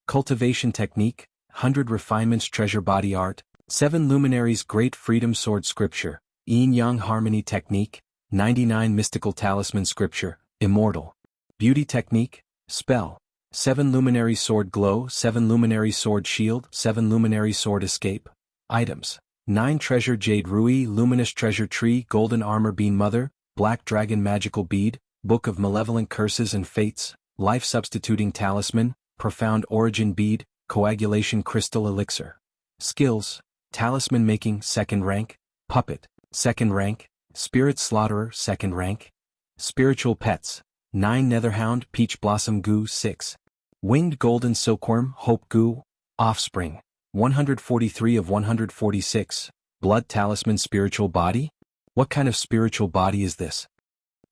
cultivation technique, 100 refinements treasure body art, 7 luminaries great freedom sword scripture, yin-yang harmony technique, 99 mystical talisman scripture, immortal, beauty technique, spell, 7 luminary sword glow, 7 luminary sword shield, 7 luminary sword escape, items, 9 treasure jade rui luminous treasure tree golden armor bean mother, black dragon magical bead, book of malevolent curses and fates, life substituting talisman, profound origin bead, coagulation crystal elixir. Skills, talisman making second rank, puppet, second rank, spirit slaughterer second rank. Spiritual pets, 9 netherhound peach blossom goo 6. Winged golden silkworm hope goo, offspring. 143 of 146, blood talisman spiritual body? What kind of spiritual body is this?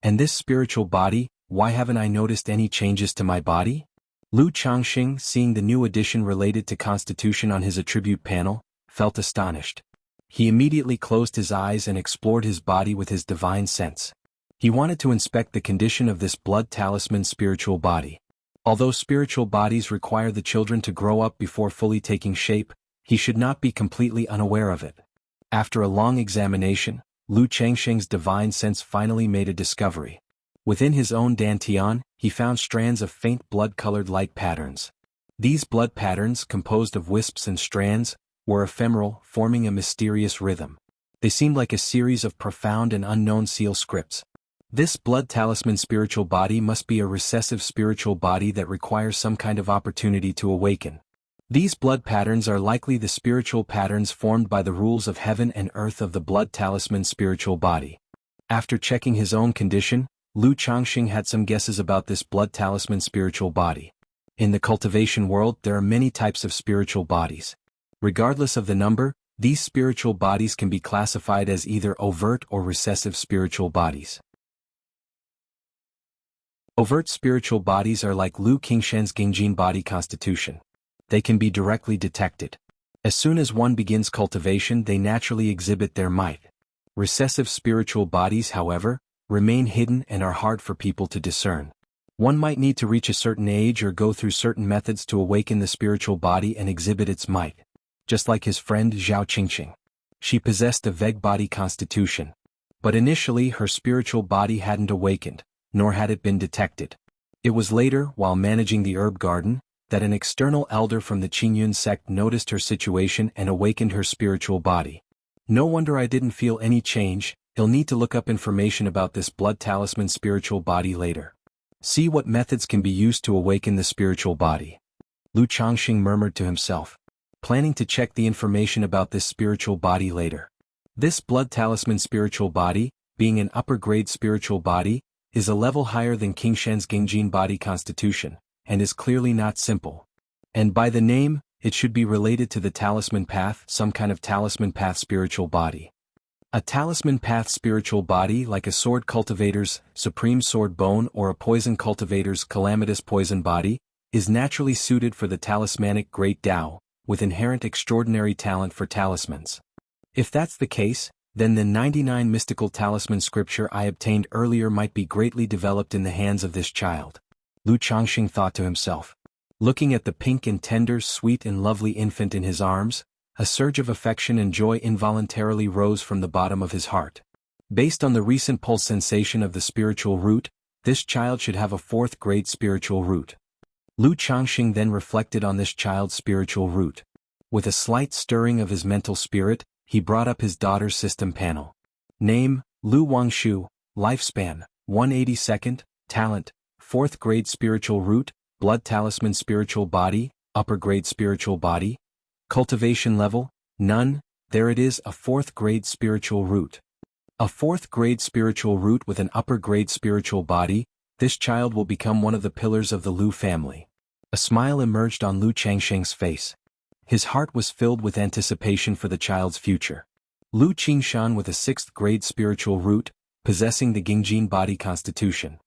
And this spiritual body, why haven't I noticed any changes to my body? Lu Changxing, seeing the new addition related to constitution on his attribute panel, felt astonished. He immediately closed his eyes and explored his body with his divine sense. He wanted to inspect the condition of this blood talisman spiritual body. Although spiritual bodies require the children to grow up before fully taking shape, he should not be completely unaware of it. After a long examination, Lu Changxing's divine sense finally made a discovery. Within his own dantian, he found strands of faint blood-colored light patterns. These blood patterns, composed of wisps and strands, were ephemeral, forming a mysterious rhythm. They seemed like a series of profound and unknown seal scripts. This blood talisman spiritual body must be a recessive spiritual body that requires some kind of opportunity to awaken. These blood patterns are likely the spiritual patterns formed by the rules of heaven and earth of the blood talisman spiritual body. After checking his own condition, Lu Changxing had some guesses about this blood talisman spiritual body. In the cultivation world, there are many types of spiritual bodies. Regardless of the number, these spiritual bodies can be classified as either overt or recessive spiritual bodies. Overt spiritual bodies are like Lu Qingshan's Gingjin body constitution. They can be directly detected. As soon as one begins cultivation, they naturally exhibit their might. Recessive spiritual bodies, however, remain hidden and are hard for people to discern. One might need to reach a certain age or go through certain methods to awaken the spiritual body and exhibit its might. Just like his friend Zhao Qingqing. She possessed a vague body constitution. But initially her spiritual body hadn't awakened, nor had it been detected. It was later, while managing the herb garden, that an external elder from the Qingyun sect noticed her situation and awakened her spiritual body. No wonder I didn't feel any change. You'll need to look up information about this blood talisman spiritual body later. See what methods can be used to awaken the spiritual body. Lu Changxing murmured to himself, planning to check the information about this spiritual body later. This blood talisman spiritual body, being an upper-grade spiritual body, is a level higher than Qingshan's Gingjin body constitution, and is clearly not simple. And by the name, it should be related to the talisman path, some kind of talisman path spiritual body. A talisman path spiritual body, like a sword cultivator's supreme sword bone or a poison cultivator's calamitous poison body, is naturally suited for the talismanic great Tao, with inherent extraordinary talent for talismans. If that's the case, then the 99 mystical talisman scripture I obtained earlier might be greatly developed in the hands of this child. Lu Changxing thought to himself. Looking at the pink and tender, sweet and lovely infant in his arms, a surge of affection and joy involuntarily rose from the bottom of his heart. Based on the recent pulse sensation of the spiritual root, this child should have a 4th grade spiritual root. Lu Changxing then reflected on this child's spiritual root. With a slight stirring of his mental spirit, he brought up his daughter's system panel. Name, Lu Wangshu, lifespan, 182nd, talent, 4th grade spiritual root, blood talisman spiritual body, upper grade spiritual body. Cultivation level, none. There it is, a 4th grade spiritual root. A 4th grade spiritual root with an upper grade spiritual body, this child will become one of the pillars of the Lu family. A smile emerged on Lu Changxing's face. His heart was filled with anticipation for the child's future. Lu Qingshan with a 6th grade spiritual root, possessing the Gingjin body constitution.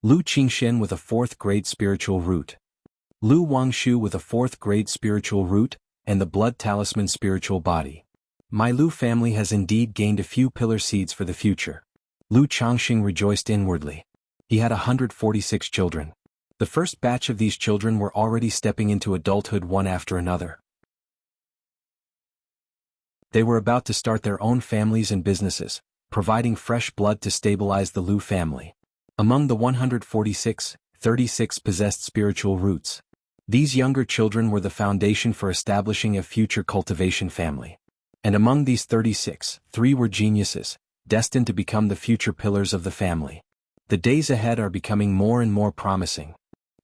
Lu Qingshen with a 4th grade spiritual root. Lu Wangshu with a 4th grade spiritual root, and the blood talisman spiritual body. My Lu family has indeed gained a few pillar seeds for the future. Lu Changxing rejoiced inwardly. He had 146 children. The first batch of these children were already stepping into adulthood one after another. They were about to start their own families and businesses, providing fresh blood to stabilize the Lu family. Among the 146, 36 possessed spiritual roots. These younger children were the foundation for establishing a future cultivation family. And among these 36, 3 were geniuses, destined to become the future pillars of the family. The days ahead are becoming more and more promising.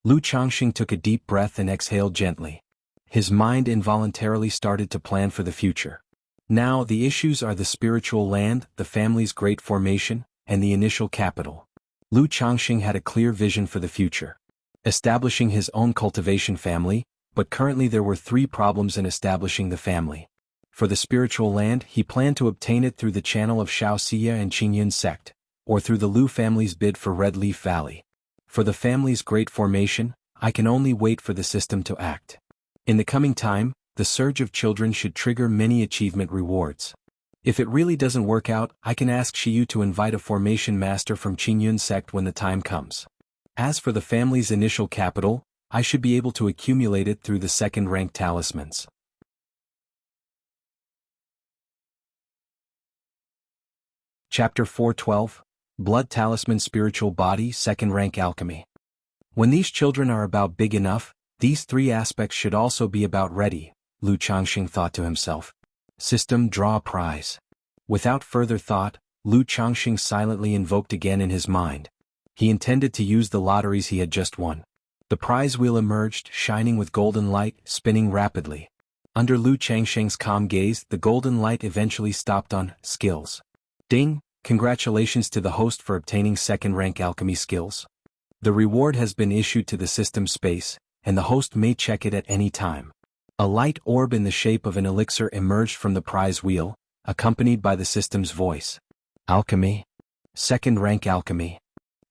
Lu Changxing took a deep breath and exhaled gently. His mind involuntarily started to plan for the future. Now the issues are the spiritual land, the family's great formation, and the initial capital. Lu Changxing had a clear vision for the future. Establishing his own cultivation family, but currently there were 3 problems in establishing the family. For the spiritual land, he planned to obtain it through the channel of Shaoxia and Qingyun sect, or through the Lu family's bid for Red Leaf Valley. For the family's great formation, I can only wait for the system to act. In the coming time, the surge of children should trigger many achievement rewards. If it really doesn't work out, I can ask Shiyu to invite a formation master from Qingyun sect when the time comes. As for the family's initial capital, I should be able to accumulate it through the 2nd rank talismans. Chapter 412, Blood Talisman Spiritual Body 2nd Rank Alchemy. When these children are about big enough, these 3 aspects should also be about ready, Lu Changxing thought to himself. System draw a prize. Without further thought, Lu Changxing silently invoked again in his mind. He intended to use the lotteries he had just won. The prize wheel emerged, shining with golden light, spinning rapidly. Under Lu Changxing's calm gaze, the golden light eventually stopped on skills. Ding! Congratulations to the host for obtaining 2nd rank alchemy skills. The reward has been issued to the system space, and the host may check it at any time. A light orb in the shape of an elixir emerged from the prize wheel, accompanied by the system's voice. Alchemy. 2nd rank alchemy.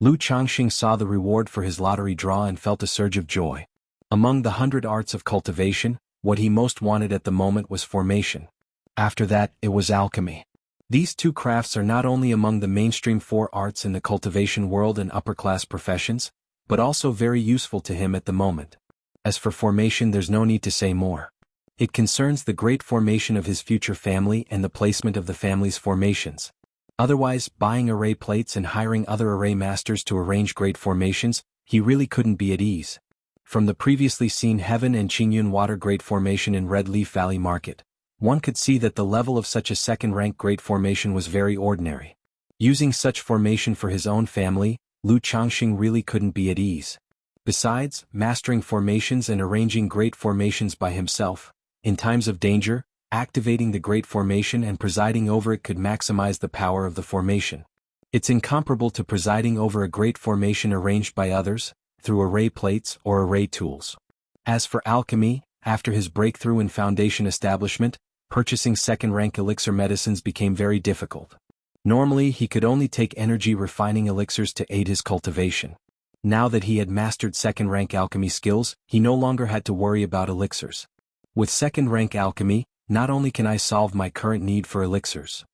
Lu Changxing saw the reward for his lottery draw and felt a surge of joy. Among the 100 arts of cultivation, what he most wanted at the moment was formation. After that, it was alchemy. These 2 crafts are not only among the mainstream 4 arts in the cultivation world and upper-class professions, but also very useful to him at the moment. As for formation, there's no need to say more. It concerns the great formation of his future family and the placement of the family's formations. Otherwise, buying array plates and hiring other array masters to arrange great formations, he really couldn't be at ease. From the previously seen Heaven and Qingyun Water Great Formation in Red Leaf Valley Market, one could see that the level of such a 2nd rank great formation was very ordinary. Using such formation for his own family, Lu Changxing really couldn't be at ease. Besides, mastering formations and arranging great formations by himself, in times of danger, activating the great formation and presiding over it could maximize the power of the formation. It's incomparable to presiding over a great formation arranged by others, through array plates or array tools. As for alchemy, after his breakthrough in foundation establishment, purchasing 2nd rank elixir medicines became very difficult. Normally he could only take energy refining elixirs to aid his cultivation. Now that he had mastered 2nd rank alchemy skills, he no longer had to worry about elixirs. With 2nd rank alchemy, not only can I solve my current need for elixirs.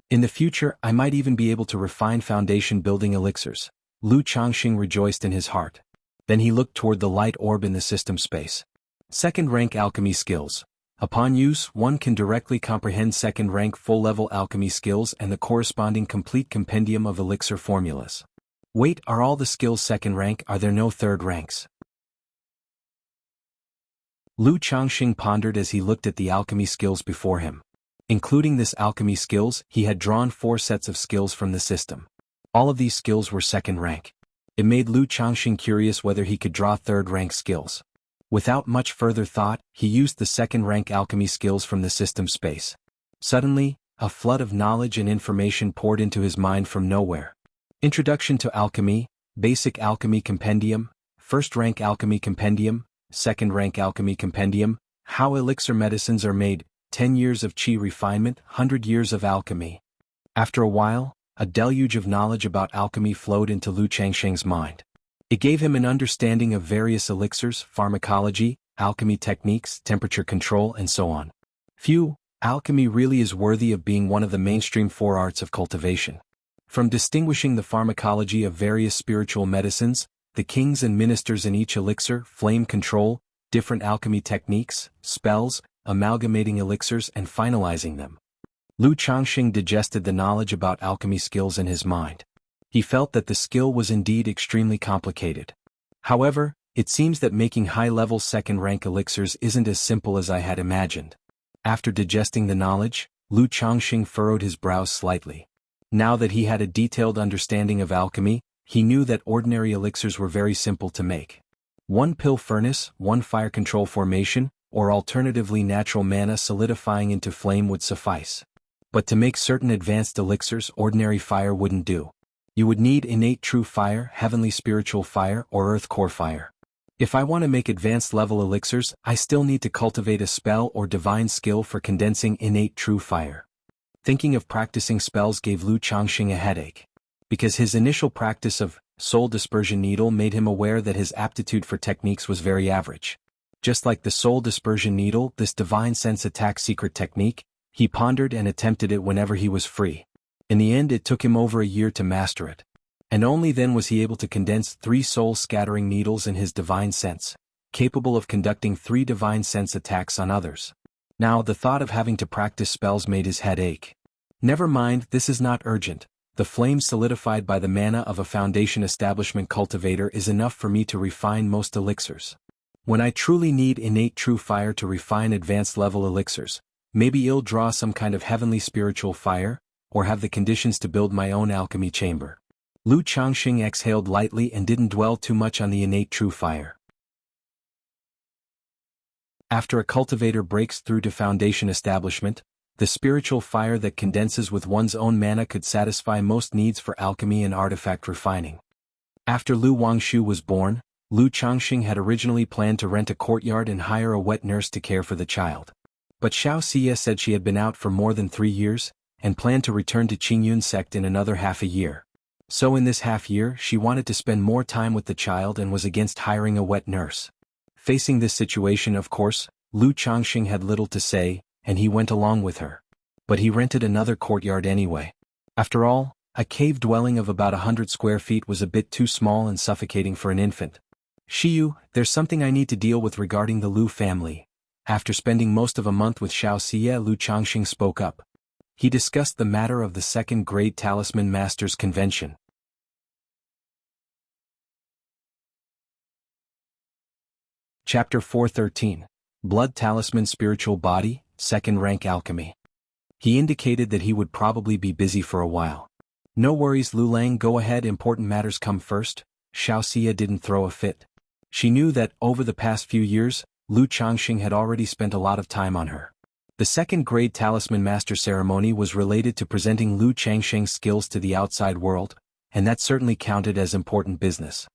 In the future, I might even be able to refine foundation building elixirs. Lu Changxing rejoiced in his heart. Then he looked toward the light orb in the system space. Second-rank alchemy skills. Upon use, one can directly comprehend second-rank full-level alchemy skills and the corresponding complete compendium of elixir formulas. Wait, are all the skills second rank? Are there no third ranks? Lu Changxing pondered as he looked at the alchemy skills before him. Including this alchemy skills, he had drawn 4 sets of skills from the system. All of these skills were second rank. It made Lu Changxing curious whether he could draw third-rank skills. Without much further thought, he used the second-rank alchemy skills from the system space. Suddenly, a flood of knowledge and information poured into his mind from nowhere. Introduction to Alchemy, Basic Alchemy Compendium, First-rank Alchemy Compendium, Second-rank Alchemy Compendium, How Elixir Medicines Are Made, 10 Years of Qi Refinement, 100 Years of Alchemy. After a while, a deluge of knowledge about alchemy flowed into Lu Changxing's mind. It gave him an understanding of various elixirs, pharmacology, alchemy techniques, temperature control, and so on. Phew, alchemy really is worthy of being one of the mainstream 4 arts of cultivation. From distinguishing the pharmacology of various spiritual medicines, the kings and ministers in each elixir, flame control, different alchemy techniques, spells, amalgamating elixirs and finalizing them. Lu Changxing digested the knowledge about alchemy skills in his mind. He felt that the skill was indeed extremely complicated. However, it seems that making high-level second-rank elixirs isn't as simple as I had imagined. After digesting the knowledge, Lu Changxing furrowed his brows slightly. Now that he had a detailed understanding of alchemy, he knew that ordinary elixirs were very simple to make. 1 pill furnace, 1 fire control formation, or alternatively natural mana solidifying into flame would suffice. But to make certain advanced elixirs, ordinary fire wouldn't do. You would need innate true fire, heavenly spiritual fire, or earth core fire. If I want to make advanced level elixirs, I still need to cultivate a spell or divine skill for condensing innate true fire. Thinking of practicing spells gave Lu Changxing a headache. Because his initial practice of soul dispersion needle made him aware that his aptitude for techniques was very average. Just like the soul dispersion needle, this divine sense attack secret technique, he pondered and attempted it whenever he was free. In the end, it took him over a year to master it. And only then was he able to condense 3 soul-scattering needles in his divine sense, capable of conducting 3 divine sense attacks on others. Now the thought of having to practice spells made his head ache. Never mind, this is not urgent. The flame solidified by the mana of a foundation establishment cultivator is enough for me to refine most elixirs. When I truly need innate true fire to refine advanced level elixirs, maybe I'll draw some kind of heavenly spiritual fire, or have the conditions to build my own alchemy chamber. Lu Changxing exhaled lightly and didn't dwell too much on the innate true fire. After a cultivator breaks through to foundation establishment, the spiritual fire that condenses with one's own mana could satisfy most needs for alchemy and artifact refining. After Lu Wangshu was born, Lu Changxing had originally planned to rent a courtyard and hire a wet nurse to care for the child. But Xiao Xie said she had been out for more than 3 years, and planned to return to Qingyun sect in another half a year. So in this half year she wanted to spend more time with the child and was against hiring a wet nurse. Facing this situation, of course, Lu Changxing had little to say, and he went along with her. But he rented another courtyard anyway. After all, a cave dwelling of about 100 square feet was a bit too small and suffocating for an infant. Shiyu, there's something I need to deal with regarding the Lu family. After spending most of a month with Xiao Xie, Lu Changxing spoke up. He discussed the matter of the 2nd grade Talisman Masters Convention. Chapter 413. Blood Talisman Spiritual Body, 2nd Rank Alchemy. He indicated that he would probably be busy for a while. No worries, Lu Lang, go ahead, important matters come first. Xiao Xie didn't throw a fit. She knew that, over the past few years, Lu Changxing had already spent a lot of time on her. The 2nd grade Talisman Master ceremony was related to presenting Lu Changxing's skills to the outside world, and that certainly counted as important business.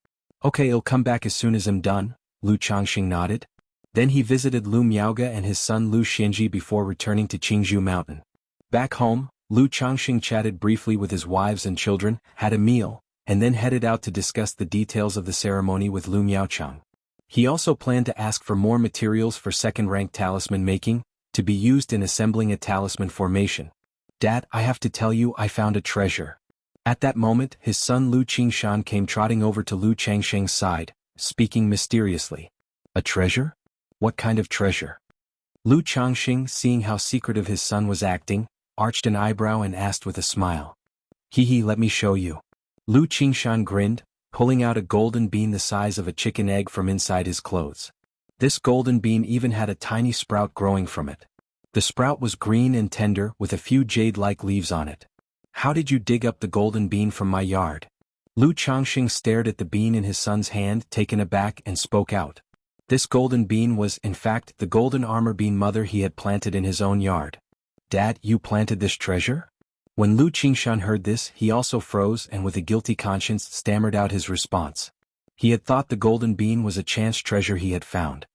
Okay, I'll come back as soon as I'm done, Lu Changxing nodded. Then he visited Lu Miaoga and his son Lu Xianji before returning to Qingzhou Mountain. Back home, Lu Changxing chatted briefly with his wives and children, had a meal, and then headed out to discuss the details of the ceremony with Lu Miaochang. He also planned to ask for more materials for 2nd rank talisman making, to be used in assembling a talisman formation. Dad, I have to tell you, I found a treasure. At that moment, his son Lu Qingshan came trotting over to Lu Changxing's side, speaking mysteriously. A treasure? What kind of treasure? Lu Changxing, seeing how secretive his son was acting, arched an eyebrow and asked with a smile. Hee, let me show you. Lu Qingshan grinned, pulling out a golden bean the size of a chicken egg from inside his clothes. This golden bean even had a tiny sprout growing from it. The sprout was green and tender with a few jade-like leaves on it. How did you dig up the golden bean from my yard? Lu Changxing stared at the bean in his son's hand, taken aback, and spoke out. This golden bean was, in fact, the golden armor bean mother he had planted in his own yard. Dad, you planted this treasure? When Lu Qingshan heard this, he also froze and with a guilty conscience stammered out his response. He had thought the golden bean was a chance treasure he had found.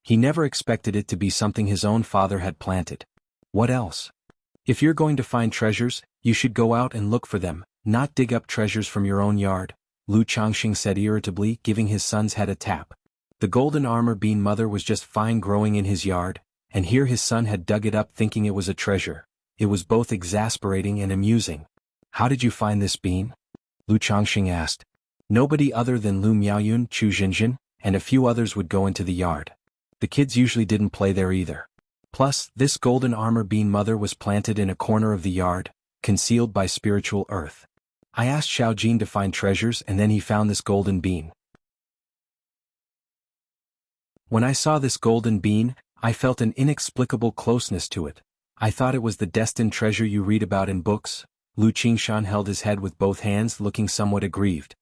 He never expected it to be something his own father had planted. What else? If you're going to find treasures, you should go out and look for them, not dig up treasures from your own yard, Lu Changxing said irritably, giving his son's head a tap. The golden armor bean mother was just fine growing in his yard, and here his son had dug it up thinking it was a treasure. It was both exasperating and amusing. How did you find this bean? Lu Changxing asked. Nobody other than Lu Miaoyun, Chu Jinjin, and a few others would go into the yard. The kids usually didn't play there either. Plus, this golden armor bean mother was planted in a corner of the yard, concealed by spiritual earth. I asked Xiao Jin to find treasures and then he found this golden bean. When I saw this golden bean, I felt an inexplicable closeness to it. I thought it was the destined treasure you read about in books. Lu Qingshan held his head with both hands, looking somewhat aggrieved.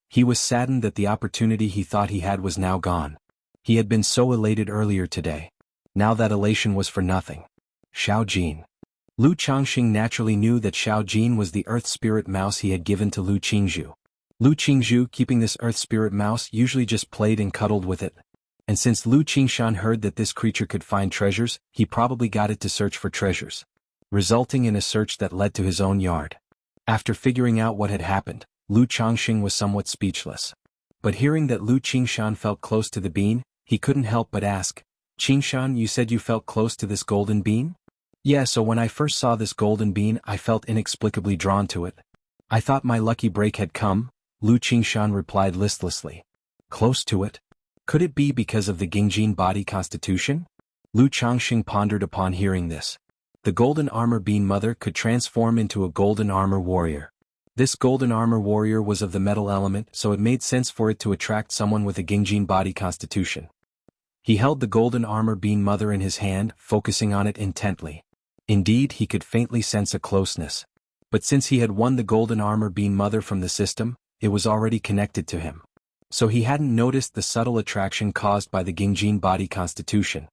He was saddened that the opportunity he thought he had was now gone. He had been so elated earlier today. Now that elation was for nothing. Xiao Jin. Lu Changxing naturally knew that Xiao Jin was the earth spirit mouse he had given to Lu Qingzhu. Lu Qingzhu, keeping this earth spirit mouse, usually just played and cuddled with it. And since Lu Qingshan heard that this creature could find treasures, he probably got it to search for treasures, resulting in a search that led to his own yard. After figuring out what had happened, Lu Changxing was somewhat speechless. But hearing that Lu Qingshan felt close to the bean, he couldn't help but ask, Qingshan, you said you felt close to this golden bean? Yeah, so when I first saw this golden bean I felt inexplicably drawn to it. I thought my lucky break had come, Lu Qingshan replied listlessly. Close to it? Could it be because of the Gingjin body constitution? Lu Changxing pondered upon hearing this. The golden armor bean mother could transform into a golden armor warrior. This golden armor warrior was of the metal element, so it made sense for it to attract someone with a Gingjin body constitution. He held the golden armor bean mother in his hand, focusing on it intently. Indeed, he could faintly sense a closeness. But since he had won the golden armor bean mother from the system, it was already connected to him. So he hadn't noticed the subtle attraction caused by the Gingjin body constitution.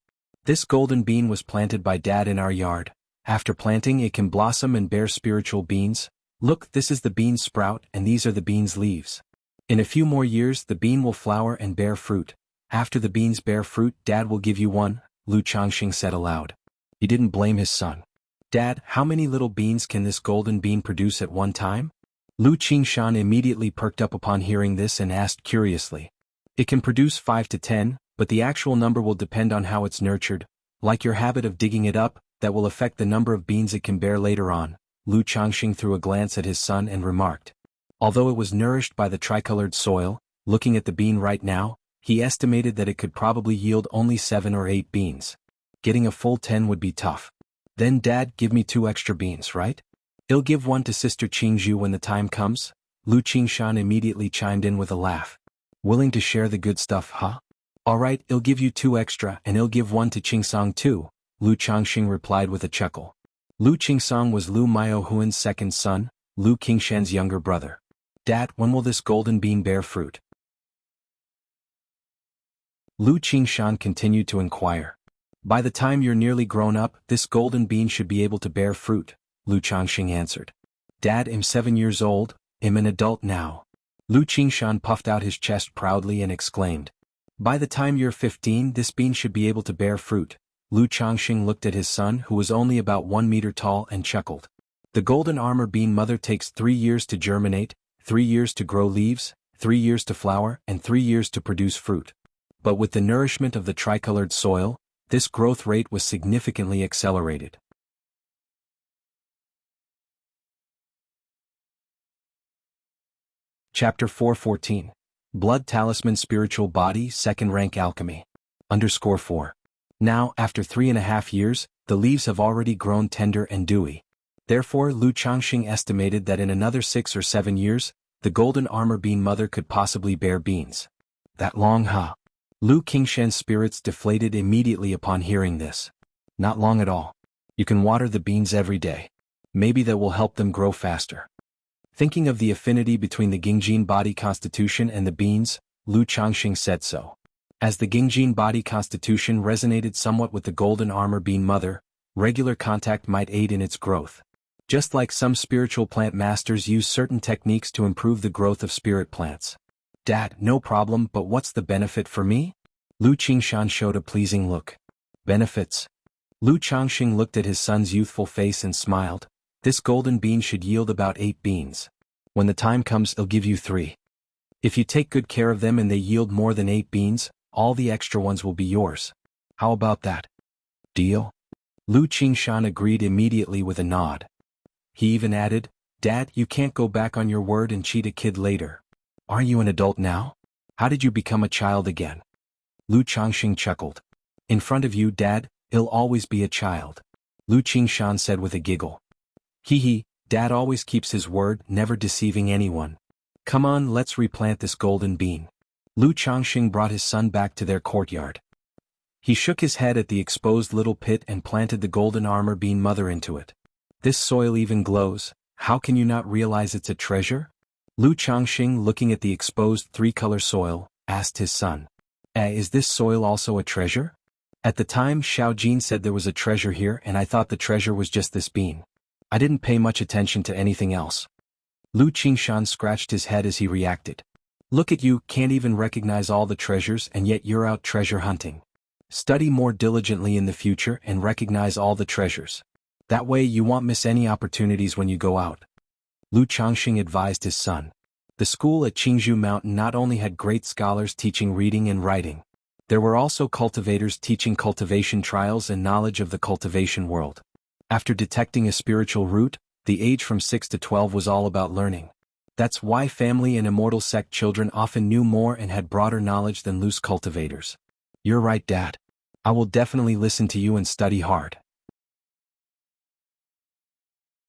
This golden bean was planted by Dad in our yard. After planting, it can blossom and bear spiritual beans. Look, this is the bean sprout and these are the bean's leaves. In a few more years the bean will flower and bear fruit. After the beans bear fruit, Dad will give you one, Lu Changxing said aloud. He didn't blame his son. Dad, how many little beans can this golden bean produce at one time? Lu Qingshan immediately perked up upon hearing this and asked curiously. It can produce 5 to 10, but the actual number will depend on how it's nurtured. Like your habit of digging it up, that will affect the number of beans it can bear later on. Lu Changxing threw a glance at his son and remarked. Although it was nourished by the tricolored soil, looking at the bean right now, he estimated that it could probably yield only 7 or 8 beans. Getting a full 10 would be tough. Then Dad, give me 2 extra beans, right? I'll give one to Sister Qingzhu when the time comes. Lu Qingshan immediately chimed in with a laugh. Willing to share the good stuff, huh? Alright, I'll give you 2 extra and I'll give one to Qingsong too, Lu Changxing replied with a chuckle. Lu Qingsong was Lu Miaohuan's second son, Lu Qingshan's younger brother. Dad, when will this golden bean bear fruit? Lu Qingshan continued to inquire. By the time you're nearly grown up, this golden bean should be able to bear fruit, Lu Changxing answered. Dad, I'm 7 years old, I'm an adult now. Lu Qingshan puffed out his chest proudly and exclaimed. By the time you're 15, this bean should be able to bear fruit. Lu Changxing looked at his son who was only about 1 meter tall and chuckled. The golden armor bean mother takes 3 years to germinate, 3 years to grow leaves, 3 years to flower, and 3 years to produce fruit. But with the nourishment of the tricolored soil, this growth rate was significantly accelerated. Chapter 4:14. Blood Talisman Spiritual Body 2nd Rank Alchemy. _4. Now, after 3.5 years, the leaves have already grown tender and dewy. Therefore, Lu Changxing estimated that in another 6 or 7 years, the golden armor bean mother could possibly bear beans. That long, huh? Lu Qingshan's spirits deflated immediately upon hearing this. Not long at all. You can water the beans every day. Maybe that will help them grow faster. Thinking of the affinity between the Gingjin body constitution and the beans, Lu Changxing said so. As the Gingjin body constitution resonated somewhat with the golden armor bean mother, regular contact might aid in its growth. Just like some spiritual plant masters use certain techniques to improve the growth of spirit plants. Dad, no problem, but what's the benefit for me? Lu Qingshan showed a pleasing look. Benefits? Lu Changxing looked at his son's youthful face and smiled. This golden bean should yield about 8 beans. When the time comes, I'll give you 3. If you take good care of them and they yield more than 8 beans, all the extra ones will be yours. How about that? Deal? Lu Qingshan agreed immediately with a nod. He even added, Dad, you can't go back on your word and cheat a kid later. Aren't you an adult now? How did you become a child again? Lu Changxing chuckled. In front of you, Dad, I'll always be a child. Lu Qingshan said with a giggle. Hee, Dad always keeps his word, never deceiving anyone. Come on, let's replant this golden bean. Lu Changxing brought his son back to their courtyard. He shook his head at the exposed little pit and planted the golden armor bean mother into it. This soil even glows, how can you not realize it's a treasure? Lu Changxing, looking at the exposed 3-color soil, asked his son. Is this soil also a treasure? At the time, Xiao Jin said there was a treasure here and I thought the treasure was just this bean. I didn't pay much attention to anything else. Lu Qingshan scratched his head as he reacted. Look at you, can't even recognize all the treasures and yet you're out treasure hunting. Study more diligently in the future and recognize all the treasures. That way you won't miss any opportunities when you go out. Lu Changxing advised his son. The school at Qingzhou Mountain not only had great scholars teaching reading and writing. There were also cultivators teaching cultivation trials and knowledge of the cultivation world. After detecting a spiritual root, the age from 6 to 12 was all about learning. That's why family and immortal sect children often knew more and had broader knowledge than loose cultivators. You're right, Dad. I will definitely listen to you and study hard.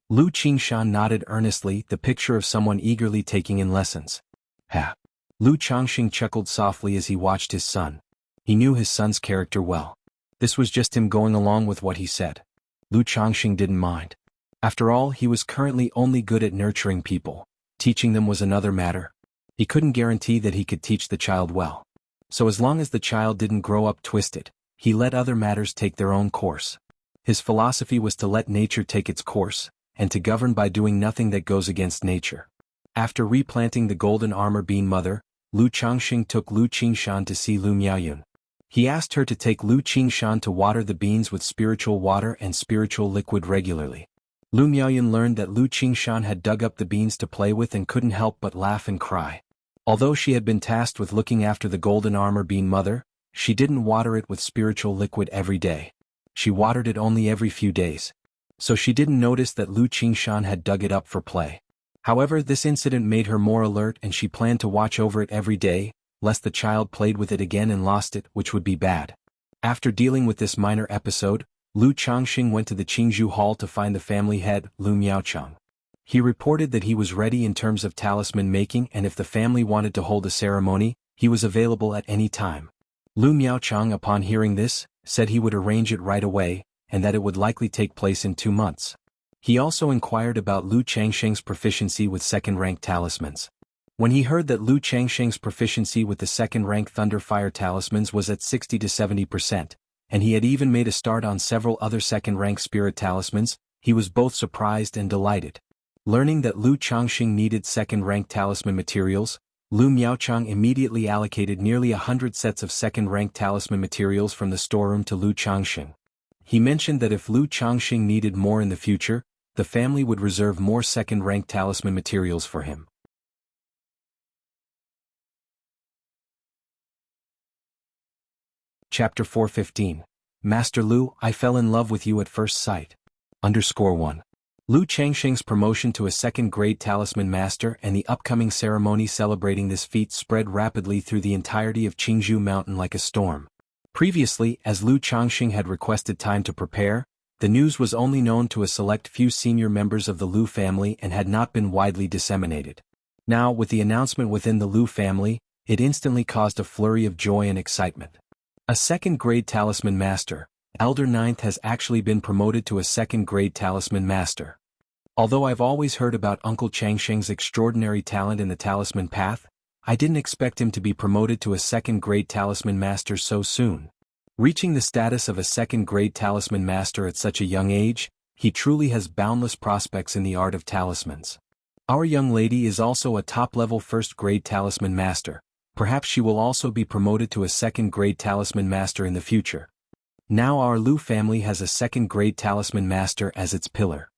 Lu Qingshan nodded earnestly, the picture of someone eagerly taking in lessons. Ha! Lu Changxing chuckled softly as he watched his son. He knew his son's character well. This was just him going along with what he said. Lu Changxing didn't mind. After all, he was currently only good at nurturing people. Teaching them was another matter. He couldn't guarantee that he could teach the child well. So as long as the child didn't grow up twisted, he let other matters take their own course. His philosophy was to let nature take its course, and to govern by doing nothing that goes against nature. After replanting the golden armor bean mother, Lu Changxing took Lu Qingshan to see Lu Miaoyun. He asked her to take Lu Qingshan to water the beans with spiritual water and spiritual liquid regularly. Lu Miaoyun learned that Lu Qingshan had dug up the beans to play with and couldn't help but laugh and cry. Although she had been tasked with looking after the golden armor bean mother, she didn't water it with spiritual liquid every day. She watered it only every few days. So she didn't notice that Lu Qingshan had dug it up for play. However, this incident made her more alert and she planned to watch over it every day, lest the child played with it again and lost it, which would be bad. After dealing with this minor episode, Lu Changxing went to the Qingzhou Hall to find the family head, Lu Miaocheng. He reported that he was ready in terms of talisman making and if the family wanted to hold a ceremony, he was available at any time. Lu Miaocheng, upon hearing this, said he would arrange it right away, and that it would likely take place in 2 months. He also inquired about Lu Changxing's proficiency with second-rank talismans. When he heard that Lu Changxing's proficiency with the second-rank Thunder Fire talismans was at 60 to 70%, and he had even made a start on several other second-rank spirit talismans, he was both surprised and delighted. Learning that Lu Changxing needed second-rank talisman materials, Lu Miaocheng immediately allocated nearly 100 sets of second-rank talisman materials from the storeroom to Lu Changxing. He mentioned that if Lu Changxing needed more in the future, the family would reserve more second-rank talisman materials for him. Chapter 415. Master Lu, I fell in love with you at first sight. _1. Lu Changxing's promotion to a second-grade talisman master and the upcoming ceremony celebrating this feat spread rapidly through the entirety of Qingzhou Mountain like a storm. Previously, as Lu Changxing had requested time to prepare, the news was only known to a select few senior members of the Lu family and had not been widely disseminated. Now, with the announcement within the Lu family, it instantly caused a flurry of joy and excitement. A second-grade talisman master, Elder Ninth, has actually been promoted to a second-grade talisman master. Although I've always heard about Uncle Changsheng's extraordinary talent in the talisman path, I didn't expect him to be promoted to a second-grade talisman master so soon. Reaching the status of a second-grade talisman master at such a young age, he truly has boundless prospects in the art of talismans. Our young lady is also a top-level first-grade talisman master. Perhaps she will also be promoted to a second-grade talisman master in the future. Now our Lu family has a second-grade talisman master as its pillar.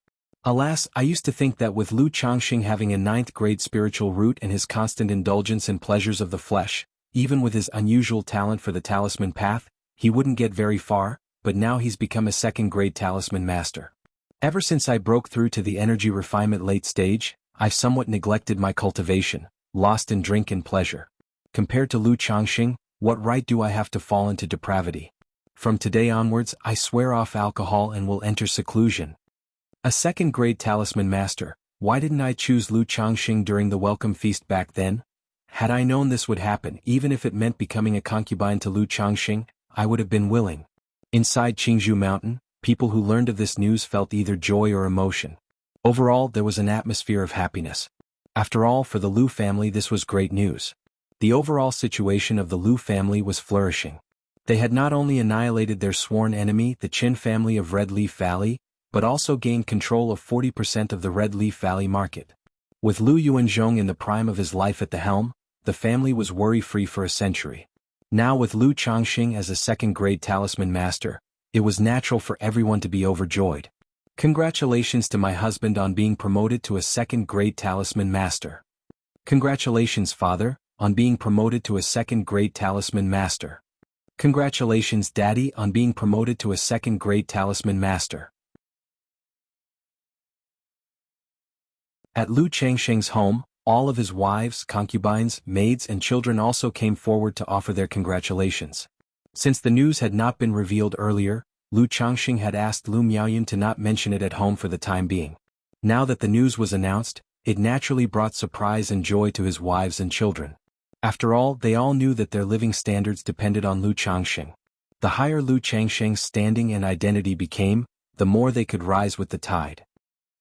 Alas, I used to think that with Lu Changxing having a ninth-grade spiritual root and his constant indulgence in pleasures of the flesh, even with his unusual talent for the talisman path, he wouldn't get very far, but now he's become a second-grade talisman master. Ever since I broke through to the energy refinement late stage, I've somewhat neglected my cultivation, lost in drink and pleasure. Compared to Lu Changxing, what right do I have to fall into depravity? From today onwards, I swear off alcohol and will enter seclusion. A second-grade talisman master, why didn't I choose Lu Changxing during the welcome feast back then? Had I known this would happen, even if it meant becoming a concubine to Lu Changxing, I would have been willing. Inside Qingzhou Mountain, people who learned of this news felt either joy or emotion. Overall, there was an atmosphere of happiness. After all, for the Lu family this was great news. The overall situation of the Lu family was flourishing. They had not only annihilated their sworn enemy, the Qin family of Red Leaf Valley, but also gained control of 40% of the Red Leaf Valley market. With Lu Yuanzhong in the prime of his life at the helm, the family was worry-free for a century. Now with Lu Changxing as a second-grade talisman master, it was natural for everyone to be overjoyed. Congratulations to my husband on being promoted to a second-grade talisman master. Congratulations, father, on being promoted to a second-grade talisman master. Congratulations, Daddy, on being promoted to a second-grade talisman master. At Lu Changxing's home, all of his wives, concubines, maids and children also came forward to offer their congratulations. Since the news had not been revealed earlier, Lu Changxing had asked Lu Miaoyun to not mention it at home for the time being. Now that the news was announced, it naturally brought surprise and joy to his wives and children. After all, they all knew that their living standards depended on Lu Changxing. The higher Lu Changxing's standing and identity became, the more they could rise with the tide.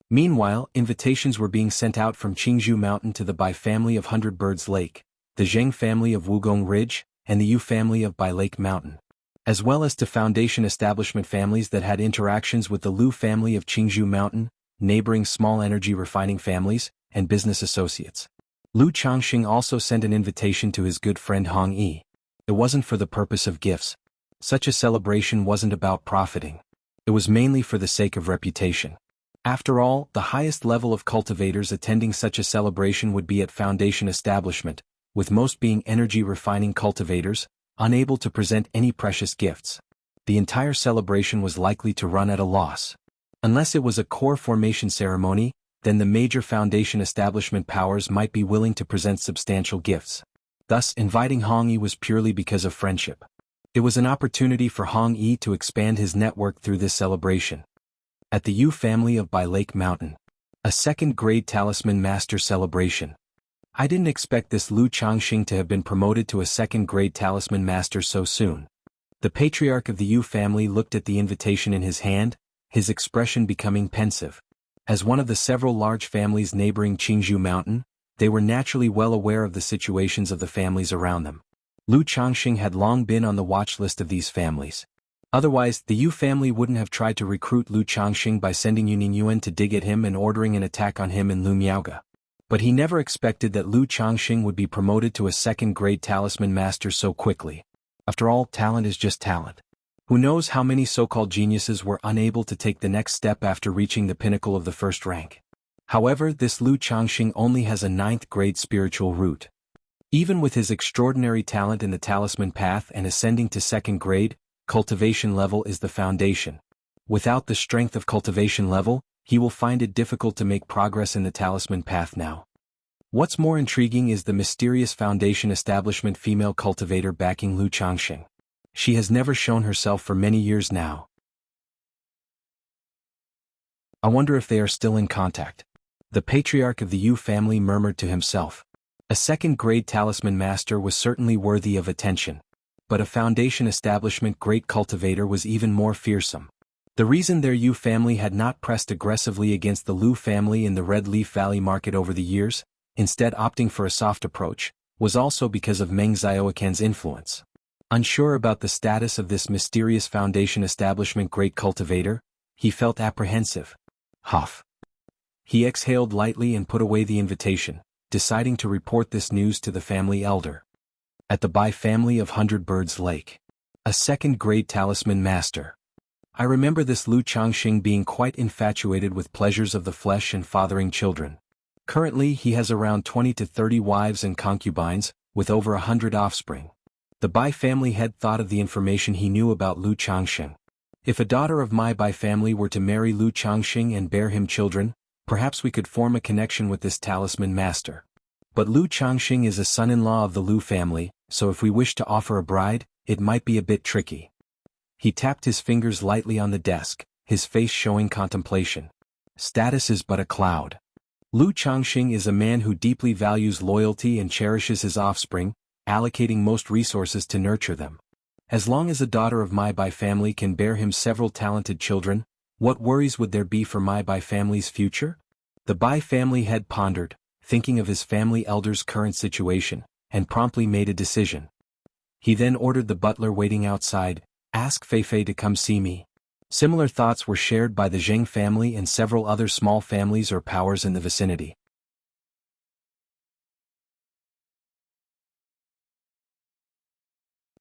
Meanwhile, invitations were being sent out from Qingzhou Mountain to the Bai family of Hundred Birds Lake, the Zheng family of Wugong Ridge, and the Yu family of Bai Lake Mountain, as well as to foundation establishment families that had interactions with the Lu family of Qingzhou Mountain, neighboring small energy refining families, and business associates. Lu Changxing also sent an invitation to his good friend Hong Yi. It wasn't for the purpose of gifts. Such a celebration wasn't about profiting. It was mainly for the sake of reputation. After all, the highest level of cultivators attending such a celebration would be at foundation establishment, with most being energy refining cultivators, unable to present any precious gifts. The entire celebration was likely to run at a loss. Unless it was a core formation ceremony, then the major foundation establishment powers might be willing to present substantial gifts. Thus, inviting Hong Yi was purely because of friendship. It was an opportunity for Hong Yi to expand his network through this celebration. At the Yu family of Bai Lake Mountain, a second-grade talisman master celebration. I didn't expect this Lu Changxing to have been promoted to a second-grade talisman master so soon. The patriarch of the Yu family looked at the invitation in his hand, his expression becoming pensive. As one of the several large families neighboring Qingzhou Mountain, they were naturally well aware of the situations of the families around them. Lu Changxing had long been on the watch list of these families. Otherwise, the Yu family wouldn't have tried to recruit Lu Changxing by sending Yuning Yuan to dig at him and ordering an attack on him in Lu Miaoga. But he never expected that Lu Changxing would be promoted to a second-grade talisman master so quickly. After all, talent is just talent. Who knows how many so-called geniuses were unable to take the next step after reaching the pinnacle of the first rank. However, this Lu Changxing only has a ninth-grade spiritual root. Even with his extraordinary talent in the talisman path and ascending to second grade, cultivation level is the foundation. Without the strength of cultivation level, he will find it difficult to make progress in the talisman path now. What's more intriguing is the mysterious Foundation establishment female cultivator backing Lu Changxing. She has never shown herself for many years now. I wonder if they are still in contact. The patriarch of the Yu family murmured to himself. A second-grade talisman master was certainly worthy of attention. But a Foundation establishment great cultivator was even more fearsome. The reason their Yu family had not pressed aggressively against the Lu family in the Red Leaf Valley market over the years, instead opting for a soft approach, was also because of Meng Xiaoquan's influence. Unsure about the status of this mysterious Foundation establishment great cultivator, he felt apprehensive. Huff. He exhaled lightly and put away the invitation, deciding to report this news to the family elder. At the Bai family of Hundred Birds Lake. A second-grade talisman master. I remember this Lu Changxing being quite infatuated with pleasures of the flesh and fathering children. Currently he has around 20 to 30 wives and concubines, with over 100 offspring. The Bai family head thought of the information he knew about Lu Changxing. If a daughter of my Bai family were to marry Lu Changxing and bear him children, perhaps we could form a connection with this talisman master. But Lu Changxing is a son-in-law of the Lu family, so if we wish to offer a bride, it might be a bit tricky. He tapped his fingers lightly on the desk, his face showing contemplation. Status is but a cloud. Lu Changxing is a man who deeply values loyalty and cherishes his offspring, allocating most resources to nurture them. As long as a daughter of my Bai family can bear him several talented children, what worries would there be for my Bai family's future? The Bai family head pondered, thinking of his family elder's current situation, and promptly made a decision. He then ordered the butler waiting outside, "Ask Feifei to come see me." Similar thoughts were shared by the Zheng family and several other small families or powers in the vicinity.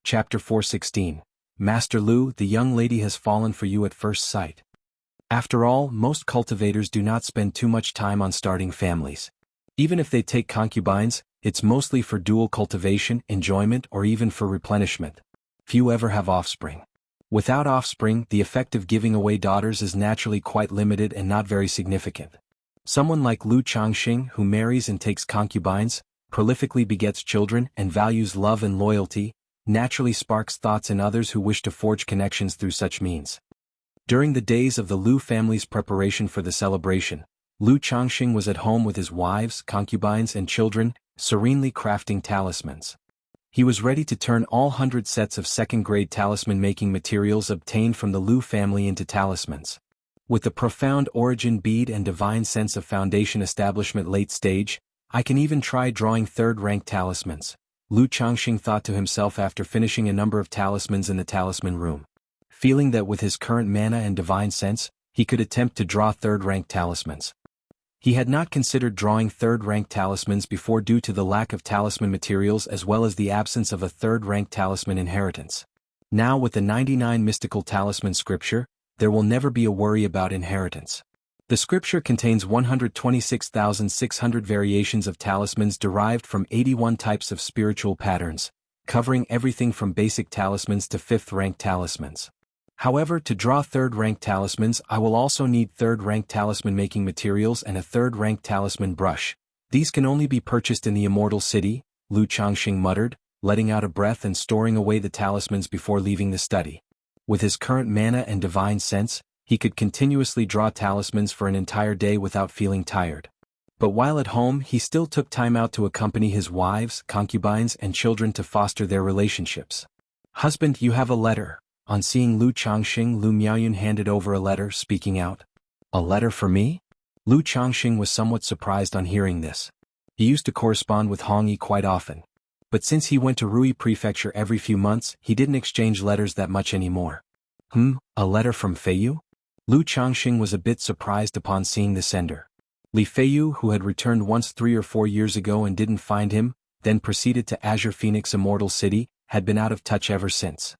Chapter 416. Master Lu, the young lady has fallen for you at first sight. After all, most cultivators do not spend too much time on starting families. Even if they take concubines, it's mostly for dual cultivation, enjoyment, or even for replenishment. Few ever have offspring. Without offspring, the effect of giving away daughters is naturally quite limited and not very significant. Someone like Lu Changxing, who marries and takes concubines, prolifically begets children, and values love and loyalty, naturally sparks thoughts in others who wish to forge connections through such means. During the days of the Lu family's preparation for the celebration, Lu Changxing was at home with his wives, concubines, and children, serenely crafting talismans. He was ready to turn all 100 sets of second-grade talisman-making materials obtained from the Lu family into talismans. With the profound origin bead and divine sense of Foundation establishment late stage, I can even try drawing third-rank talismans, Lu Changxing thought to himself after finishing a number of talismans in the talisman room. Feeling that with his current mana and divine sense, he could attempt to draw third-rank talismans. He had not considered drawing third-rank talismans before due to the lack of talisman materials as well as the absence of a third-rank talisman inheritance. Now with the 99 mystical talisman scripture, there will never be a worry about inheritance. The scripture contains 126,600 variations of talismans derived from 81 types of spiritual patterns, covering everything from basic talismans to fifth-rank talismans. However, to draw third-rank talismans, I will also need third-rank talisman-making materials and a third-rank talisman brush. These can only be purchased in the Immortal City, Lu Changxing muttered, letting out a breath and storing away the talismans before leaving the study. With his current mana and divine sense, he could continuously draw talismans for an entire day without feeling tired. But while at home, he still took time out to accompany his wives, concubines, and children to foster their relationships. "Husband, you have a letter." On seeing Lu Changxing, Lu Miaoyun handed over a letter, speaking out. "A letter for me?" Lu Changxing was somewhat surprised on hearing this. He used to correspond with Hong Yi quite often. But since he went to Rui Prefecture every few months, he didn't exchange letters that much anymore. A letter from Feiyu? Lu Changxing was a bit surprised upon seeing the sender. Li Feiyu, who had returned once 3 or 4 years ago and didn't find him, then proceeded to Azure Phoenix Immortal City, had been out of touch ever since.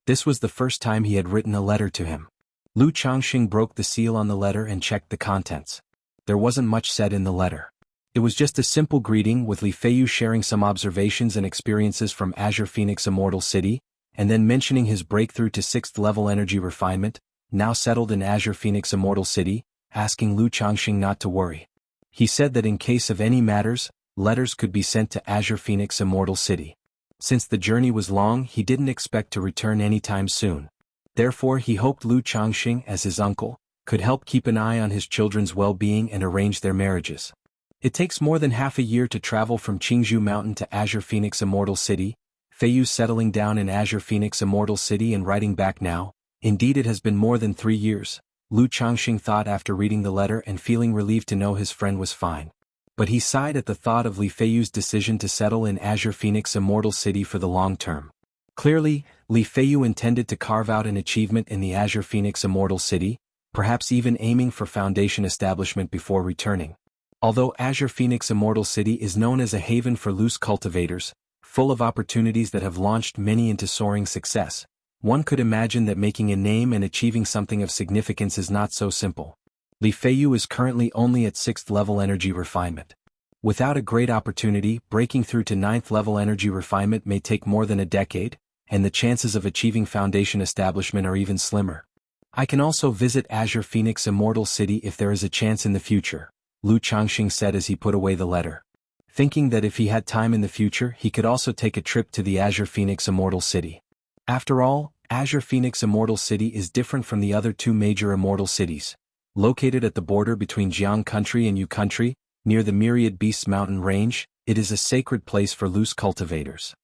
This was the first time he had written a letter to him. Lu Changxing broke the seal on the letter and checked the contents. There wasn't much said in the letter. It was just a simple greeting with Li Feiyu sharing some observations and experiences from Azure Phoenix Immortal City, and then mentioning his breakthrough to 6th level energy refinement, now settled in Azure Phoenix Immortal City, asking Lu Changxing not to worry. He said that in case of any matters, letters could be sent to Azure Phoenix Immortal City. Since the journey was long, he didn't expect to return anytime soon. Therefore he hoped Lu Changxing, as his uncle, could help keep an eye on his children's well-being and arrange their marriages. It takes more than half a year to travel from Qingzhou Mountain to Azure Phoenix Immortal City. Feiyu settling down in Azure Phoenix Immortal City and writing back now. Indeed it has been more than 3 years, Lu Changxing thought after reading the letter and feeling relieved to know his friend was fine. But he sighed at the thought of Li Feiyu's decision to settle in Azure Phoenix Immortal City for the long term. Clearly, Li Feiyu intended to carve out an achievement in the Azure Phoenix Immortal City, perhaps even aiming for foundation establishment before returning. Although Azure Phoenix Immortal City is known as a haven for loose cultivators, full of opportunities that have launched many into soaring success, one could imagine that making a name and achieving something of significance is not so simple. Li Feiyu is currently only at 6th level energy refinement. Without a great opportunity, breaking through to 9th level energy refinement may take more than a decade, and the chances of achieving foundation establishment are even slimmer. I can also visit Azure Phoenix Immortal City if there is a chance in the future, Lu Changxing said as he put away the letter. Thinking that if he had time in the future he could also take a trip to the Azure Phoenix Immortal City. After all, Azure Phoenix Immortal City is different from the other 2 major immortal cities. Located at the border between Jiang Country and Yu Country, near the Myriad Beasts mountain range, it is a sacred place for loose cultivators.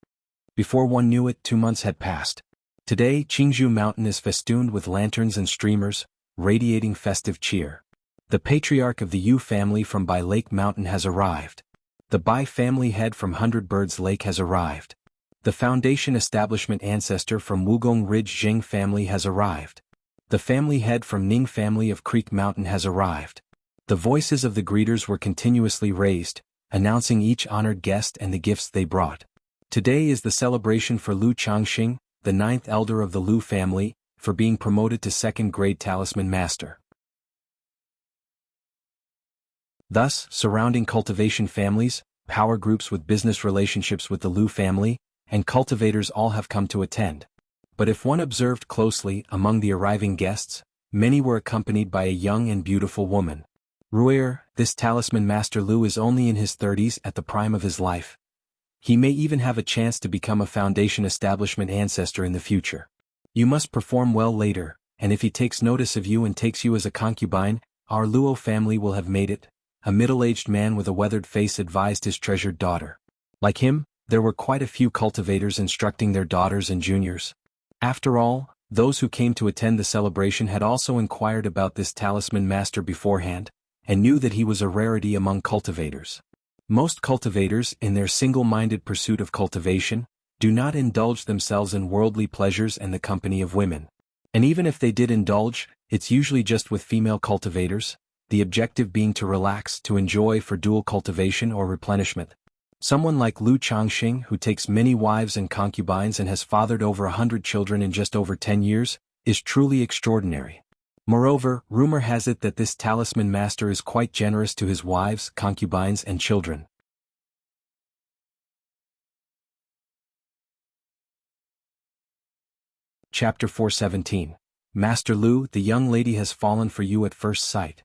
Before one knew it, 2 months had passed. Today, Qingzhou Mountain is festooned with lanterns and streamers, radiating festive cheer. The patriarch of the Yu family from Bai Lake Mountain has arrived. The Bai family head from 100 Birds Lake has arrived. The foundation establishment ancestor from Wugong Ridge Jing family has arrived. The family head from Ning family of Creek Mountain has arrived. The voices of the greeters were continuously raised, announcing each honored guest and the gifts they brought. Today is the celebration for Lu Changxing, the 9th elder of the Lu family, for being promoted to 2nd grade Talisman Master. Thus, surrounding cultivation families, power groups with business relationships with the Lu family, and cultivators all have come to attend. But if one observed closely, among the arriving guests, many were accompanied by a young and beautiful woman. Ruer, this Talisman Master Lu is only in his 30s at the prime of his life. He may even have a chance to become a foundation establishment ancestor in the future. You must perform well later, and if he takes notice of you and takes you as a concubine, our Luo family will have made it, a middle-aged man with a weathered face advised his treasured daughter. Like him, there were quite a few cultivators instructing their daughters and juniors. After all, those who came to attend the celebration had also inquired about this Talisman Master beforehand, and knew that he was a rarity among cultivators. Most cultivators, in their single-minded pursuit of cultivation, do not indulge themselves in worldly pleasures and the company of women. And even if they did indulge, it's usually just with female cultivators, the objective being to relax, to enjoy for dual cultivation or replenishment. Someone like Lu Changxing, who takes many wives and concubines and has fathered over 100 children in just over 10 years, is truly extraordinary. Moreover, rumor has it that this Talisman Master is quite generous to his wives, concubines and children. Chapter 417. Master Lu, the young lady has fallen for you at first sight.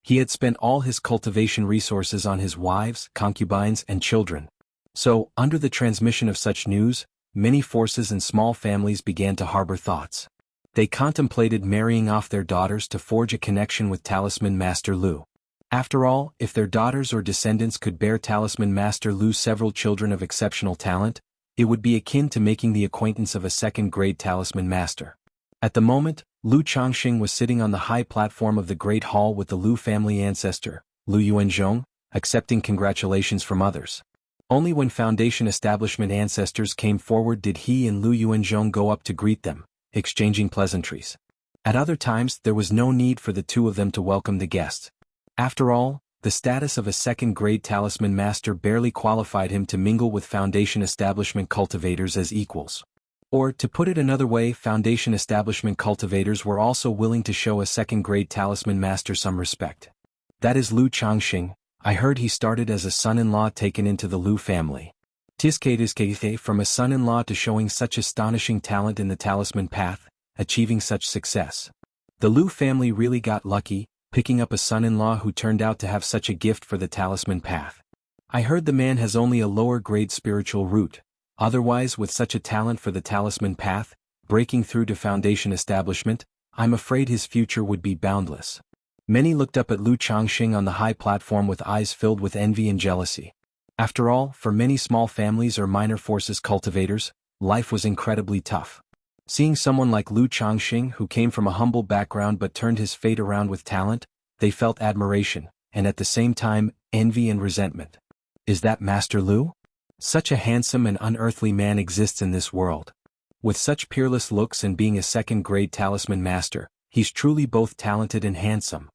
He had spent all his cultivation resources on his wives, concubines and children. So, under the transmission of such news, many forces and small families began to harbor thoughts. They contemplated marrying off their daughters to forge a connection with Talisman Master Lu. After all, if their daughters or descendants could bear Talisman Master Lu several children of exceptional talent, it would be akin to making the acquaintance of a 2nd grade Talisman Master. At the moment, Lu Changxing was sitting on the high platform of the Great Hall with the Lu family ancestor, Lu Yuanzhong, accepting congratulations from others. Only when foundation establishment ancestors came forward did he and Lu Yuanzhong go up to greet them, exchanging pleasantries. At other times there was no need for the two of them to welcome the guests. After all, the status of a 2nd grade Talisman Master barely qualified him to mingle with foundation establishment cultivators as equals. Or, to put it another way, foundation establishment cultivators were also willing to show a 2nd grade Talisman Master some respect. That is Lu Changxing. I heard he started as a son-in-law taken into the Lu family. Tiskate from a son-in-law to showing such astonishing talent in the talisman path, achieving such success. The Lu family really got lucky, picking up a son-in-law who turned out to have such a gift for the talisman path. I heard the man has only a lower-grade spiritual root, otherwise with such a talent for the talisman path, breaking through to foundation establishment, I'm afraid his future would be boundless. Many looked up at Lu Changxing on the high platform with eyes filled with envy and jealousy. After all, for many small families or minor forces cultivators, life was incredibly tough. Seeing someone like Lu Changxing who came from a humble background but turned his fate around with talent, they felt admiration, and at the same time, envy and resentment. Is that Master Lu? Such a handsome and unearthly man exists in this world. With such peerless looks and being a second-grade talisman master, he's truly both talented and handsome.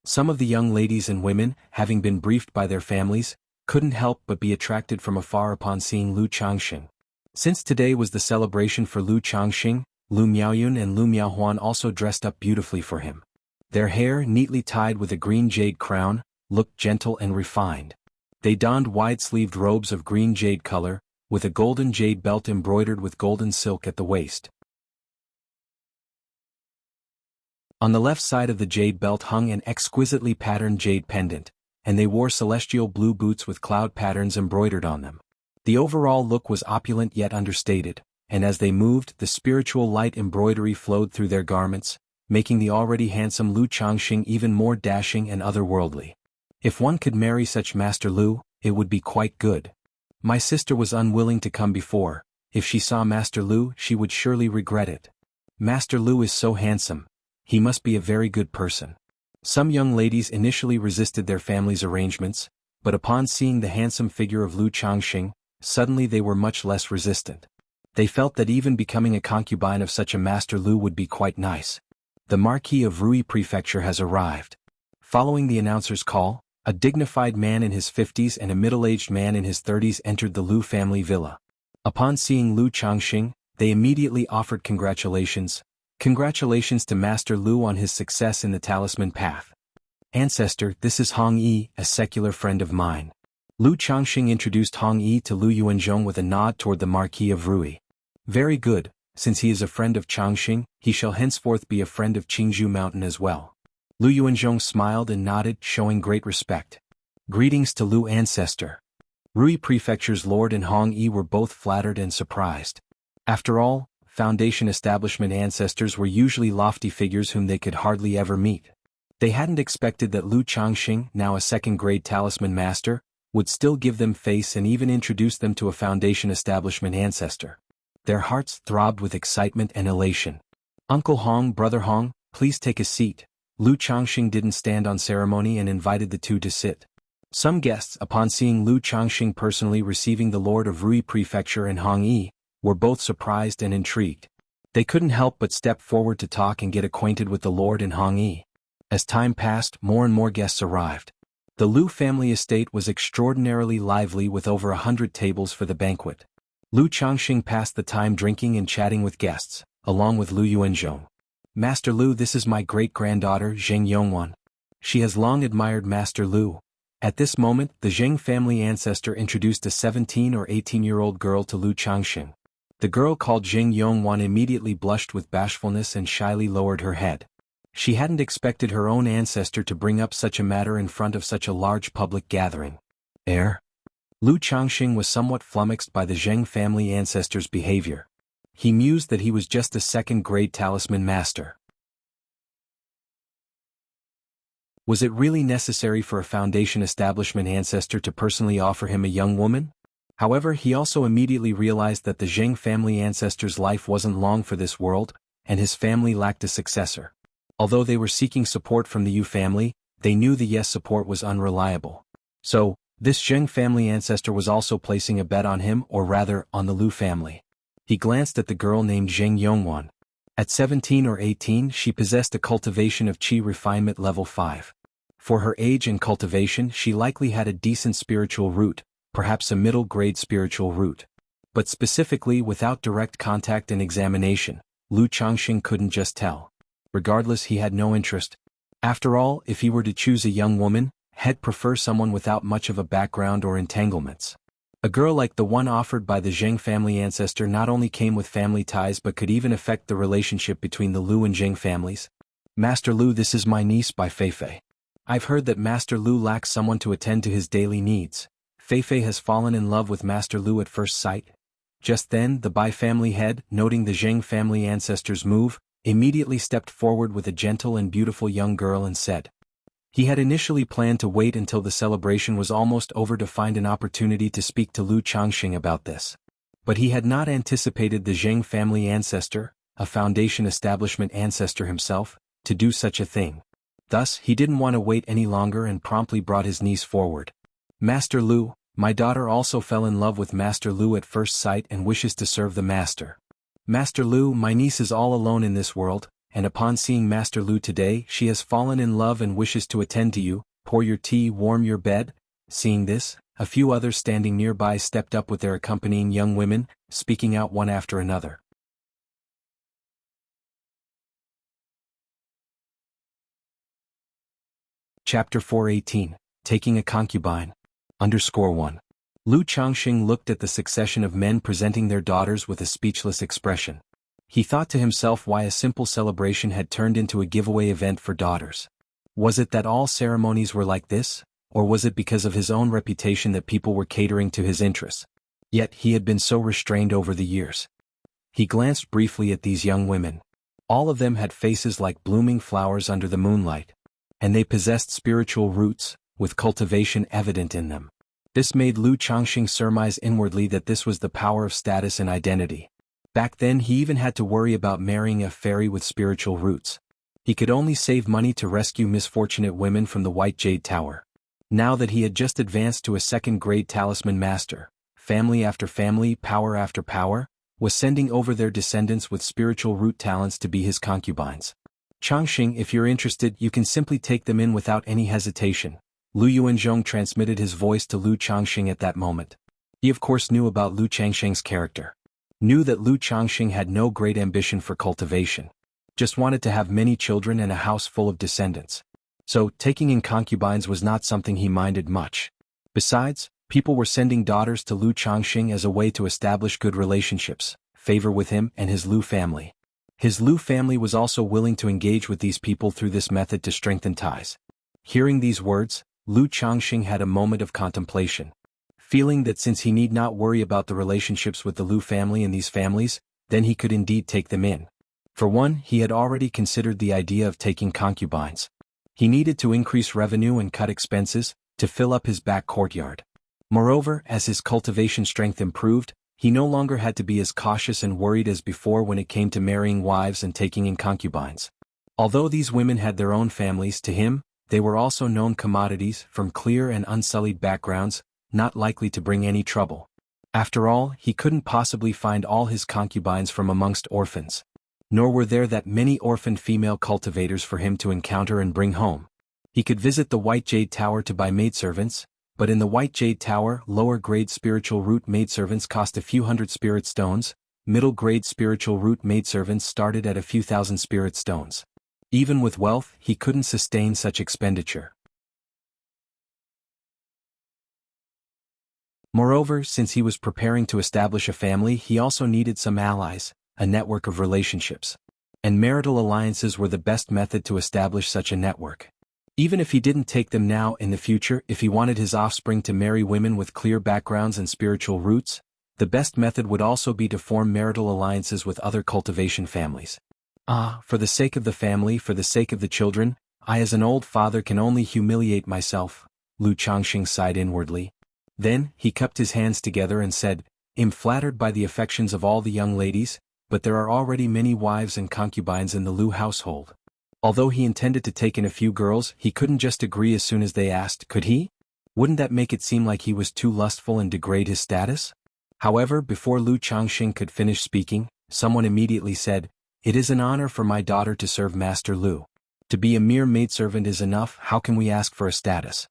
Some of the young ladies and women, having been briefed by their families, couldn't help but be attracted from afar upon seeing Lu Changxing. Since today was the celebration for Lu Changxing, Lu Miaoyun and Lu Miaohuan also dressed up beautifully for him. Their hair, neatly tied with a green jade crown, looked gentle and refined. They donned wide-sleeved robes of green jade color, with a golden jade belt embroidered with golden silk at the waist. On the left side of the jade belt hung an exquisitely patterned jade pendant, and they wore celestial blue boots with cloud patterns embroidered on them. The overall look was opulent yet understated, and as they moved, the spiritual light embroidery flowed through their garments, making the already handsome Lu Changxing even more dashing and otherworldly. If one could marry such Master Lu, it would be quite good. My sister was unwilling to come before. If she saw Master Lu, she would surely regret it. Master Lu is so handsome. He must be a very good person. Some young ladies initially resisted their family's arrangements, but upon seeing the handsome figure of Lu Changxing, suddenly they were much less resistant. They felt that even becoming a concubine of such a Master Lu would be quite nice. The Marquis of Rui Prefecture has arrived. Following the announcer's call, a dignified man in his 50s and a middle-aged man in his 30s entered the Lu family villa. Upon seeing Lu Changxing, they immediately offered congratulations. Congratulations to Master Lu on his success in the talisman path. Ancestor, this is Hong Yi, a secular friend of mine. Lu Changxing introduced Hong Yi to Lu Yuanzhong with a nod toward the Marquis of Rui. Very good, since he is a friend of Changxing, he shall henceforth be a friend of Qingzhou Mountain as well. Lu Yuanzhong smiled and nodded, showing great respect. Greetings to Lu Ancestor. Rui Prefecture's Lord and Hong Yi were both flattered and surprised. After all, Foundation establishment ancestors were usually lofty figures whom they could hardly ever meet. They hadn't expected that Lu Changxing, now a second-grade talisman master, would still give them face and even introduce them to a Foundation establishment ancestor. Their hearts throbbed with excitement and elation. Uncle Hong, Brother Hong, please take a seat. Lu Changxing didn't stand on ceremony and invited the two to sit. Some guests, upon seeing Lu Changxing personally receiving the Lord of Rui Prefecture and Hong Yi, were both surprised and intrigued. They couldn't help but step forward to talk and get acquainted with the Lord and Hong Yi. As time passed, more and more guests arrived. The Lu family estate was extraordinarily lively with over 100 tables for the banquet. Lu Changxing passed the time drinking and chatting with guests, along with Lu Yuanzhong. Master Lu, this is my great-granddaughter Zheng Yongwan. She has long admired Master Lu. At this moment, the Zheng family ancestor introduced a 17 or 18-year-old girl to Lu Changxing. The girl called Zheng Yongwan immediately blushed with bashfulness and shyly lowered her head. She hadn't expected her own ancestor to bring up such a matter in front of such a large public gathering. Lu Changxing was somewhat flummoxed by the Zheng family ancestor's behavior. He mused that he was just a second-grade talisman master. Was it really necessary for a Foundation establishment ancestor to personally offer him a young woman? However, he also immediately realized that the Zheng family ancestor's life wasn't long for this world, and his family lacked a successor. Although they were seeking support from the Yu family, they knew the Yes support was unreliable. So, this Zheng family ancestor was also placing a bet on him, or rather, on the Lu family. He glanced at the girl named Zheng Yongwan. At 17 or 18, she possessed a cultivation of Qi refinement level 5. For her age and cultivation, she likely had a decent spiritual root, perhaps a middle-grade spiritual root. But specifically, without direct contact and examination, Lu Changxing couldn't just tell. Regardless, he had no interest. After all, if he were to choose a young woman, he'd prefer someone without much of a background or entanglements. A girl like the one offered by the Zheng family ancestor not only came with family ties but could even affect the relationship between the Lu and Zheng families. Master Lu, this is my niece by Feifei. I've heard that Master Lu lacks someone to attend to his daily needs. Feifei has fallen in love with Master Lu at first sight. Just then, the Bai family head, noting the Zheng family ancestor's move, immediately stepped forward with a gentle and beautiful young girl and said. He had initially planned to wait until the celebration was almost over to find an opportunity to speak to Lu Changxing about this. But he had not anticipated the Zheng family ancestor, a foundation establishment ancestor himself, to do such a thing. Thus, he didn't want to wait any longer and promptly brought his niece forward. Master Lu, my daughter also fell in love with Master Lu at first sight and wishes to serve the master. Master Lu, my niece is all alone in this world, and upon seeing Master Lu today she has fallen in love and wishes to attend to you, pour your tea, warm your bed. Seeing this, a few others standing nearby stepped up with their accompanying young women, speaking out one after another. Chapter 418, Taking a Concubine. _1. Lu Changxing looked at the succession of men presenting their daughters with a speechless expression. He thought to himself why a simple celebration had turned into a giveaway event for daughters. Was it that all ceremonies were like this, or was it because of his own reputation that people were catering to his interests? Yet he had been so restrained over the years. He glanced briefly at these young women. All of them had faces like blooming flowers under the moonlight. And they possessed spiritual roots, with cultivation evident in them. This made Lu Changxing surmise inwardly that this was the power of status and identity. Back then he even had to worry about marrying a fairy with spiritual roots. He could only save money to rescue misfortunate women from the White Jade Tower. Now that he had just advanced to a second-grade talisman master, family after family, power after power, was sending over their descendants with spiritual root talents to be his concubines. Changxing, if you're interested, you can simply take them in without any hesitation. Lu Yuanzhong transmitted his voice to Lu Changxing at that moment. He of course knew about Lu Changxing's character. Knew that Lu Changxing had no great ambition for cultivation. Just wanted to have many children and a house full of descendants. So, taking in concubines was not something he minded much. Besides, people were sending daughters to Lu Changxing as a way to establish good relationships, favor with him and his Lu family. His Lu family was also willing to engage with these people through this method to strengthen ties. Hearing these words, Lu Changxing had a moment of contemplation. Feeling that since he need not worry about the relationships with the Lu family and these families, then he could indeed take them in. For one, he had already considered the idea of taking concubines. He needed to increase revenue and cut expenses, to fill up his back courtyard. Moreover, as his cultivation strength improved, he no longer had to be as cautious and worried as before when it came to marrying wives and taking in concubines. Although these women had their own families, to him, they were also known commodities from clear and unsullied backgrounds, not likely to bring any trouble. After all, he couldn't possibly find all his concubines from amongst orphans. Nor were there that many orphaned female cultivators for him to encounter and bring home. He could visit the White Jade Tower to buy maidservants, but in the White Jade Tower, lower-grade spiritual root maidservants cost a few hundred spirit stones, middle-grade spiritual root maidservants started at a few thousand spirit stones. Even with wealth, he couldn't sustain such expenditure. Moreover, since he was preparing to establish a family, he also needed some allies, a network of relationships. And marital alliances were the best method to establish such a network. Even if he didn't take them now, in the future, if he wanted his offspring to marry women with clear backgrounds and spiritual roots, the best method would also be to form marital alliances with other cultivation families. For the sake of the family, for the sake of the children, I as an old father can only humiliate myself, Lu Changxing sighed inwardly. Then, he cupped his hands together and said, I'm flattered by the affections of all the young ladies, but there are already many wives and concubines in the Lu household. Although he intended to take in a few girls, he couldn't just agree as soon as they asked, could he? Wouldn't that make it seem like he was too lustful and degrade his status? However, before Lu Changxing could finish speaking, someone immediately said, It is an honor for my daughter to serve Master Lu. To be a mere maidservant is enough, how can we ask for a status?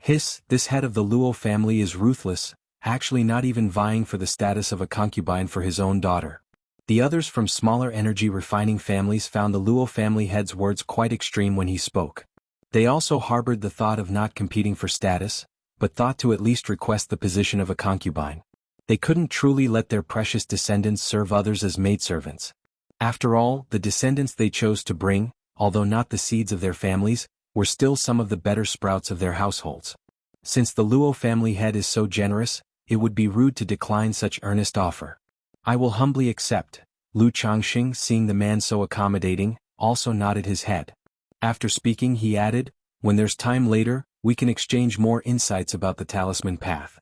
This head of the Luo family is ruthless, actually not even vying for the status of a concubine for his own daughter. The others from smaller energy refining families found the Luo family head's words quite extreme when he spoke. They also harbored the thought of not competing for status, but thought to at least request the position of a concubine. They couldn't truly let their precious descendants serve others as maidservants. After all, the descendants they chose to bring, although not the seeds of their families, were still some of the better sprouts of their households. Since the Luo family head is so generous, it would be rude to decline such earnest offer. I will humbly accept. Lu Changxing, seeing the man so accommodating, also nodded his head. After speaking, he added, when there's time later, we can exchange more insights about the talisman path.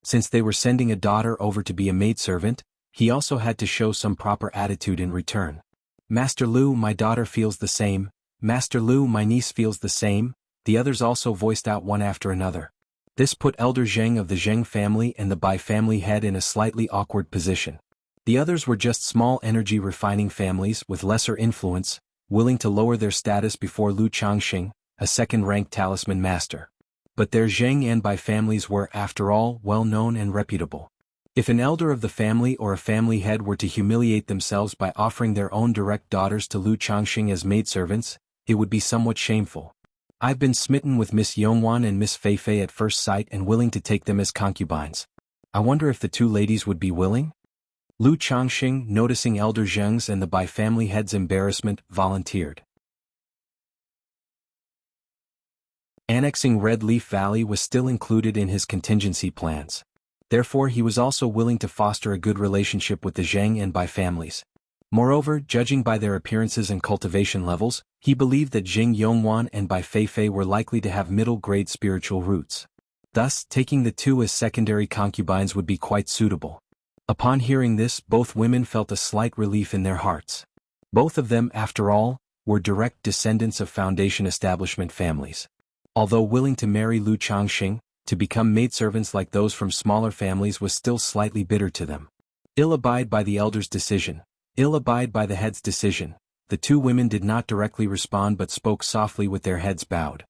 Since they were sending a daughter over to be a maidservant, he also had to show some proper attitude in return. Master Lu, my daughter feels the same. Master Lu, my niece feels the same. The others also voiced out one after another. This put Elder Zheng of the Zheng family and the Bai family head in a slightly awkward position. The others were just small energy refining families with lesser influence, willing to lower their status before Lu Changxing, a second-ranked talisman master. But their Zheng and Bai families were, after all, well-known and reputable. If an elder of the family or a family head were to humiliate themselves by offering their own direct daughters to Lu Changxing as maidservants, it would be somewhat shameful. I've been smitten with Miss Yongwan and Miss Feifei at first sight and willing to take them as concubines. I wonder if the two ladies would be willing? Lu Changxing, noticing Elder Zheng's and the Bai family head's embarrassment, volunteered. Annexing Red Leaf Valley was still included in his contingency plans. Therefore, he was also willing to foster a good relationship with the Zheng and Bai families. Moreover, judging by their appearances and cultivation levels, he believed that Jing Yongwan and Bai Feifei were likely to have middle-grade spiritual roots. Thus, taking the two as secondary concubines would be quite suitable. Upon hearing this, both women felt a slight relief in their hearts. Both of them, after all, were direct descendants of foundation establishment families. Although willing to marry Lu Changxing, to become maidservants like those from smaller families was still slightly bitter to them. Ill abide by the elder's decision. Ill abide by the head's decision. The two women did not directly respond but spoke softly with their heads bowed.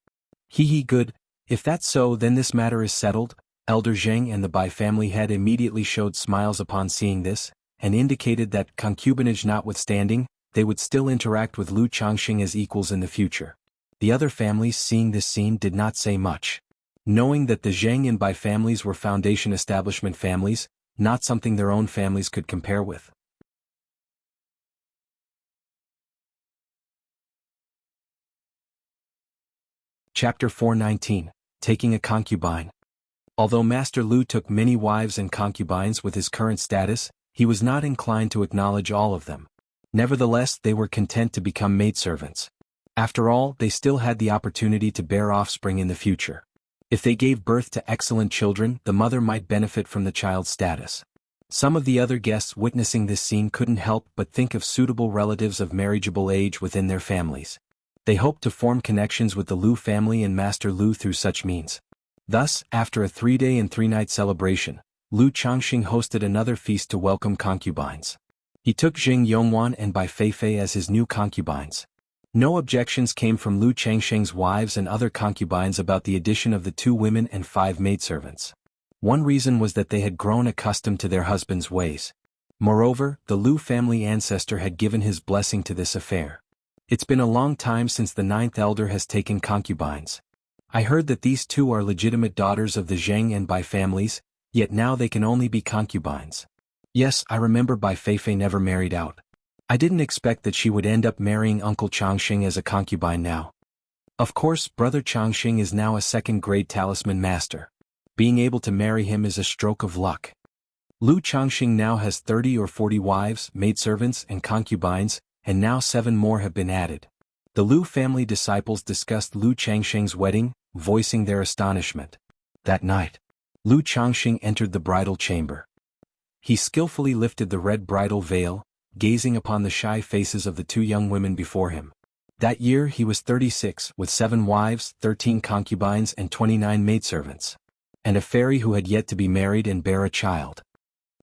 He good. If that's so, then this matter is settled. Elder Zheng and the Bai family head immediately showed smiles upon seeing this, and indicated that, concubinage notwithstanding, they would still interact with Lu Changxing as equals in the future. The other families, seeing this scene, did not say much. Knowing that the Zheng and Bai families were foundation establishment families, not something their own families could compare with. Chapter 419, Taking a Concubine. Although Master Lu took many wives and concubines with his current status, he was not inclined to acknowledge all of them. Nevertheless, they were content to become maidservants. After all, they still had the opportunity to bear offspring in the future. If they gave birth to excellent children, the mother might benefit from the child's status. Some of the other guests witnessing this scene couldn't help but think of suitable relatives of marriageable age within their families. They hoped to form connections with the Lu family and Master Lu through such means. Thus, after a 3-day and 3-night celebration, Lu Changxing hosted another feast to welcome concubines. He took Jing Yongwan and Bai Feifei as his new concubines. No objections came from Lu Changxing's wives and other concubines about the addition of the 2 women and 5 maidservants. One reason was that they had grown accustomed to their husbands' ways. Moreover, the Lu family ancestor had given his blessing to this affair. It's been a long time since the 9th elder has taken concubines. I heard that these 2 are legitimate daughters of the Zheng and Bai families, yet now they can only be concubines. Yes, I remember Bai Feifei never married out. I didn't expect that she would end up marrying Uncle Changxing as a concubine now. Of course, Brother Changxing is now a second-grade talisman master. Being able to marry him is a stroke of luck. Lu Changxing now has 30 or 40 wives, maidservants, and concubines, and now 7 more have been added. The Lu family disciples discussed Lu Changxing's wedding, voicing their astonishment. That night, Lu Changxing entered the bridal chamber. He skillfully lifted the red bridal veil, gazing upon the shy faces of the 2 young women before him. That year he was 36, with 7 wives, 13 concubines and 29 maidservants, and a fairy who had yet to be married and bear a child.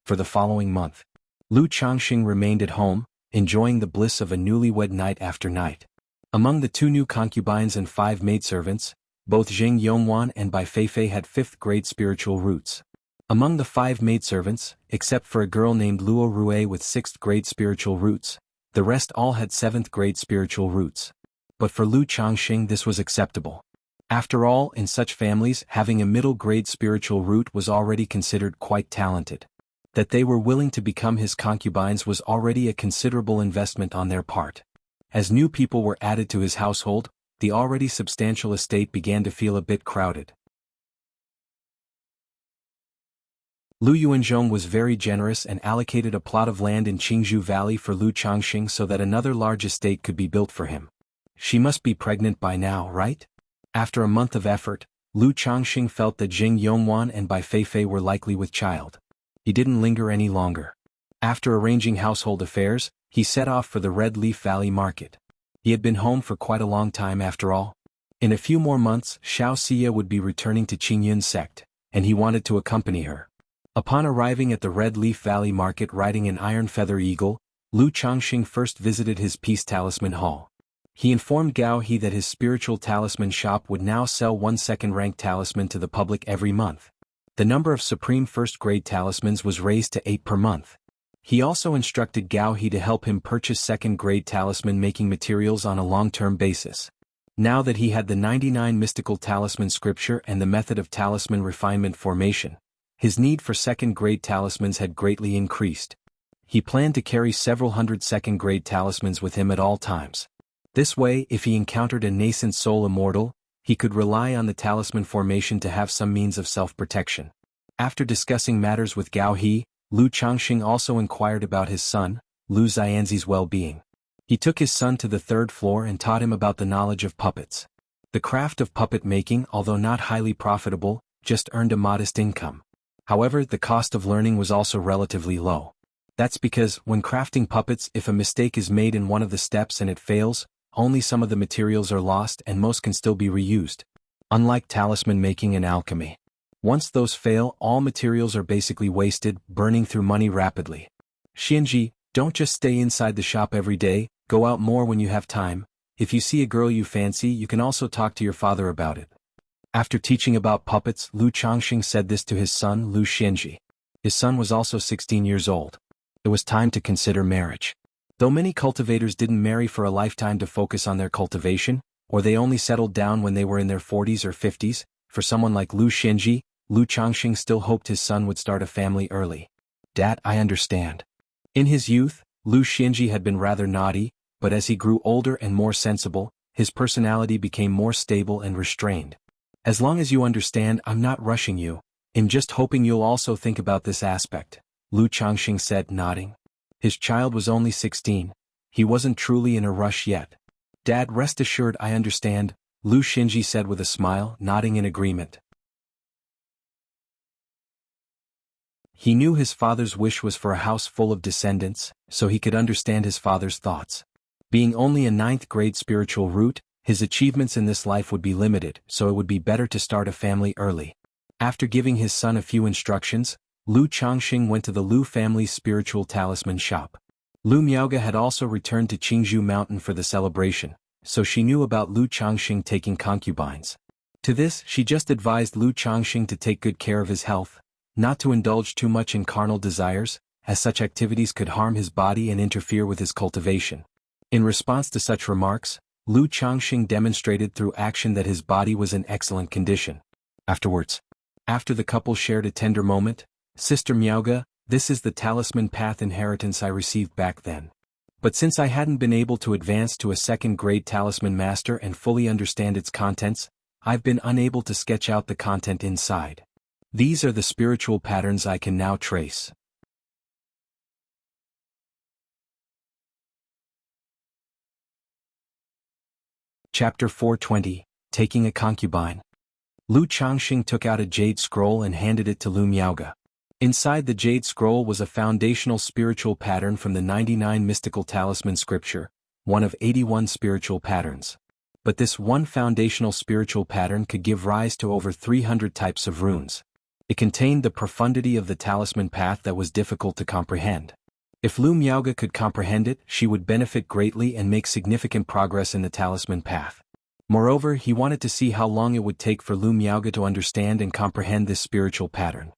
For the following month, Lu Changxing remained at home, enjoying the bliss of a newlywed night after night. Among the 2 new concubines and 5 maidservants, both Jing Yongwan and Bai Feifei had 5th-grade spiritual roots. Among the 5 maidservants, except for a girl named Luo Rue with 6th-grade spiritual roots, the rest all had 7th-grade spiritual roots. But for Lu Changxing this was acceptable. After all, in such families, having a middle-grade spiritual root was already considered quite talented. That they were willing to become his concubines was already a considerable investment on their part. As new people were added to his household, the already substantial estate began to feel a bit crowded. Lu Yuanzhong was very generous and allocated a plot of land in Qingzhou Valley for Lu Changxing so that another large estate could be built for him. She must be pregnant by now, right? After a month of effort, Lu Changxing felt that Jing Yongwan and Bai Feifei were likely with child. He didn't linger any longer. After arranging household affairs, he set off for the Red Leaf Valley market. He had been home for quite a long time after all. In a few more months, Xiao Xia would be returning to Qingyun's sect, and he wanted to accompany her. Upon arriving at the Red Leaf Valley market riding an iron feather eagle, Lu Changxing first visited his peace talisman hall. He informed Gao He that his spiritual talisman shop would now sell one second-rank talisman to the public every month. The number of supreme first-grade talismans was raised to 8 per month. He also instructed Gao He to help him purchase second-grade talisman-making materials on a long-term basis. Now that he had the 99 mystical talisman scripture and the method of talisman refinement formation, his need for second-grade talismans had greatly increased. He planned to carry several hundred second-grade talismans with him at all times. This way, if he encountered a nascent soul immortal, he could rely on the talisman formation to have some means of self-protection. After discussing matters with Gao He, Lu Changxing also inquired about his son, Lu Xianzi's well-being. He took his son to the 3rd floor and taught him about the knowledge of puppets. The craft of puppet making, although not highly profitable, just earned a modest income. However, the cost of learning was also relatively low. That's because, when crafting puppets, if a mistake is made in one of the steps and it fails, only some of the materials are lost and most can still be reused. Unlike talisman making and alchemy. Once those fail, all materials are basically wasted, burning through money rapidly. Xianji, don't just stay inside the shop every day, go out more when you have time. If you see a girl you fancy, you can also talk to your father about it. After teaching about puppets, Lu Changxing said this to his son, Lu Xianji. His son was also 16 years old. It was time to consider marriage. Though many cultivators didn't marry for a lifetime to focus on their cultivation, or they only settled down when they were in their 40s or 50s, for someone like Lu Xianji, Lu Changxing still hoped his son would start a family early. Dad, I understand. In his youth, Lu Xianji had been rather naughty, but as he grew older and more sensible, his personality became more stable and restrained. As long as you understand, I'm not rushing you. I'm just hoping you'll also think about this aspect, Lu Changxing said, nodding. His child was only 16. He wasn't truly in a rush yet. Dad, rest assured I understand, Lu Xianji said with a smile, nodding in agreement. He knew his father's wish was for a house full of descendants, so he could understand his father's thoughts. Being only a 9th-grade spiritual root, his achievements in this life would be limited, so it would be better to start a family early. After giving his son a few instructions, Lu Changxing went to the Lu family's spiritual talisman shop. Lu Miaoge had also returned to Qingzhou Mountain for the celebration, so she knew about Lu Changxing taking concubines. To this, she just advised Lu Changxing to take good care of his health, not to indulge too much in carnal desires, as such activities could harm his body and interfere with his cultivation. In response to such remarks, Lu Changxing demonstrated through action that his body was in excellent condition. Afterwards, after the couple shared a tender moment, Sister Miaoge, this is the talisman path inheritance I received back then. But since I hadn't been able to advance to a 2nd-grade talisman master and fully understand its contents, I've been unable to sketch out the content inside. These are the spiritual patterns I can now trace. Chapter 420, Taking a Concubine. Lu Changxing took out a jade scroll and handed it to Lu Miaoge. Inside the jade scroll was a foundational spiritual pattern from the 99 mystical talisman scripture, one of 81 spiritual patterns. But this one foundational spiritual pattern could give rise to over 300 types of runes. It contained the profundity of the talisman path that was difficult to comprehend. If Lu Miaoge could comprehend it, she would benefit greatly and make significant progress in the talisman path. Moreover, he wanted to see how long it would take for Lu Miaoge to understand and comprehend this spiritual pattern.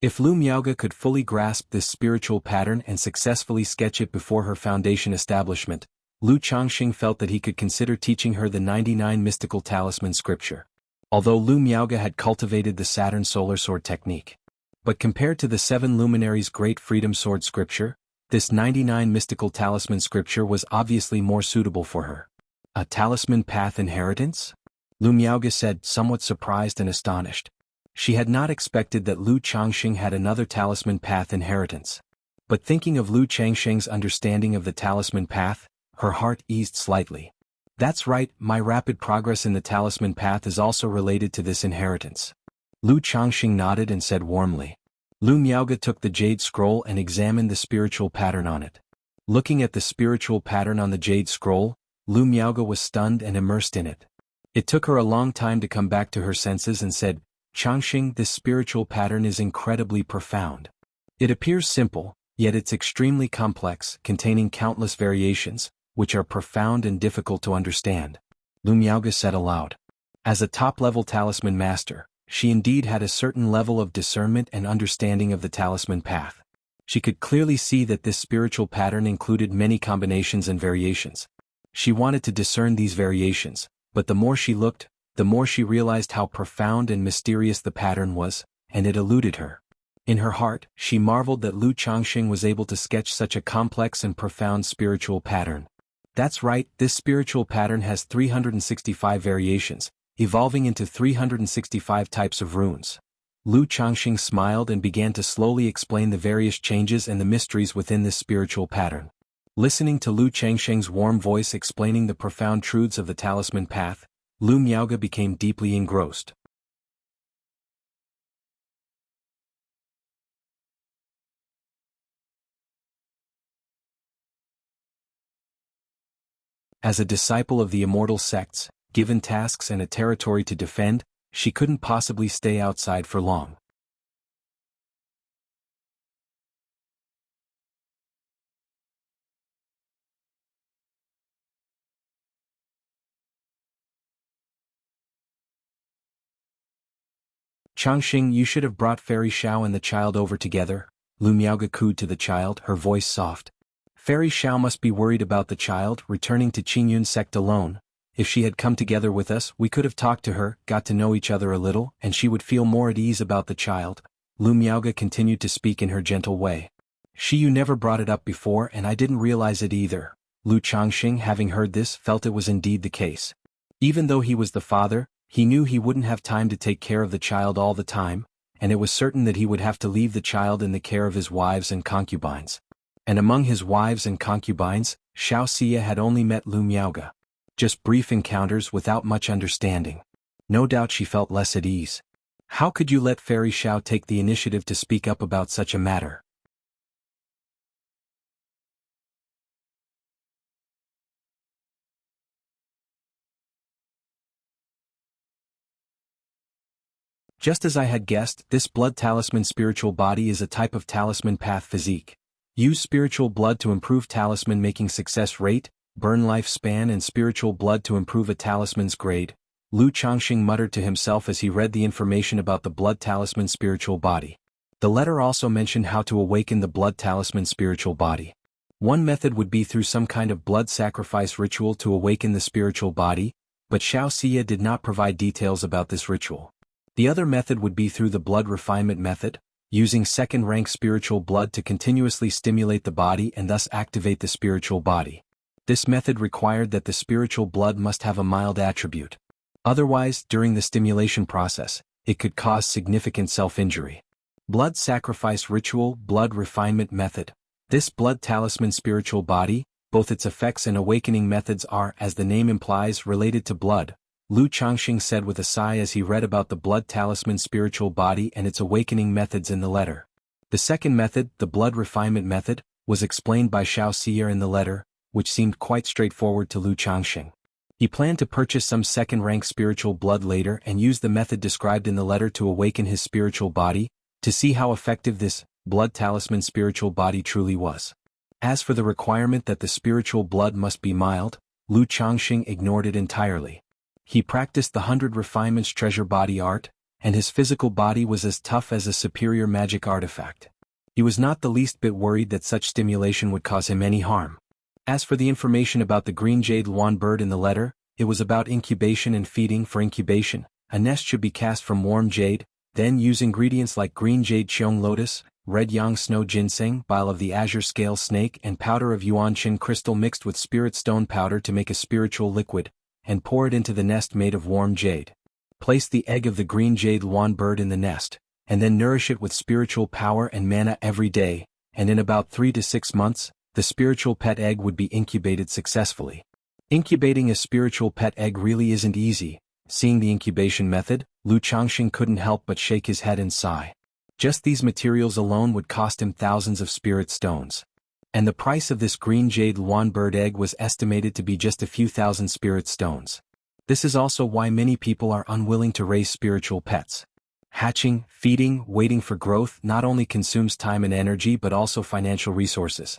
If Lu Miaoge could fully grasp this spiritual pattern and successfully sketch it before her foundation establishment, Lu Changxing felt that he could consider teaching her the 99 mystical talisman scripture. although Lu Miaoge had cultivated the Saturn Solar Sword technique. But compared to the 7 luminaries' Great Freedom Sword scripture, this 99 mystical talisman scripture was obviously more suitable for her. A talisman path inheritance? Lu Miaoge said, somewhat surprised and astonished. She had not expected that Lu Changxing had another talisman path inheritance. But thinking of Lu Changxing's understanding of the talisman path, her heart eased slightly. That's right, my rapid progress in the talisman path is also related to this inheritance. Lu Changxing nodded and said warmly. Lu Miaoge took the jade scroll and examined the spiritual pattern on it. Looking at the spiritual pattern on the jade scroll, Lu Miaoge was stunned and immersed in it. It took her a long time to come back to her senses and said, Changxing, this spiritual pattern is incredibly profound. It appears simple, yet it's extremely complex, containing countless variations, which are profound and difficult to understand. Lu Miaoge said aloud. As a top-level talisman master, she indeed had a certain level of discernment and understanding of the talisman path. She could clearly see that this spiritual pattern included many combinations and variations. She wanted to discern these variations, but the more she looked, the more she realized how profound and mysterious the pattern was, and it eluded her. In her heart, she marveled that Lu Changxing was able to sketch such a complex and profound spiritual pattern. That's right, this spiritual pattern has 365 variations, evolving into 365 types of runes. Lu Changxing smiled and began to slowly explain the various changes and the mysteries within this spiritual pattern. Listening to Lu Changxing's warm voice explaining the profound truths of the talisman path, Lu Miaoge became deeply engrossed. As a disciple of the immortal sects, given tasks and a territory to defend, she couldn't possibly stay outside for long. Changxing, you should have brought Fairy Xiao and the child over together, Lu Miaoge cooed to the child, her voice soft. Fairy Xiao must be worried about the child returning to Qingyun sect alone. If she had come together with us, we could have talked to her, got to know each other a little, and she would feel more at ease about the child. Lu Miaoge continued to speak in her gentle way. You never brought it up before and I didn't realize it either. Lu Changxing, having heard this, felt it was indeed the case. Even though he was the father, he knew he wouldn't have time to take care of the child all the time, and it was certain that he would have to leave the child in the care of his wives and concubines. And among his wives and concubines, Xiao Xia had only met Lu Miaoge. Just brief encounters without much understanding. No doubt she felt less at ease. How could you let Fairy Xiao take the initiative to speak up about such a matter? Just as I had guessed, this blood talisman spiritual body is a type of talisman path physique. Use spiritual blood to improve talisman making success rate, burn lifespan and spiritual blood to improve a talisman's grade. Lu Changxing muttered to himself as he read the information about the blood talisman spiritual body. The letter also mentioned how to awaken the blood talisman spiritual body. One method would be through some kind of blood sacrifice ritual to awaken the spiritual body, but Xiao Xia did not provide details about this ritual. The other method would be through the blood refinement method, using second-rank spiritual blood to continuously stimulate the body and thus activate the spiritual body. This method required that the spiritual blood must have a mild attribute. Otherwise, during the stimulation process, it could cause significant self-injury. Blood sacrifice ritual, blood refinement method. This blood talisman spiritual body, both its effects and awakening methods are, as the name implies, related to blood. Lu Changxing said with a sigh as he read about the blood talisman spiritual body and its awakening methods in the letter. The second method, the blood refinement method, was explained by Xiao Xia in the letter, which seemed quite straightforward to Lu Changxing. He planned to purchase some second-rank spiritual blood later and use the method described in the letter to awaken his spiritual body, to see how effective this blood talisman spiritual body truly was. As for the requirement that the spiritual blood must be mild, Lu Changxing ignored it entirely. He practiced the 100 refinements treasure body art, and his physical body was as tough as a superior magic artifact. He was not the least bit worried that such stimulation would cause him any harm. As for the information about the green jade Luan bird in the letter, it was about incubation and feeding for incubation, a nest should be cast from warm jade, then use ingredients like green jade cheong lotus, red yang snow ginseng, bile of the azure scale snake and powder of yuan chin crystal mixed with spirit stone powder to make a spiritual liquid, and pour it into the nest made of warm jade. Place the egg of the green jade luan bird in the nest, and then nourish it with spiritual power and mana every day, and in about 3 to 6 months, the spiritual pet egg would be incubated successfully. Incubating a spiritual pet egg really isn't easy. Seeing the incubation method, Lu Changxing couldn't help but shake his head and sigh. Just these materials alone would cost him thousands of spirit stones. And the price of this green jade luan bird egg was estimated to be just a few thousand spirit stones. This is also why many people are unwilling to raise spiritual pets. Hatching, feeding, waiting for growth not only consumes time and energy but also financial resources.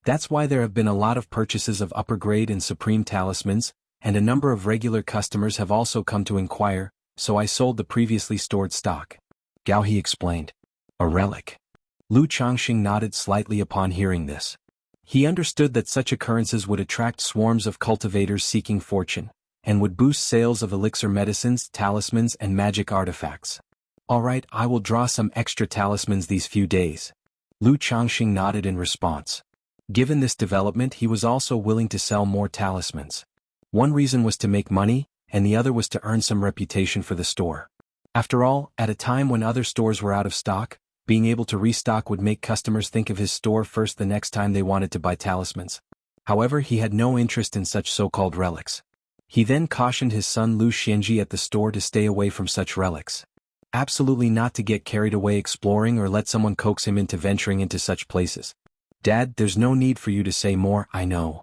That's why there have been a lot of purchases of upper grade and supreme talismans, and a number of regular customers have also come to inquire, so I sold the previously stored stock. Gao He explained. A relic. Lu Changxing nodded slightly upon hearing this. He understood that such occurrences would attract swarms of cultivators seeking fortune, and would boost sales of elixir medicines, talismans and magic artifacts. Alright, I will draw some extra talismans these few days. Lu Changxing nodded in response. Given this development, he was also willing to sell more talismans. One reason was to make money, and the other was to earn some reputation for the store. After all, at a time when other stores were out of stock, being able to restock would make customers think of his store first the next time they wanted to buy talismans. However, he had no interest in such so-called relics. He then cautioned his son Lu Xianji at the store to stay away from such relics. Absolutely not to get carried away exploring or let someone coax him into venturing into such places. Dad, there's no need for you to say more, I know.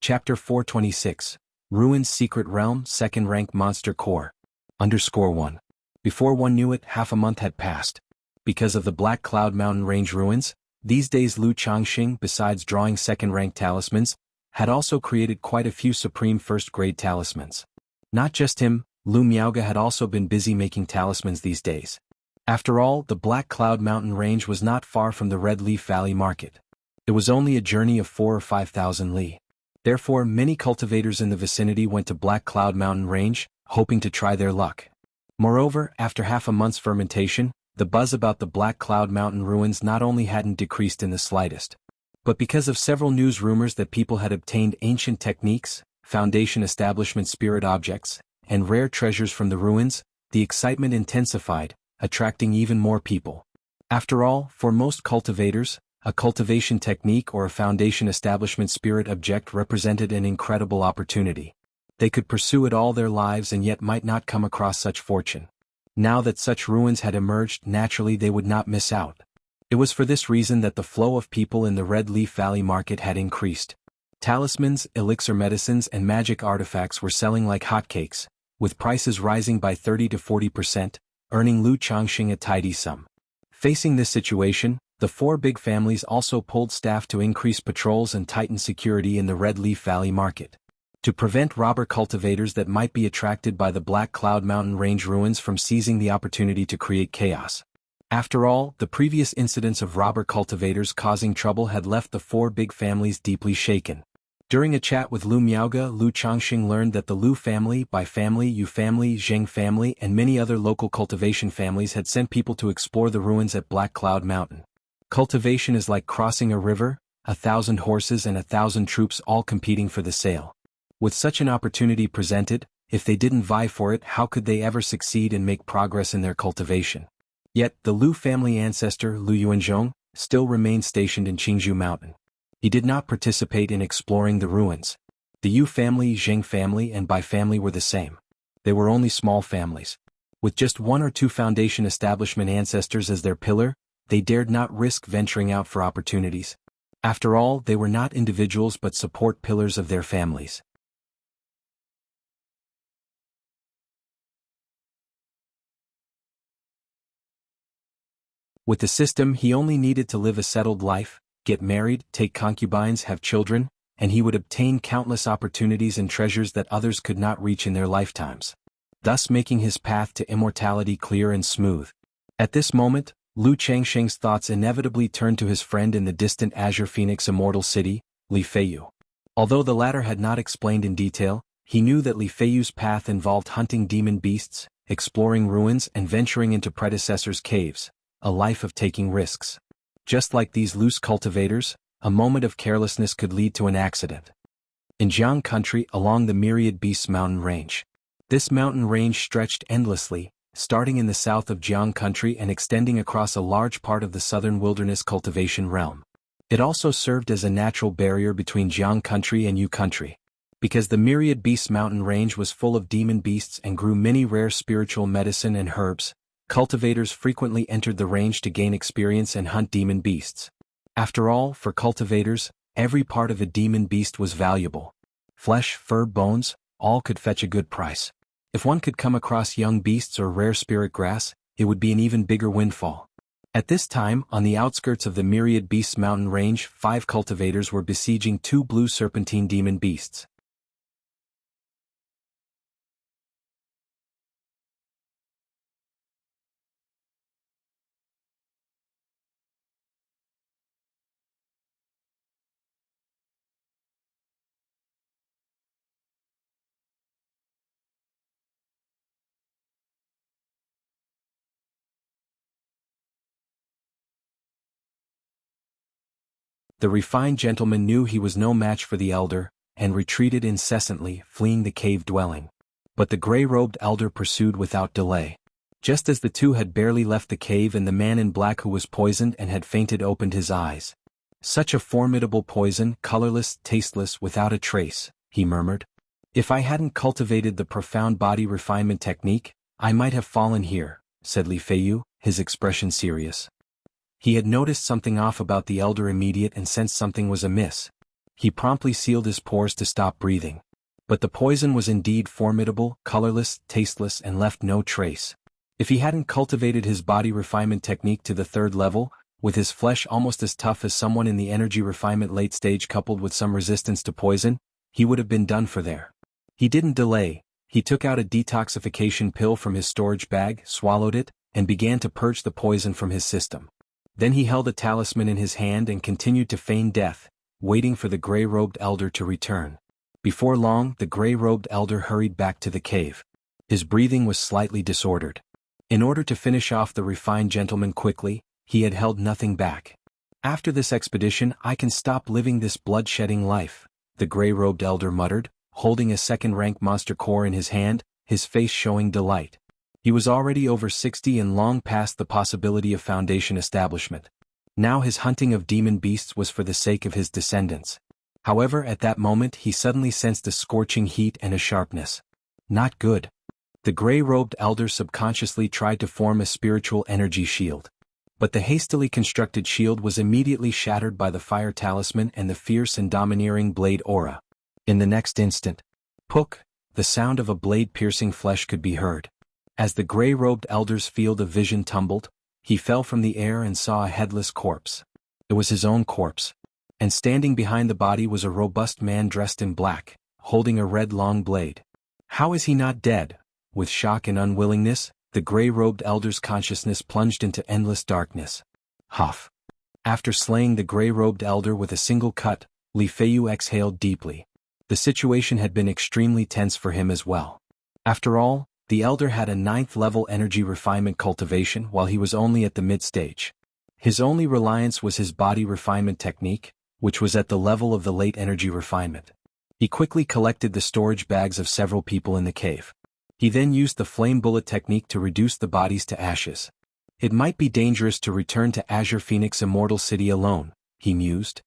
Chapter 426. Ruins Secret Realm, 2nd Rank Monster Core. _1. Before one knew it, half a month had passed. Because of the Black Cloud Mountain Range ruins, these days Lu Changxing, besides drawing 2nd rank talismans, had also created quite a few supreme 1st grade talismans. Not just him, Lu Miaoga had also been busy making talismans these days. After all, the Black Cloud Mountain Range was not far from the Red Leaf Valley Market. It was only a journey of 4,000 or 5,000 li. Therefore, many cultivators in the vicinity went to Black Cloud Mountain Range, hoping to try their luck. Moreover, after half a month's fermentation, the buzz about the Black Cloud Mountain ruins not only hadn't decreased in the slightest, but because of several news rumors that people had obtained ancient techniques, Foundation establishment spirit objects, and rare treasures from the ruins, the excitement intensified, attracting even more people. After all, for most cultivators, a cultivation technique or a Foundation establishment spirit object represented an incredible opportunity. They could pursue it all their lives and yet might not come across such fortune. Now that such ruins had emerged, naturally they would not miss out. It was for this reason that the flow of people in the Red Leaf Valley Market had increased. Talismans, elixir medicines and magic artifacts were selling like hotcakes, with prices rising by 30 to 40%, earning Lu Changxing a tidy sum. Facing this situation, the 4 big families also pulled staff to increase patrols and tighten security in the Red Leaf Valley Market, to prevent robber cultivators that might be attracted by the Black Cloud Mountain Range ruins from seizing the opportunity to create chaos. After all, the previous incidents of robber cultivators causing trouble had left the 4 big families deeply shaken. During a chat with Lu Miaoga, Lu Changxing learned that the Lu family, Bai family, Yu family, Zheng family and many other local cultivation families had sent people to explore the ruins at Black Cloud Mountain. Cultivation is like crossing a river, 1,000 horses and 1,000 troops all competing for the sale. With such an opportunity presented, if they didn't vie for it, how could they ever succeed and make progress in their cultivation? Yet, the Lu family ancestor Lu Yuanzhong still remained stationed in Qingzhou Mountain. He did not participate in exploring the ruins. The Yu family, Zheng family and Bai family were the same. They were only small families. With just one or two foundation establishment ancestors as their pillar, they dared not risk venturing out for opportunities. After all, they were not individuals but support pillars of their families. With the system, he only needed to live a settled life, get married, take concubines, have children, and he would obtain countless opportunities and treasures that others could not reach in their lifetimes, thus making his path to immortality clear and smooth. At this moment, Lu Changsheng's thoughts inevitably turned to his friend in the distant Azure Phoenix immortal city, Li Feiyu. Although the latter had not explained in detail, he knew that Li Feiyu's path involved hunting demon beasts, exploring ruins and venturing into predecessors' caves, a life of taking risks. Just like these loose cultivators, a moment of carelessness could lead to an accident. In Jiang country along the Myriad Beasts mountain range. This mountain range stretched endlessly, starting in the south of Jiang country and extending across a large part of the southern wilderness cultivation realm. It also served as a natural barrier between Jiang country and Yu country. Because the Myriad Beasts mountain range was full of demon beasts and grew many rare spiritual medicine and herbs, cultivators frequently entered the range to gain experience and hunt demon beasts. After all, for cultivators, every part of a demon beast was valuable. Flesh, fur, bones, all could fetch a good price. If one could come across young beasts or rare spirit grass, it would be an even bigger windfall. At this time, on the outskirts of the Myriad Beasts mountain range, 5 cultivators were besieging 2 blue serpentine demon beasts. The refined gentleman knew he was no match for the elder, and retreated incessantly, fleeing the cave dwelling. But the gray-robed elder pursued without delay. Just as the two had barely left the cave and the man in black who was poisoned and had fainted opened his eyes. "Such a formidable poison, colorless, tasteless, without a trace," he murmured. "If I hadn't cultivated the profound body refinement technique, I might have fallen here," said Li Feiyu, his expression serious. He had noticed something off about the elder immediate and sensed something was amiss. He promptly sealed his pores to stop breathing. But the poison was indeed formidable, colorless, tasteless and left no trace. If he hadn't cultivated his body refinement technique to the 3rd level, with his flesh almost as tough as someone in the energy refinement late stage coupled with some resistance to poison, he would have been done for there. He didn't delay. He took out a detoxification pill from his storage bag, swallowed it, and began to purge the poison from his system. Then he held a talisman in his hand and continued to feign death, waiting for the gray-robed elder to return. Before long, the gray-robed elder hurried back to the cave. His breathing was slightly disordered. In order to finish off the refined gentleman quickly, he had held nothing back. "After this expedition, I can stop living this blood-shedding life," the gray-robed elder muttered, holding a second-rank monster core in his hand, his face showing delight. He was already over 60 and long past the possibility of foundation establishment. Now his hunting of demon beasts was for the sake of his descendants. However, at that moment he suddenly sensed a scorching heat and a sharpness. Not good. The gray-robed elder subconsciously tried to form a spiritual energy shield. But the hastily constructed shield was immediately shattered by the fire talisman and the fierce and domineering blade aura. In the next instant, "Pook," the sound of a blade piercing flesh could be heard. As the gray-robed elder's field of vision tumbled, he fell from the air and saw a headless corpse. It was his own corpse. And standing behind the body was a robust man dressed in black, holding a red long blade. How is he not dead? With shock and unwillingness, the gray-robed elder's consciousness plunged into endless darkness. Huff. After slaying the gray-robed elder with a single cut, Li Feiyu exhaled deeply. The situation had been extremely tense for him as well. After all, the elder had a 9th-level energy refinement cultivation while he was only at the mid-stage. His only reliance was his body refinement technique, which was at the level of the late energy refinement. He quickly collected the storage bags of several people in the cave. He then used the flame bullet technique to reduce the bodies to ashes. It might be dangerous to return to Azure Phoenix Immortal City alone, he mused.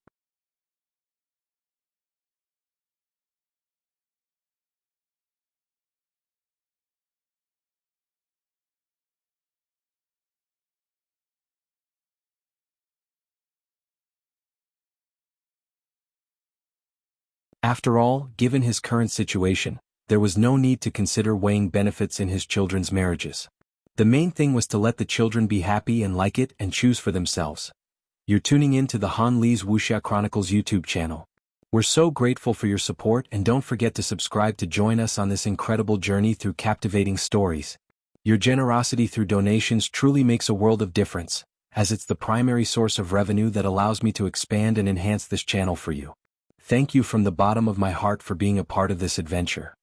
After all, given his current situation, there was no need to consider weighing benefits in his children's marriages. The main thing was to let the children be happy and like it and choose for themselves. You're tuning in to the Han Lee's Wuxia Chronicles YouTube channel. We're so grateful for your support, and don't forget to subscribe to join us on this incredible journey through captivating stories. Your generosity through donations truly makes a world of difference, as it's the primary source of revenue that allows me to expand and enhance this channel for you. Thank you from the bottom of my heart for being a part of this adventure.